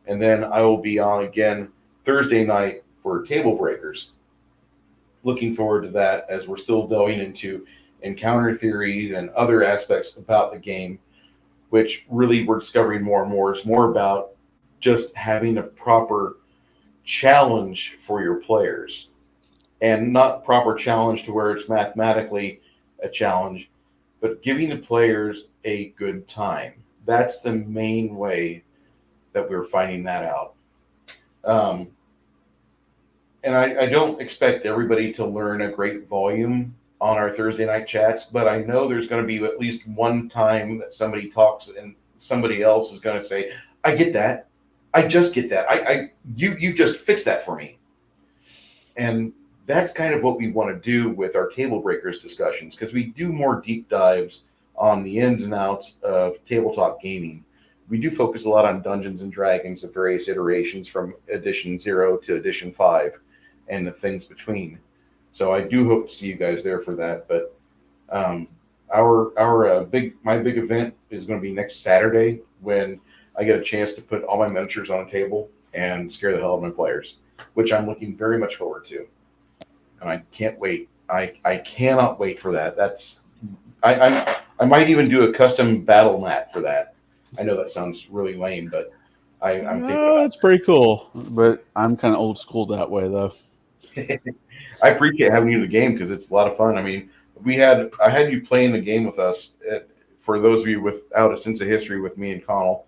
and then I will be on again Thursday night for Table Breakers. Looking forward to that as we're still delving into encounter theory and other aspects about the game, which really we're discovering more and more is more about just having a proper challenge for your players, and not proper challenge to where it's mathematically a challenge, but giving the players a good time. That's the main way that we're finding that out. Um, and I don't expect everybody to learn a great volume on our Thursday night chats, but I know there's going to be at least one time that somebody talks and somebody else is going to say, "I get that. I just get that. You just fixed that for me." And that's kind of what we want to do with our Table Breakers discussions, because we do more deep dives on the ins and outs of tabletop gaming. We do focus a lot on Dungeons and Dragons of various iterations from edition 0 to edition 5 and the things between. So I do hope to see you guys there for that. But our my big event is going to be next Saturday, when I get a chance to put all my miniatures on a table and scare the hell out of my players, which I'm looking very much forward to. And I can't wait. I cannot wait for that. I might even do a custom battle mat for that. I know that sounds really lame, but I'm thinking
That's pretty cool. But I'm kind of old school that way, though.
I appreciate having you in the game because it's a lot of fun. I mean, I had you playing the game with us. For those of you without a sense of history with me and Connell,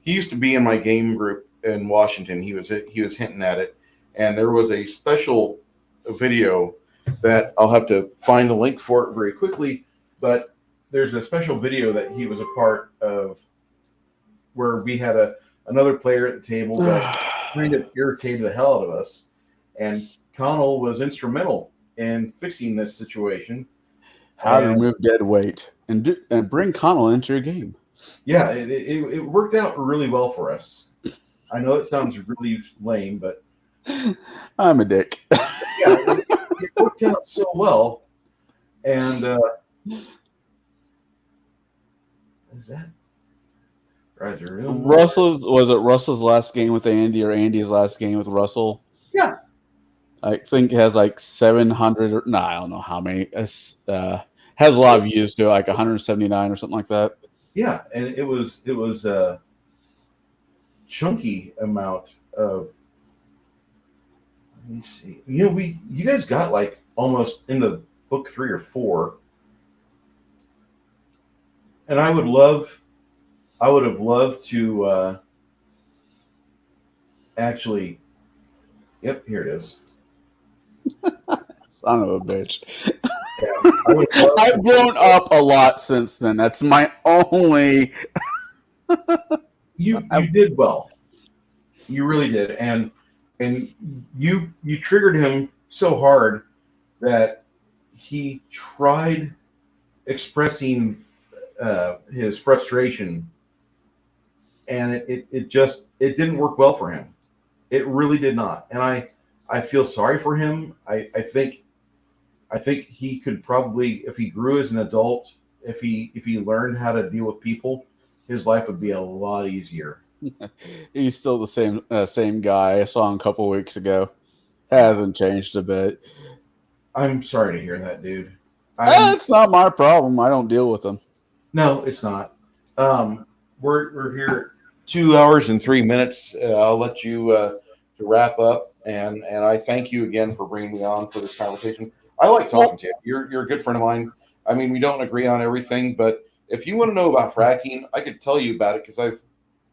he used to be in my game group in Washington. He was hinting at it, and there was a special video that I'll have to find the link for it very quickly. But there's a special video that he was a part of where we had another player at the table that kind of irritated the hell out of us, and Connell was instrumental in fixing this situation.
How to remove dead weight and bring Connell into your game.
Yeah, it worked out really well for us. I know it sounds really lame, but
I'm a dick.
yeah, it worked out so well. And what is that?
Russell's last game with Andy, or Andy's last game with Russell?
Yeah.
I think it has like 700 or I don't know how many. Has a lot of views to it, like 179 or something like that.
Yeah, and it was a chunky amount of. Let me see. You guys got like almost into book 3 or 4, and I would have loved to actually. Yep, here it is.
Son of a bitch.
Yeah,
I've grown up a lot since then. That's my only.
You did well. You really did, and you triggered him so hard that he tried expressing his frustration, and it didn't work well for him. It really did not, and I feel sorry for him. I think he could probably, if he grew as an adult, if he learned how to deal with people, his life would be a lot easier.
He's still the same guy I saw him a couple weeks ago. Hasn't changed a bit.
I'm sorry to hear that, dude.
It's not my problem. I don't deal with them.
No, it's not. We're here 2 hours and 3 minutes. I'll let you to wrap up, and I thank you again for bringing me on for this conversation. I like talking to you. You're a good friend of mine. I mean, we don't agree on everything, but if you want to know about fracking, I could tell you about it because I've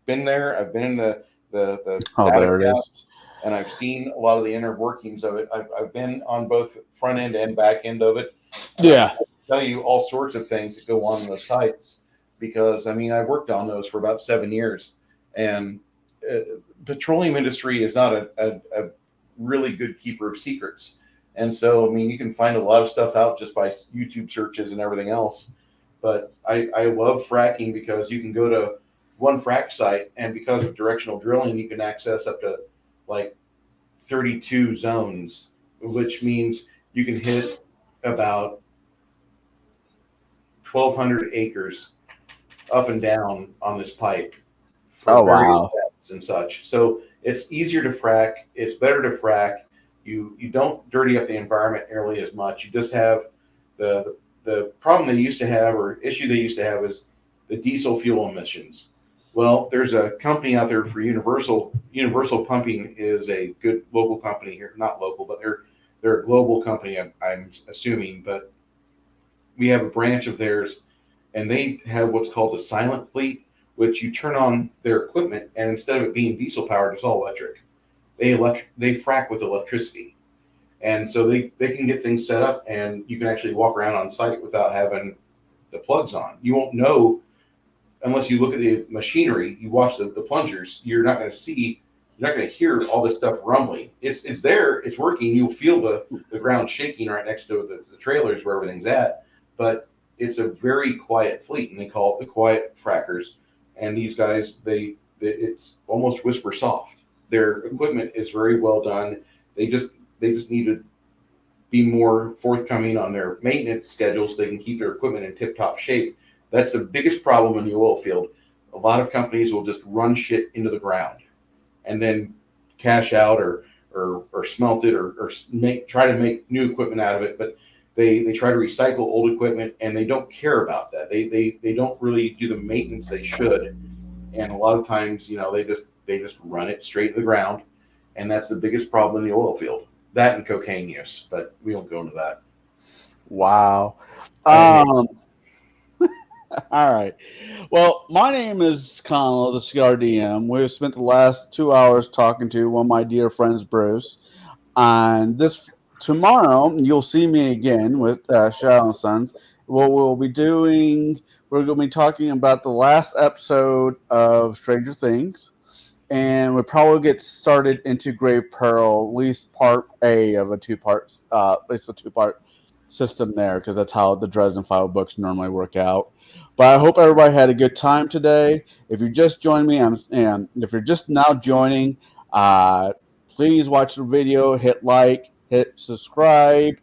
been there. I've been in the
there it is.
and I've seen a lot of the inner workings of it. I've been on both front end and back end of it.
Yeah.
I can tell you all sorts of things that go on those sites because, I mean, I worked on those for about 7 years. And petroleum industry is not a really good keeper of secrets. And so, I mean, you can find a lot of stuff out just by YouTube searches and everything else. But I love fracking because you can go to one frack site, and because of directional drilling, you can access up to like 32 zones, which means you can hit about 1,200 acres up and down on this pipe for
Oh,
various
wow.
depths and such. So it's easier to frack. It's better to frack. You don't dirty up the environment nearly as much. You just have the problem they used to have, or issue they used to have, is the diesel fuel emissions. Well, there's a company out there for Universal. Universal Pumping is a good local company here, not local, but they're a global company. I'm assuming, but we have a branch of theirs, and they have what's called a silent fleet, which you turn on their equipment, and instead of it being diesel powered, it's all electric. They frack with electricity, and so they can get things set up, and you can actually walk around on site without having the plugs on. You won't know unless you look at the machinery. You watch the plungers. You're not going to see. You're not going to hear all this stuff rumbling. It's there. It's working. You'll feel the ground shaking right next to the trailers where everything's at. But it's a very quiet fleet, and they call it the quiet frackers. And these guys, it's almost whisper soft. Their equipment is very well done. They just need to be more forthcoming on their maintenance schedules so they can keep their equipment in tip-top shape. That's the biggest problem in the oil field. A lot of companies will just run shit into the ground and then cash out or smelt it or try to make new equipment out of it. But they try to recycle old equipment, and they don't care about that. They don't really do the maintenance they should. And a lot of times, they just run it straight to the ground. And that's the biggest problem in the oil field. That and cocaine use, but we don't go into that.
Wow. All right. Well, my name is Connell, the Cigar DM. We've spent the last 2 hours talking to one of my dear friends, Bruce. And tomorrow, you'll see me again with Shadow and Sons. What we're going to be talking about the last episode of Stranger Things. And we'll probably get started into Grave Peril, at least part A of at least a two-part system there, because that's how the Dresden File books normally work out. But I hope everybody had a good time today. If you just joined me, and if you're just now joining, please watch the video, hit like, hit subscribe,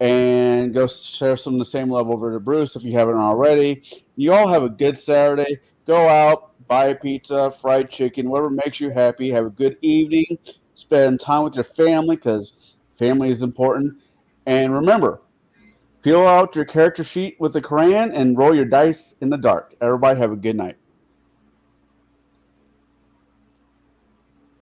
and go share some of the same love over to Bruce if you haven't already. You all have a good Saturday. Go out, buy a pizza, fried chicken, whatever makes you happy. Have a good evening. Spend time with your family, because family is important. And remember, fill out your character sheet with the Quran and roll your dice in the dark. Everybody have a good night.